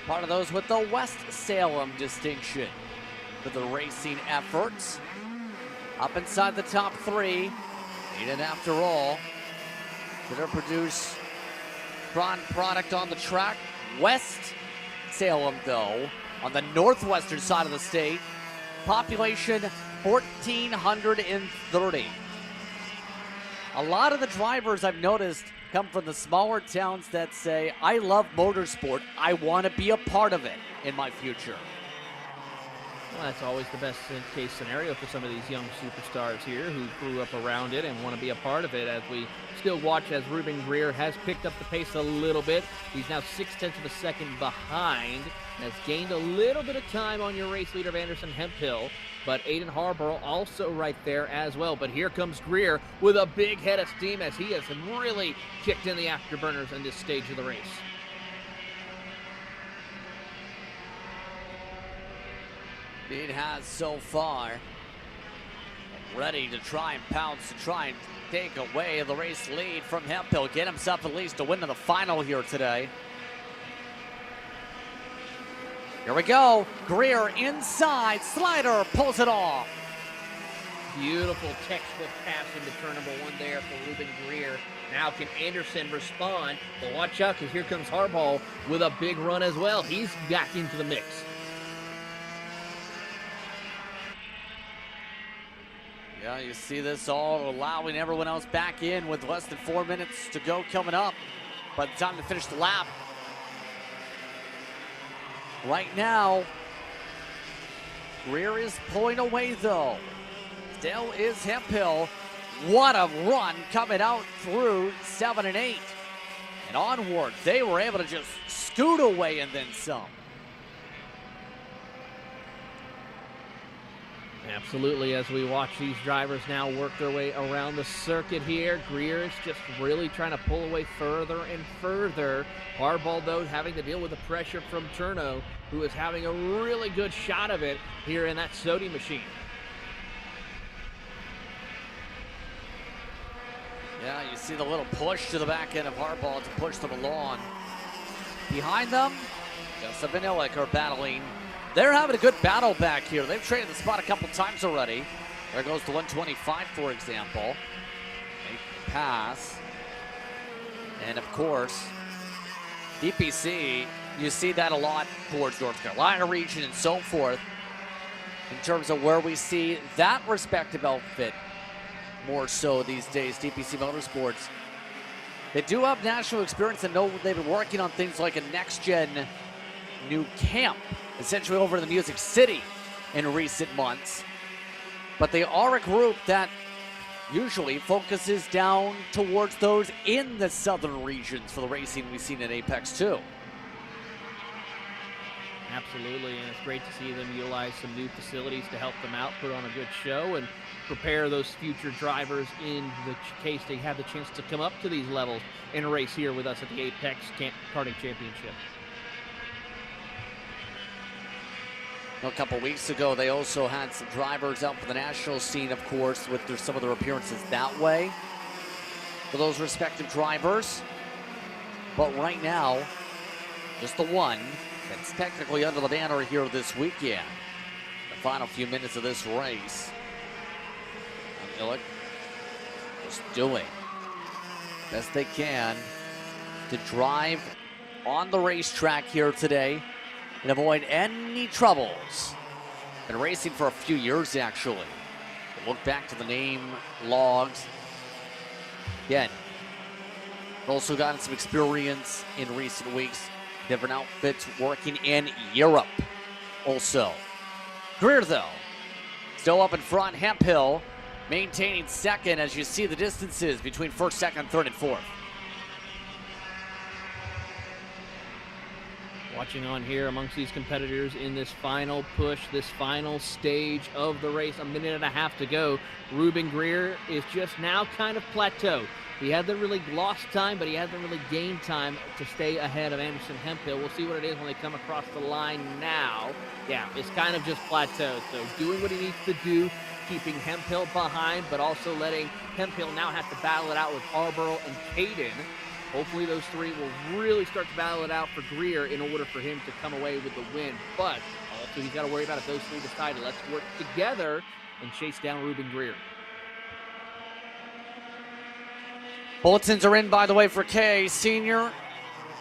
part of those with the West Salem distinction for the racing efforts. Up inside the top 3. Aiden, after all, going to produce product on the track. West Salem, though, on the northwestern side of the state. Population 1,430. A lot of the drivers I've noticed come from the smaller towns that say, I love motorsport. I want to be a part of it in my future. Well, that's always the best case scenario for some of these young superstars here who grew up around it and want to be a part of it, as we still watch as Ruben Greer has picked up the pace a little bit. He's now 0.6 of a second behind, has gained a little bit of time on your race leader of Anderson Hemphill, but Aiden Harborough also right there as well. But here comes Greer with a big head of steam as he has really kicked in the afterburners in this stage of the race. It has so far. Ready to try and pounce, to try and take away the race lead from Hemphill. Get himself at least a win in the final here today. Here we go. Greer inside. Slider pulls it off. Beautiful textbook pass into turn number 1 there for Ruben Greer. Now can Anderson respond? But watch out, because here comes Harbaugh with a big run as well. He's back into the mix. Yeah, you see this all allowing everyone else back in with less than 4 minutes to go coming up. By the time to finish the lap. Right now, Greer is pulling away though. Still is Hemphill. What a run coming out through 7 and 8. And onward, they were able to just scoot away and then some. Absolutely, as we watch these drivers now work their way around the circuit here, Greer is just really trying to pull away further and further. Harbaugh, though, having to deal with the pressure from Turno, who is having a really good shot of it here in that Sodi machine. Yeah, you see the little push to the back end of Harbaugh to push them along. Behind them, Jessup and Illick are battling. They're having a good battle back here. They've traded the spot a couple times already. There goes the 125, for example. They pass. And of course, DPC, you see that a lot towards North Carolina region and so forth in terms of where we see that respective outfit more so these days, DPC Motorsports. They do have national experience and know they've been working on things like a next-gen new camp, essentially over in the Music City in recent months. But they are a group that usually focuses down towards those in the southern regions for the racing we've seen at Apex too. Absolutely, and it's great to see them utilize some new facilities to help them out, put on a good show, and prepare those future drivers in the case they have the chance to come up to these levels and race here with us at the Apex Karting Championship. A couple weeks ago, they also had some drivers out for the national scene, of course, with some of their appearances that way for those respective drivers. But right now, just the one that's technically under the banner here this weekend. The final few minutes of this race. And Illick just doing best they can to drive on the racetrack here today and avoid any troubles. Been racing for a few years, actually. Look back to the name logs. Again, also gotten some experience in recent weeks. Different outfits working in Europe also. Greer, though, still up in front. Hemphill maintaining second as you see the distances between first, second, third, and fourth. Watching on here amongst these competitors in this final push, this final stage of the race, a minute and a half to go. Ruben Greer is just now kind of plateaued. He hasn't really lost time, but he hasn't really gained time to stay ahead of Anderson Hemphill. We'll see what it is when they come across the line now. Yeah, it's kind of just plateaued. So doing what he needs to do, keeping Hemphill behind, but also letting Hemphill now have to battle it out with Harborough and Caden. Hopefully those three will really start to battle it out for Greer in order for him to come away with the win. But also he's got to worry about if those three decide, let's work together and chase down Ruben Greer. Bulletins are in, by the way, for Kay Sr.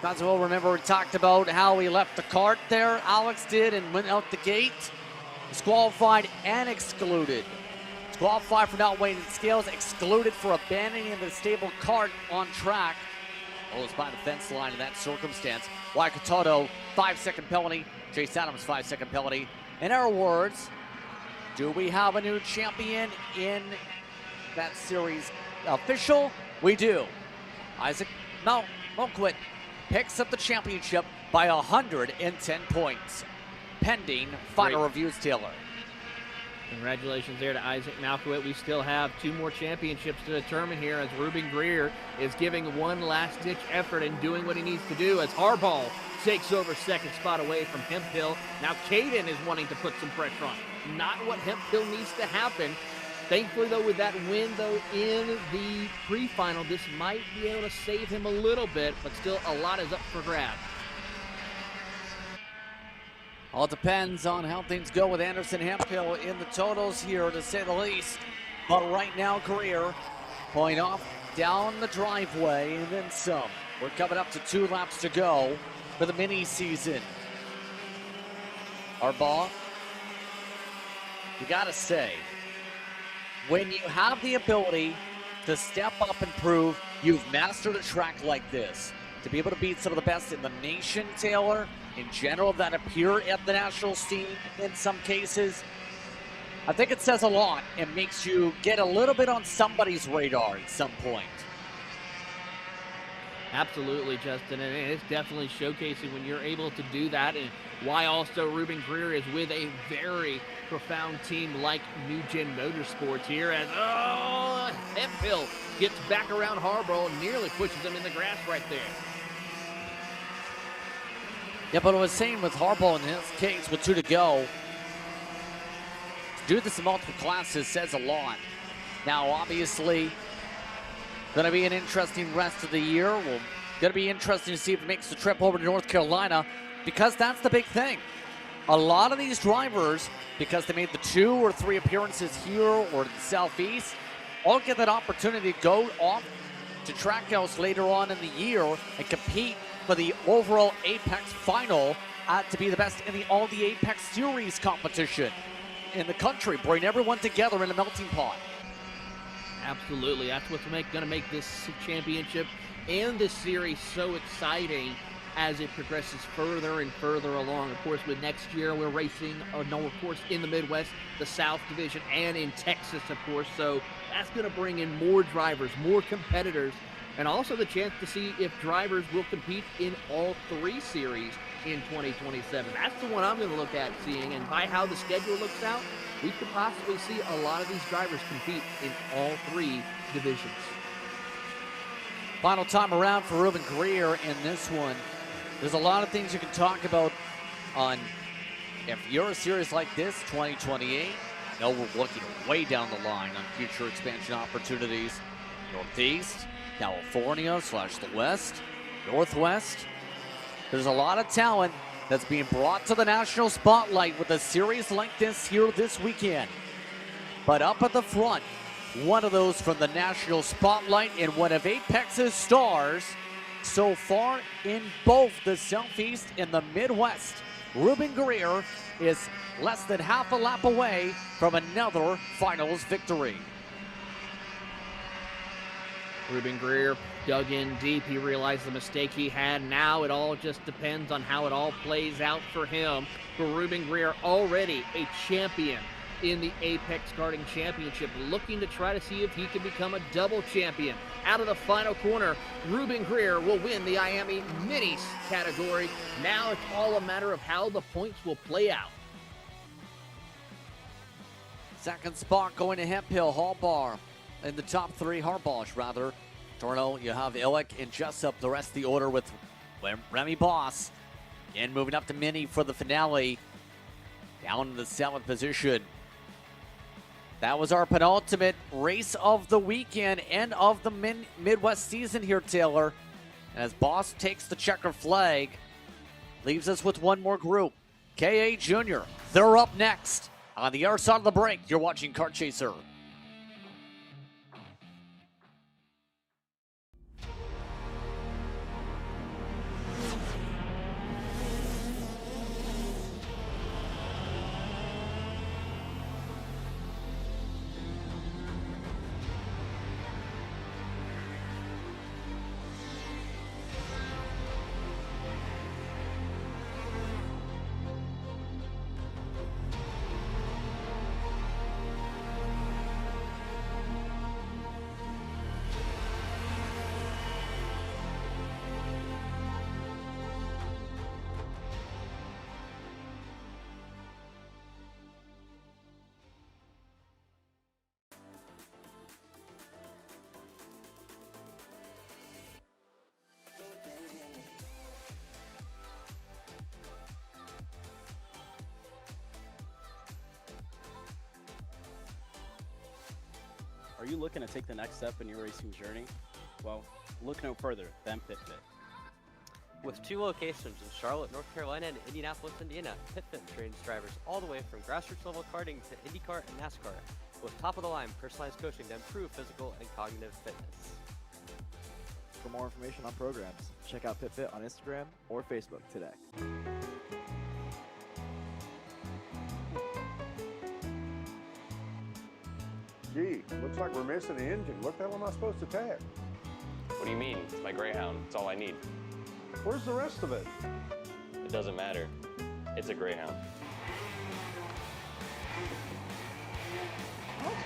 Guys will remember we talked about how he left the cart there. Alex did and went out the gate. Disqualified and excluded. Disqualified for not weighing scales, excluded for abandoning the stable cart on track. Was by the fence line in that circumstance. Waikato, 5-second penalty. Chase Adams, 5-second penalty. In our words, do we have a new champion in that series official? We do. Isaac Moquit picks up the championship by 110 points. Pending final reviews, Taylor. Congratulations there to Isaac Malkowit. We still have 2 more championships to determine here as Ruben Greer is giving one last-ditch effort and doing what he needs to do as Harbaugh takes over second spot away from Hemphill. Now Caden is wanting to put some pressure on. Not what Hemphill needs to happen. Thankfully, though, with that win, though, in the pre-final, this might be able to save him a little bit, but still a lot is up for grabs. All depends on how things go with Anderson Hemphill in the totals here, to say the least. But right now, Greer pulling off down the driveway and then some. We're coming up to 2 laps to go for the mini season. Harbaugh, you gotta say, when you have the ability to step up and prove you've mastered a track like this, to be able to beat some of the best in the nation, Taylor, in general, that appear at the national scene in some cases, I think it says a lot and makes you get a little bit on somebody's radar at some point. Absolutely, Justin, and it's definitely showcasing when you're able to do that, and why also Ruben Greer is with a very profound team like New Gen Motorsports here as Hemphill gets back around Harbaugh and nearly pushes him in the grass right there. Yeah, but I was saying with Harbaugh in his case with 2 to go, to do this in multiple classes says a lot. Now, obviously, going to be an interesting rest of the year. Going to be interesting to see if it makes the trip over to North Carolina, because that's the big thing. A lot of these drivers, because they made the 2 or 3 appearances here or in the Southeast, all get that opportunity to go off to Trackhouse later on in the year and compete for the overall Apex final to be the best in all the Apex Series competition in the country. Bring everyone together in a melting pot. Absolutely. That's what's going to make this championship and this series so exciting as it progresses further and further along. Of course, with next year, we're racing, of course, in the Midwest, the South Division, and in Texas, of course. So that's going to bring in more drivers, more competitors, and also the chance to see if drivers will compete in all 3 series in 2027. That's the one I'm going to look at seeing, and by how the schedule looks out, we could possibly see a lot of these drivers compete in all 3 divisions. Final time around for Ruben Greer in this one. There's a lot of things you can talk about on if you're a series like this, 2028. No, we're looking way down the line on future expansion opportunities. Northeast, California / the West, Northwest. There's a lot of talent that's being brought to the national spotlight with a series like this here this weekend. But up at the front, one of those from the national spotlight and one of Apex's stars so far in both the Southeast and the Midwest. Ruben Greer is less than half a lap away from another finals victory. Ruben Greer dug in deep. He realized the mistake he had. Now it all just depends on how it all plays out for him. For Ruben Greer, already a champion in the Apex Karting Championship, looking to try to see if he can become a double champion. Out of the final corner, Ruben Greer will win the IAME Minis category. Now it's all a matter of how the points will play out. Second spot going to Hemphill, Harbaugh in the top 3, Harbaugh rather. Toronto, you have Illick and Jessup, the rest of the order with Remy Boss. And moving up to Mini for the finale, down in the 7th position. That was our penultimate race of the weekend and of the Midwest season here, Taylor. As Boss takes the checker flag, leaves us with one more group. KA Junior, they're up next. On the other side of the break, you're watching Kart Chaser. Are you looking to take the next step in your racing journey? Well, look no further than PitFit. With 2 locations in Charlotte, North Carolina and Indianapolis, Indiana, PitFit trains drivers all the way from grassroots level karting to IndyCar and NASCAR, with top-of-the-line personalized coaching to improve physical and cognitive fitness. For more information on programs, check out PitFit on Instagram or Facebook today. Gee, looks like we're missing the engine. What the hell am I supposed to tap? What do you mean? It's my Greyhound. It's all I need. Where's the rest of it? It doesn't matter. It's a Greyhound.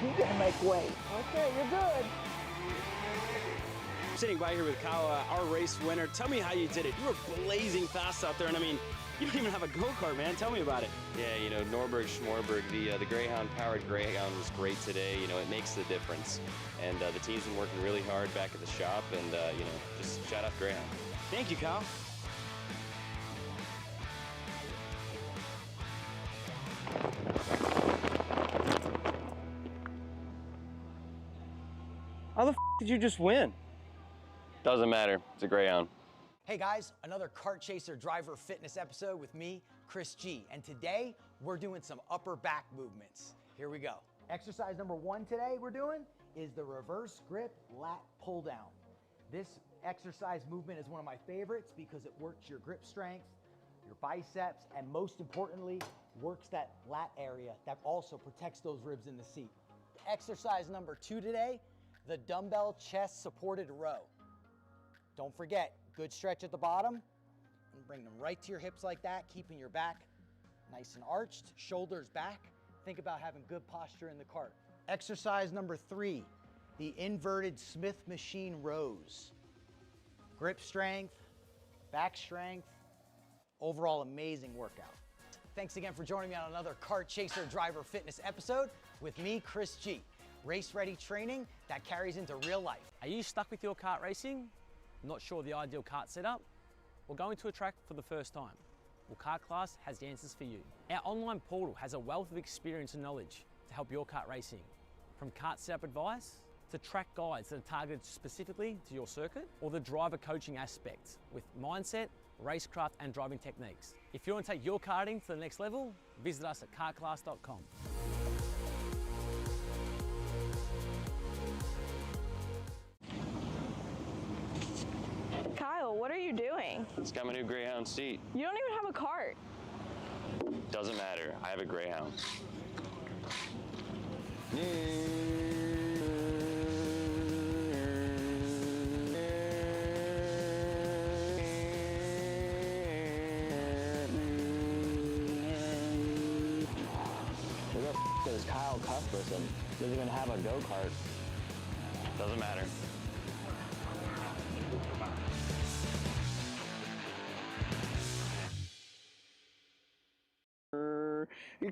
You gotta make way. Okay, you're good. Sitting by here with Kyle, our race winner. Tell me how you did it. You were blazing fast out there, and I mean, you don't even have a go-kart, man. Tell me about it. Yeah, you know, Norberg, Schmorberg, the Greyhound-powered Greyhound was great today. You know, it makes the difference. And the team's been working really hard back at the shop, and, you know, just shout out Greyhound. Thank you, Kyle. How the f did you just win? Doesn't matter. It's a Greyhound. Hey guys, another Kart Chaser driver fitness episode with me, Chris G. And today we're doing some upper back movements. Here we go. Exercise number 1 today we're doing is the reverse grip lat pull down. This exercise movement is one of my favorites because it works your grip strength, your biceps, and most importantly, works that lat area that also protects those ribs in the seat. Exercise number 2 today, the dumbbell chest supported row. Don't forget, good stretch at the bottom, and bring them right to your hips like that, keeping your back nice and arched, shoulders back. Think about having good posture in the cart. Exercise number 3, the inverted Smith machine rows. Grip strength, back strength, overall amazing workout. Thanks again for joining me on another Kart Chaser driver fitness episode with me, Chris G. Race ready training that carries into real life. Are you stuck with your kart racing? Not sure the ideal kart setup? Well, going to a track for the first time. Well, Kart Class has the answers for you. Our online portal has a wealth of experience and knowledge to help your kart racing. From kart setup advice to track guides that are targeted specifically to your circuit, or the driver coaching aspects with mindset, racecraft and driving techniques. If you want to take your karting to the next level, visit us at kartclass.com. Kyle, what are you doing? It's got my new Greyhound seat. You don't even have a cart. Doesn't matter. I have a Greyhound. Who the f is Kyle Cuthbertson? Doesn't even have a go-kart. Doesn't matter.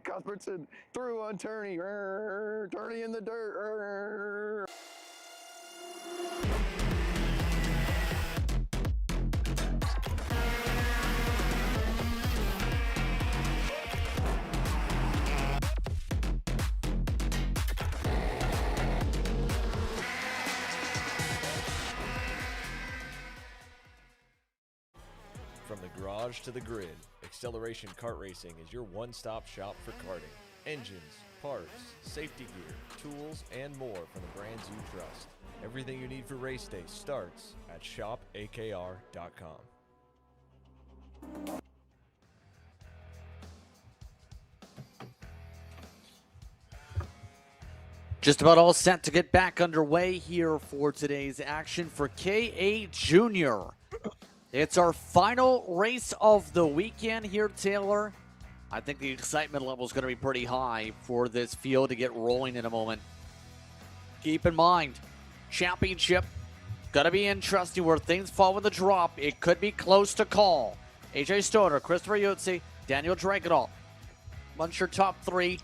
Cuthbertson through on Turney. Turney in the dirt. From the garage to the grid, Acceleration Kart Racing is your one-stop shop for karting. Engines, parts, safety gear, tools, and more from the brands you trust. Everything you need for race day starts at shopakr.com. Just about all set to get back underway here for today's action for KA Junior. It's our final race of the weekend here, Taylor. I think the excitement level is going to be pretty high for this field to get rolling in a moment. Keep in mind, championship, going to be interesting where things fall in the drop. It could be close to call. AJ Stoner, Christopher Yotzi, Daniel Dragonall. Once your top 3,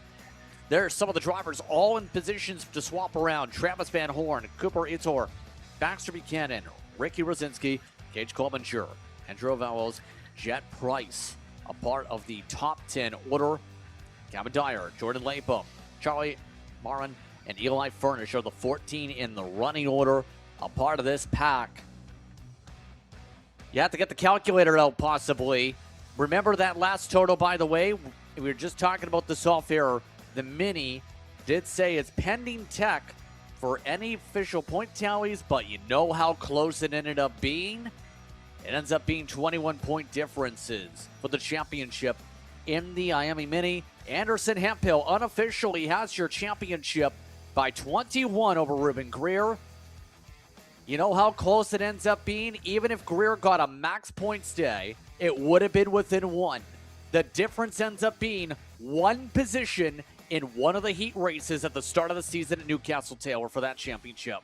there's some of the drivers all in positions to swap around. Travis Van Horn, Cooper Itor, Baxter Buchanan, Ricky Rosinski, Gage Coleman-Jure, Andrew Vowels, Jet Price, a part of the top 10 order. Gavin Dyer, Jordan Latham, Charlie Marin, and Eli Furnish are the 14 in the running order, a part of this pack. You have to get the calculator out, possibly. Remember that last total, by the way? We were just talking about this off air. The Mini did say it's pending tech for any official point tallies, but you know how close it ended up being? It ends up being 21-point differences for the championship in the IAME Mini. Anderson Hemphill unofficially has your championship by 21 over Ruben Greer. You know how close it ends up being? Even if Greer got a max points day, it would have been within one. The difference ends up being one position in one of the heat races at the start of the season at Newcastle Taylor for that championship.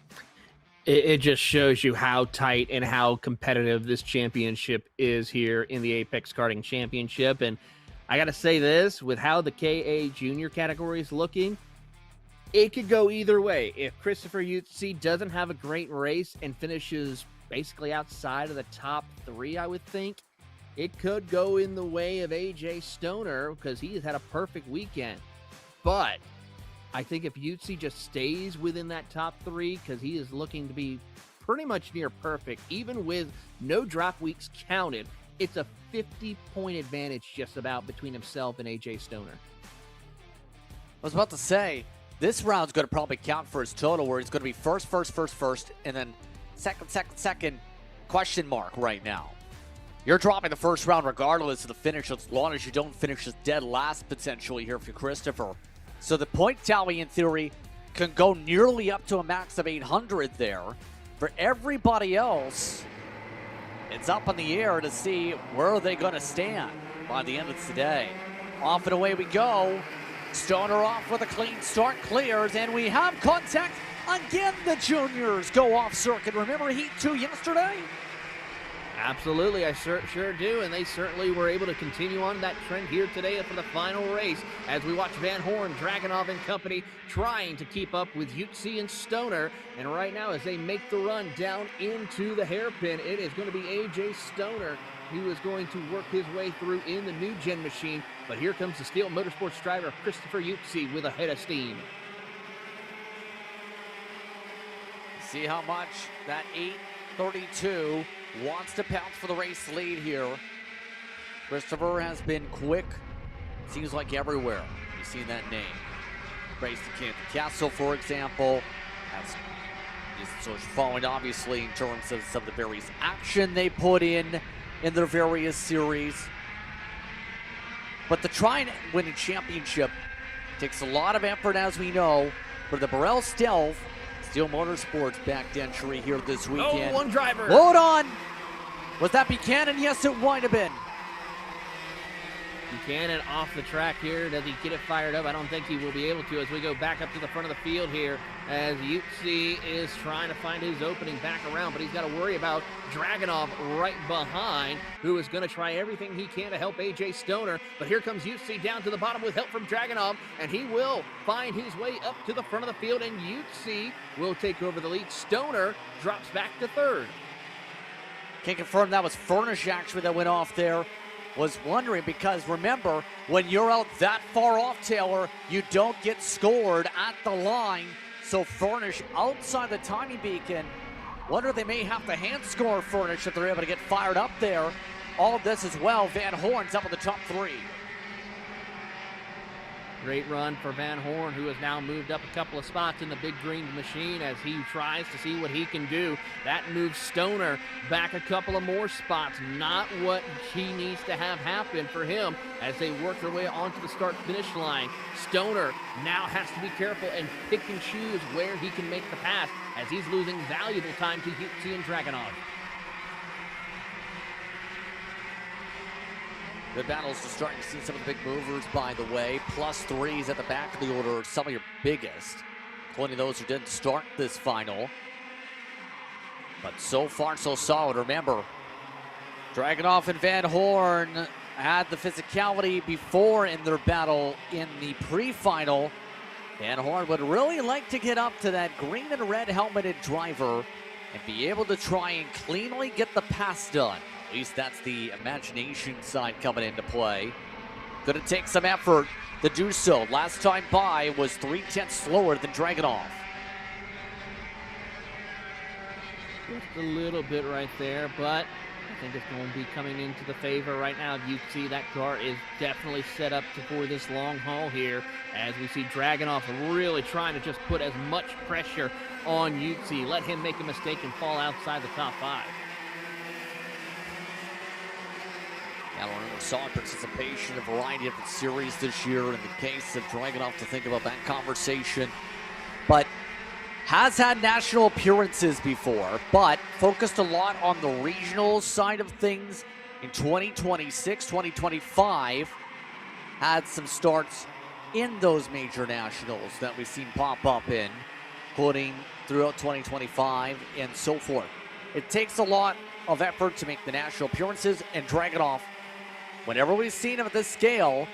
It just shows you how tight and how competitive this championship is here in the Apex Karting Championship. And I got to say this, with how the KA Junior category is looking, it could go either way. If Christopher Utsi doesn't have a great race and finishes basically outside of the top 3, I would think, it could go in the way of AJ Stoner because he has had a perfect weekend. But I think if Utsi just stays within that top 3, because he is looking to be pretty much near perfect, even with no drop weeks counted, it's a 50-point advantage just about between himself and AJ Stoner. I was about to say, this round's going to probably count for his total, where he's going to be first, and then second, question mark right now. You're dropping the first round regardless of the finish, as long as you don't finish as dead last potentially here for Christopher. So the point tally, in theory, can go nearly up to a max of 800 there. For everybody else, it's up in the air to see where are they going to stand by the end of today. Off and away we go. Stoner off with a clean start, clears, and we have contact. Again, the juniors go off circuit. Remember Heat 2 yesterday? Absolutely, I sure do, and they certainly were able to continue on that trend here today for the final race as we watch Van Horn, Dragunov, and company trying to keep up with Utsi and Stoner. And right now, as they make the run down into the hairpin, it is going to be AJ Stoner who is going to work his way through in the new gen machine. But here comes the Steel Motorsports driver, Christopher Utsi, with a head of steam. See how much that 832 wants to pounce for the race lead here. Christopher has been quick, seems like everywhere. You've seen that name. Raced at Canton Castle, for example. So it's following, obviously, in terms of some of the various action they put in their various series. But to try and win a championship takes a lot of effort, as we know. For the Burrell Stealth, Steel Motorsports backed entry here this weekend. Oh, one driver. Load on. Was that Buchanan? Yes, it might have been. Buchanan off the track here. Does he get it fired up? I don't think he will be able to as we go back up to the front of the field here as Utsi is trying to find his opening back around, but he's got to worry about Dragunov right behind, who is going to try everything he can to help AJ Stoner. But here comes Utsi down to the bottom with help from Dragunov, and he will find his way up to the front of the field, and Utsi will take over the lead. Stoner drops back to third. Can confirm that was Furnish actually that went off there. Was wondering because remember, when you're out that far off, Taylor, you don't get scored at the line. So Furnish outside the timing beacon. Wonder if they may have to hand score Furnish if they're able to get fired up there. All this as well. Van Horn's up in the top 3. Great run for Van Horn, who has now moved up a couple of spots in the big green machine as he tries to see what he can do. That moves Stoner back a couple of more spots. Not what he needs to have happen for him as they work their way onto the start-finish line. Stoner now has to be careful and pick and choose where he can make the pass as he's losing valuable time to Utsi and Dragunov. Good battles. Just starting to see some of the big movers, by the way. +3s at the back of the order, some of your biggest, including those who didn't start this final. But so far, so solid. Remember, Dragunov and Van Horn had the physicality before in their battle in the pre-final. Van Horn would really like to get up to that green and red helmeted driver and be able to try and cleanly get the pass done. At least that's the imagination side coming into play. Gonna take some effort. to do so. Last time by was 0.3 slower than Dragunov. Just a little bit right there, but I think it's going to be coming into the favor right now. You can see that car is definitely set up for this long haul here, as we see Dragunov really trying to just put as much pressure on Yutzi. Let him make a mistake and fall outside the top 5. Now, we saw participation in a variety of different series this year in the case of Dragunov, to think about that conversation. But has had national appearances before, but focused a lot on the regional side of things in 2026, 2025. Had some starts in those major nationals that we've seen pop up in, including throughout 2025 and so forth. It takes a lot of effort to make the national appearances, and Dragunov, whenever we've seen him at this scale,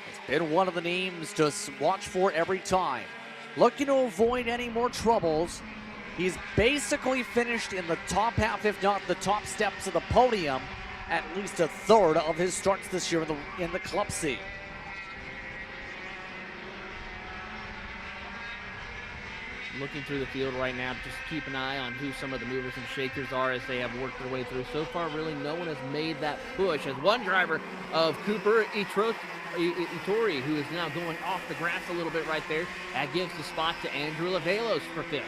has been one of the names to watch for every time. Looking to avoid any more troubles. He's basically finished in the top half, if not the top steps of the podium, at least a third of his starts this year in the Club C. Looking through the field right now, just keep an eye on who some of the movers and shakers are as they have worked their way through. So far, really, no one has made that push, as one driver of Cooper Itori, who is now going off the grass a little bit right there. That gives the spot to Andrew Lavelos for 5th.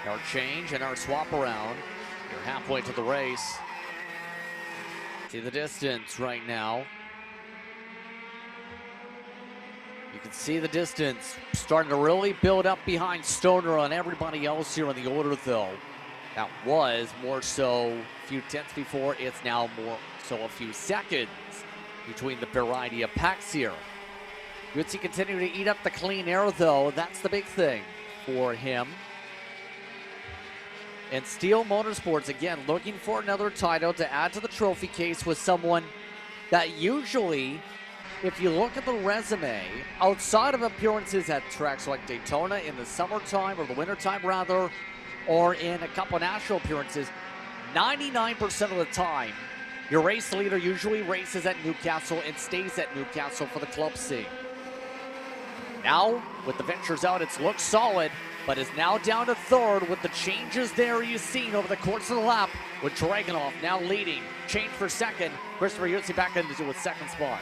Our change and our swap around. We're halfway to the race. See the distance right now. You can see the distance starting to really build up behind Stoner and everybody else here in the order, though. That was more so a few tenths before. It's now more so a few seconds between the variety of packs here. Yutzi continuing to eat up the clean air, though. That's the big thing for him. And Steel Motorsports, again, looking for another title to add to the trophy case with someone that usually, if you look at the resume, outside of appearances at tracks like Daytona in the summertime, or the wintertime rather, or in a couple national appearances, 99% of the time, your race leader usually races at Newcastle and stays at Newcastle for the Club C. Now, with the ventures out, it's looked solid, but is now down to 3rd with the changes there you've seen over the course of the lap, with Dragunov now leading. Change for 2nd. Christopher Yutzi back into the 2nd spot.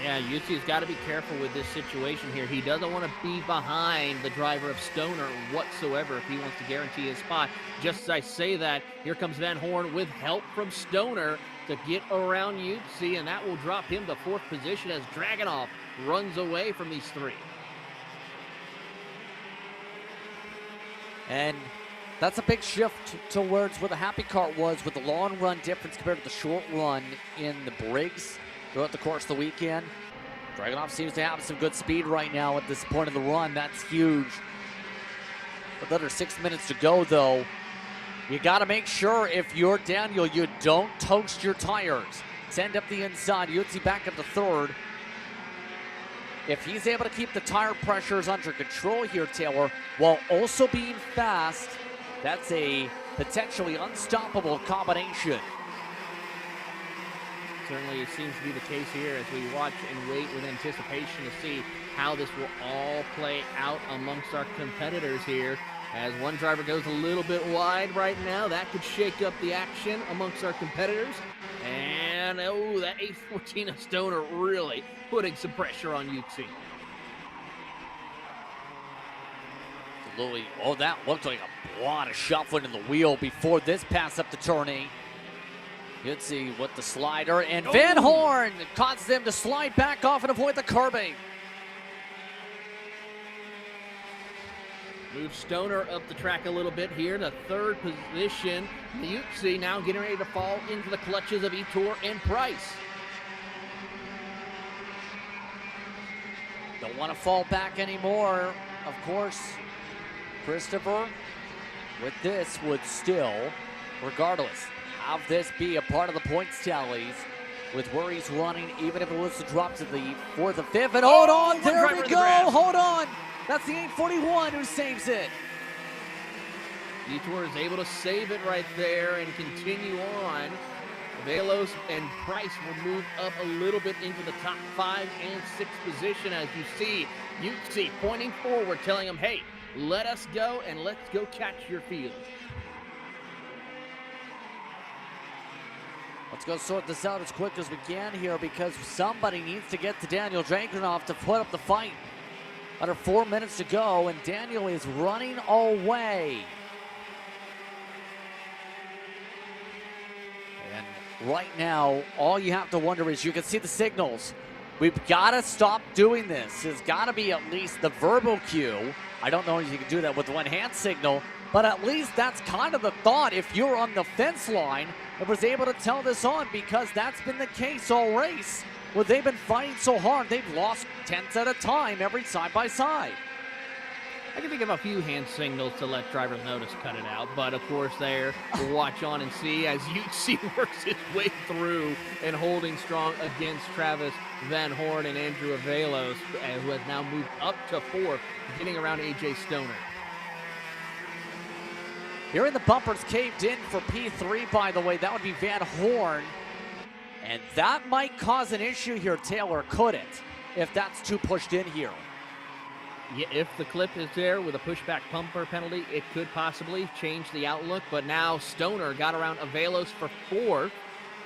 Yeah, Yutzi's got to be careful with this situation here. He doesn't want to be behind the driver of Stoner whatsoever if he wants to guarantee his spot. Just as I say that, here comes Van Horn with help from Stoner to get around Yutzi, and that will drop him to 4th position as Dragunov runs away from these 3. And that's a big shift towards where the Happy Cart was, with the long run difference compared to the short run in the Briggs throughout the course of the weekend. Dragunov seems to have some good speed right now at this point of the run. That's huge. With under 6 minutes to go, though, you got to make sure if you're Daniel, you don't toast your tires. Send up the inside. Yutzi back up to 3rd. If he's able to keep the tire pressures under control here, Taylor, while also being fast, that's a potentially unstoppable combination. Certainly seems to be the case here as we watch and wait with anticipation to see how this will all play out amongst our competitors here. As one driver goes a little bit wide right now, that could shake up the action amongst our competitors. And, oh, that 814 of Stoner really putting some pressure on Yutzi. Louis, oh, that looked like a lot of shuffling in the wheel before this pass up the turn 8. Yutzi with the slider, and Van Horn causes them to slide back off and avoid the curbing. Move Stoner up the track a little bit here to 3rd position. Yutzi now getting ready to fall into the clutches of Etor and Price. Don't want to fall back anymore. Of course, Christopher with this would still, regardless, have this be a part of the points tallies with where he's running, even if it was to drop to the 4th or 5th. And hold on, there we go, hold on. That's the 841 who saves it. Etor is able to save it right there and continue on Velos and Price will move up a little bit into the top 5 and 6 position, as you see UC pointing forward, telling them, hey, let us go and let's go catch your field. Let's go sort this out as quick as we can here, because somebody needs to get to Daniel Dragunov to put up the fight. Under 4 minutes to go, and Daniel is running away. And right now, all you have to wonder is, you can see the signals. We've got to stop doing this. There's got to be at least the verbal cue. I don't know if you can do that with one hand signal, but at least that's kind of the thought if you're on the fence line and was able to tell this on, because that's been the case all race. Well, they've been fighting so hard, they've lost tenths at a time every side by side. I can think of a few hand signals to let drivers know to cut it out, but of course there, we'll watch on and see as UC works his way through and holding strong against Travis Van Horn and Andrew Avelos, who has now moved up to 4th, getting around AJ Stoner. Hearing the bumpers caved in for P3, by the way, that would be Van Horn. And that might cause an issue here, Taylor, could it? If that's too pushed in here. Yeah, if the clip is there with a pushback bumper penalty, it could possibly change the outlook. But now Stoner got around Avelos for 4th.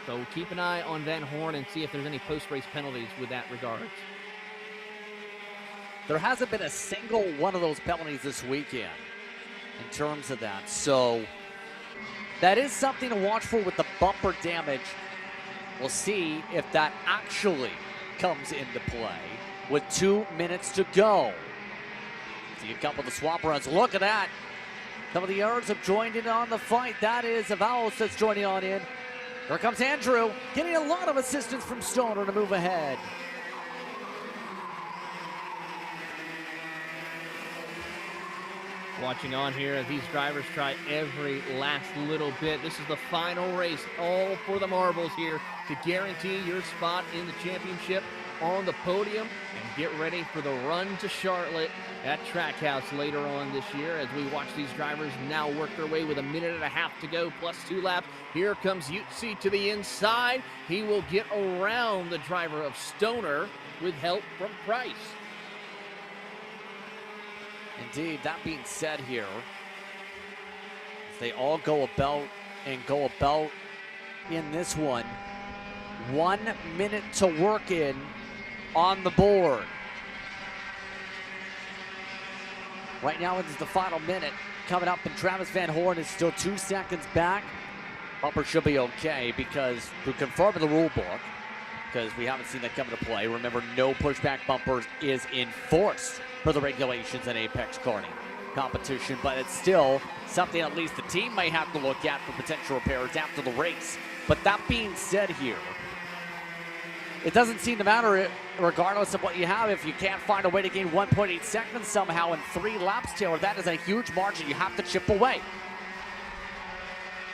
So keep an eye on Van Horn and see if there's any post-race penalties with that regards. There hasn't been a single one of those penalties this weekend in terms of that. So that is something to watch for with the bumper damage. We'll see if that actually comes into play with 2 minutes to go. See a couple of the swap runs. Look at that. Some of the Arabs have joined in on the fight. That is Avalos that's joining on in. Here comes Andrew, getting a lot of assistance from Stoner to move ahead. Watching on here as these drivers try every last little bit. This is the final race, all for the marbles here to guarantee your spot in the championship on the podium, and get ready for the run to Charlotte at Trackhouse later on this year as we watch these drivers now work their way with 1.5 minutes to go plus 2 laps. Here comes Utsi to the inside. He will get around the driver of Stoner with help from Price. Indeed, that being said here, as they all go about in this one, 1 minute to work in on the board. Right now it is the final minute coming up, and Travis Van Horn is still 2 seconds back. Bumper should be okay, because to confirm the rule book, because we haven't seen that come into play. Remember, no pushback bumpers is enforced for the regulations in Apex Karting competition, but it's still something at least the team may have to look at for potential repairs after the race. But that being said here, it doesn't seem to matter regardless of what you have. If you can't find a way to gain 1.8 seconds somehow in 3 laps, Taylor, that is a huge margin you have to chip away.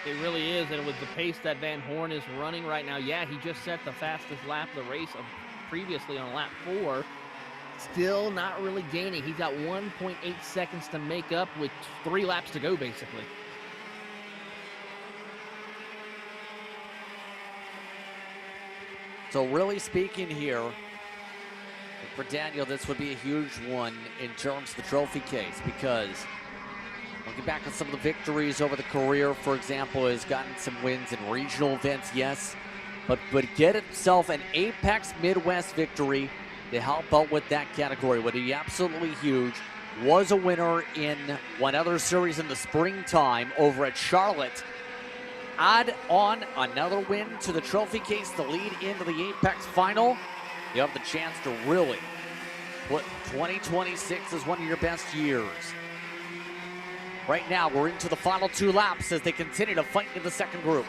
It really is, and with the pace that Van Horn is running right now, yeah, he just set the fastest lap of the race previously on lap 4. Still not really gaining. He's got 1.8 seconds to make up with 3 laps to go, basically. So really speaking here, for Daniel, this would be a huge one in terms of the trophy case, because looking back at some of the victories over the career, for example, has gotten some wins in regional events, yes, but get itself an Apex Midwest victory to help out with that category would be absolutely huge. Was a winner in one other series in the springtime over at Charlotte. Add on another win to the trophy case to lead into the Apex final. You have the chance to really put 2026 as one of your best years. Right now, we're into the final 2 laps as they continue to fight in the second group.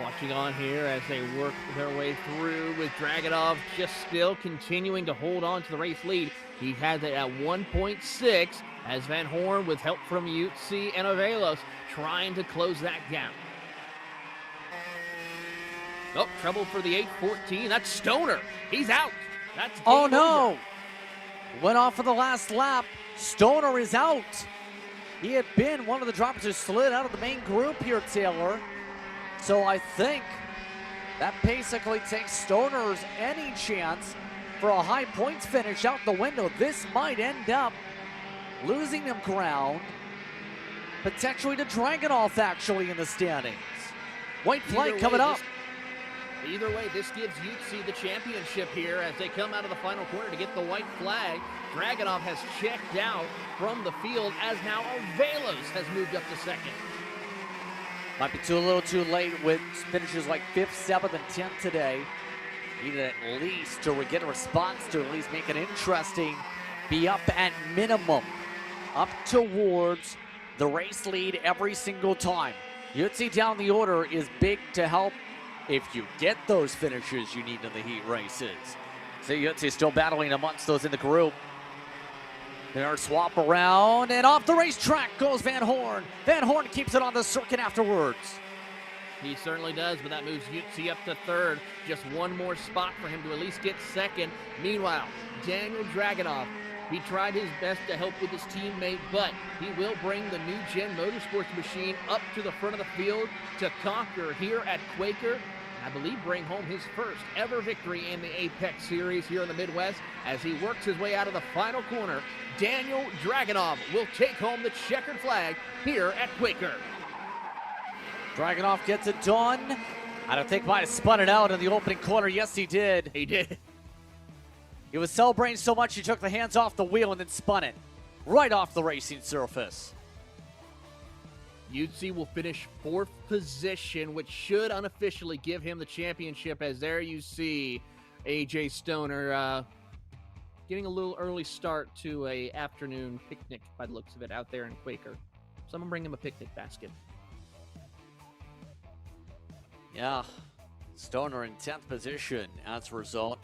Watching on here as they work their way through with Dragunov just still continuing to hold on to the race lead. He has it at 1.6 as Van Horn, with help from Utsi and Avelos, trying to close that gap. Oh, trouble for the 814. That's Stoner. He's out. That's oh no! Went off for the last lap. Stoner is out. He had been one of the drivers who slid out of the main group here, Taylor. So I think that basically takes Stoner's any chance for a high points finish out the window. This might end up losing them ground, potentially to Dragunov actually in the standings. White flag coming up. Either way, this gives Yutzi the championship here as they come out of the final corner to get the white flag. Dragunov has checked out from the field as now Avelos has moved up to second. Might be a little too late with finishes like 5th, 7th, and 10th today. Needed at least to get a response to at least make it interesting. Be up at minimum, up towards the race lead every single time. Yutzi down the order is big to help if you get those finishes you need in the heat races. So Yutzi still battling amongst those in the group. Their swap around, and off the racetrack goes Van Horn. Van Horn keeps it on the circuit afterwards. He certainly does, but that moves Yutzi up to third. Just one more spot for him to at least get second. Meanwhile, Daniel Dragunov, he tried his best to help with his teammate, but he will bring the new Gen Motorsports machine up to the front of the field to conquer here at Quaker. I believe bring home his first ever victory in the Apex Series here in the Midwest as he works his way out of the final corner. Daniel Dragunov will take home the checkered flag here at Quaker. Dragunov gets it done. I don't think might have spun it out in the opening corner. Yes, he did. He did. He was celebrating so much he took the hands off the wheel and then spun it right off the racing surface. Yutzi will finish 4th position, which should unofficially give him the championship, as there you see AJ Stoner getting a little early start to a afternoon picnic by the looks of it out there in Quaker. Someone bring him a picnic basket. Yeah, Stoner in 10th position as a result.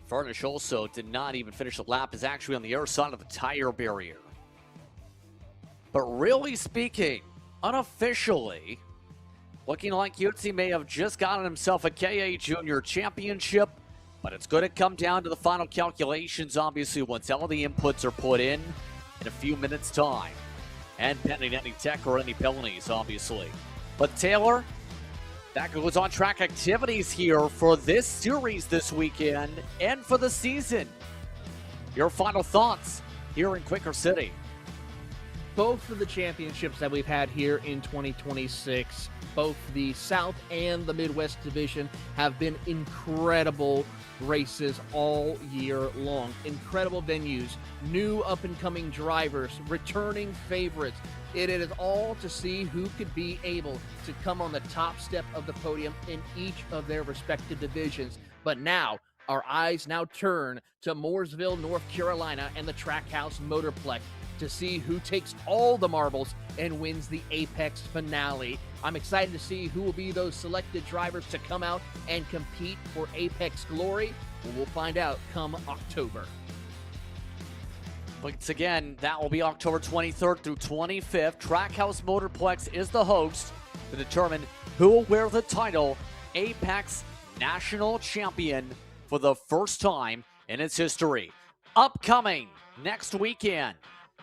Furnish also did not even finish the lap, is actually on the other side of the tire barrier. But really speaking, unofficially, looking like Yutzi may have just gotten himself a KA Junior Championship, but it's going to come down to the final calculations, obviously, once all the inputs are put in a few minutes' time. And pending any tech or any penalties, obviously. But Taylor, that goes on track activities here for this series this weekend and for the season. Your final thoughts here in Quaker City. Both of the championships that we've had here in 2026, both the South and the Midwest Division, have been incredible races all year long. Incredible venues, new up-and-coming drivers, returning favorites. It is all to see who could be able to come on the top step of the podium in each of their respective divisions. But now, our eyes now turn to Mooresville, North Carolina, and the Trackhouse Motorplex to see who takes all the marbles and wins the Apex finale. I'm excited to see who will be those selected drivers to come out and compete for Apex glory. We'll find out come October. Once again, that will be October 23rd through 25th. Trackhouse Motorplex is the host to determine who will wear the title Apex National Champion for the first time in its history. Upcoming next weekend,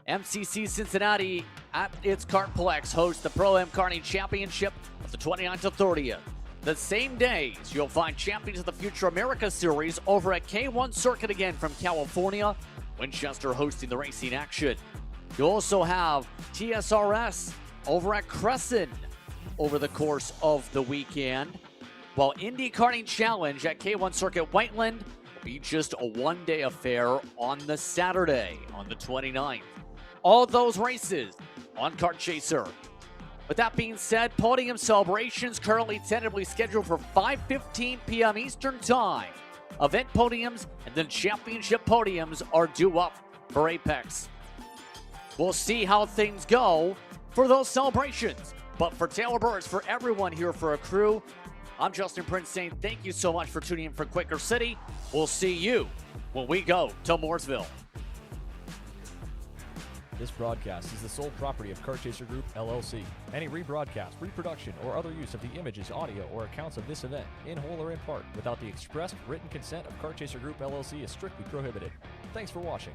MCC Cincinnati at its Kartplex hosts the Pro-Am Karting Championship of the 29th to 30th. The same days, you'll find Champions of the Future America Series over at K1 Circuit again from California, Winchester hosting the racing action. You'll also have TSRS over at Crescent over the course of the weekend, while Indy Karting Challenge at K1 Circuit Whiteland will be just a one-day affair on the Saturday, on the 29th. All those races on Kart Chaser. With that being said, podium celebrations currently tentatively scheduled for 5:15 p.m. Eastern Time. Event podiums and then championship podiums are due up for Apex. We'll see how things go for those celebrations. But for Taylor Burris, for everyone here for a crew, I'm Justin Prince saying thank you so much for tuning in for Quaker City. We'll see you when we go to Mooresville. This broadcast is the sole property of Kart Chaser Group, LLC. Any rebroadcast, reproduction, or other use of the images, audio, or accounts of this event, in whole or in part, without the expressed written consent of Kart Chaser Group, LLC is strictly prohibited. Thanks for watching.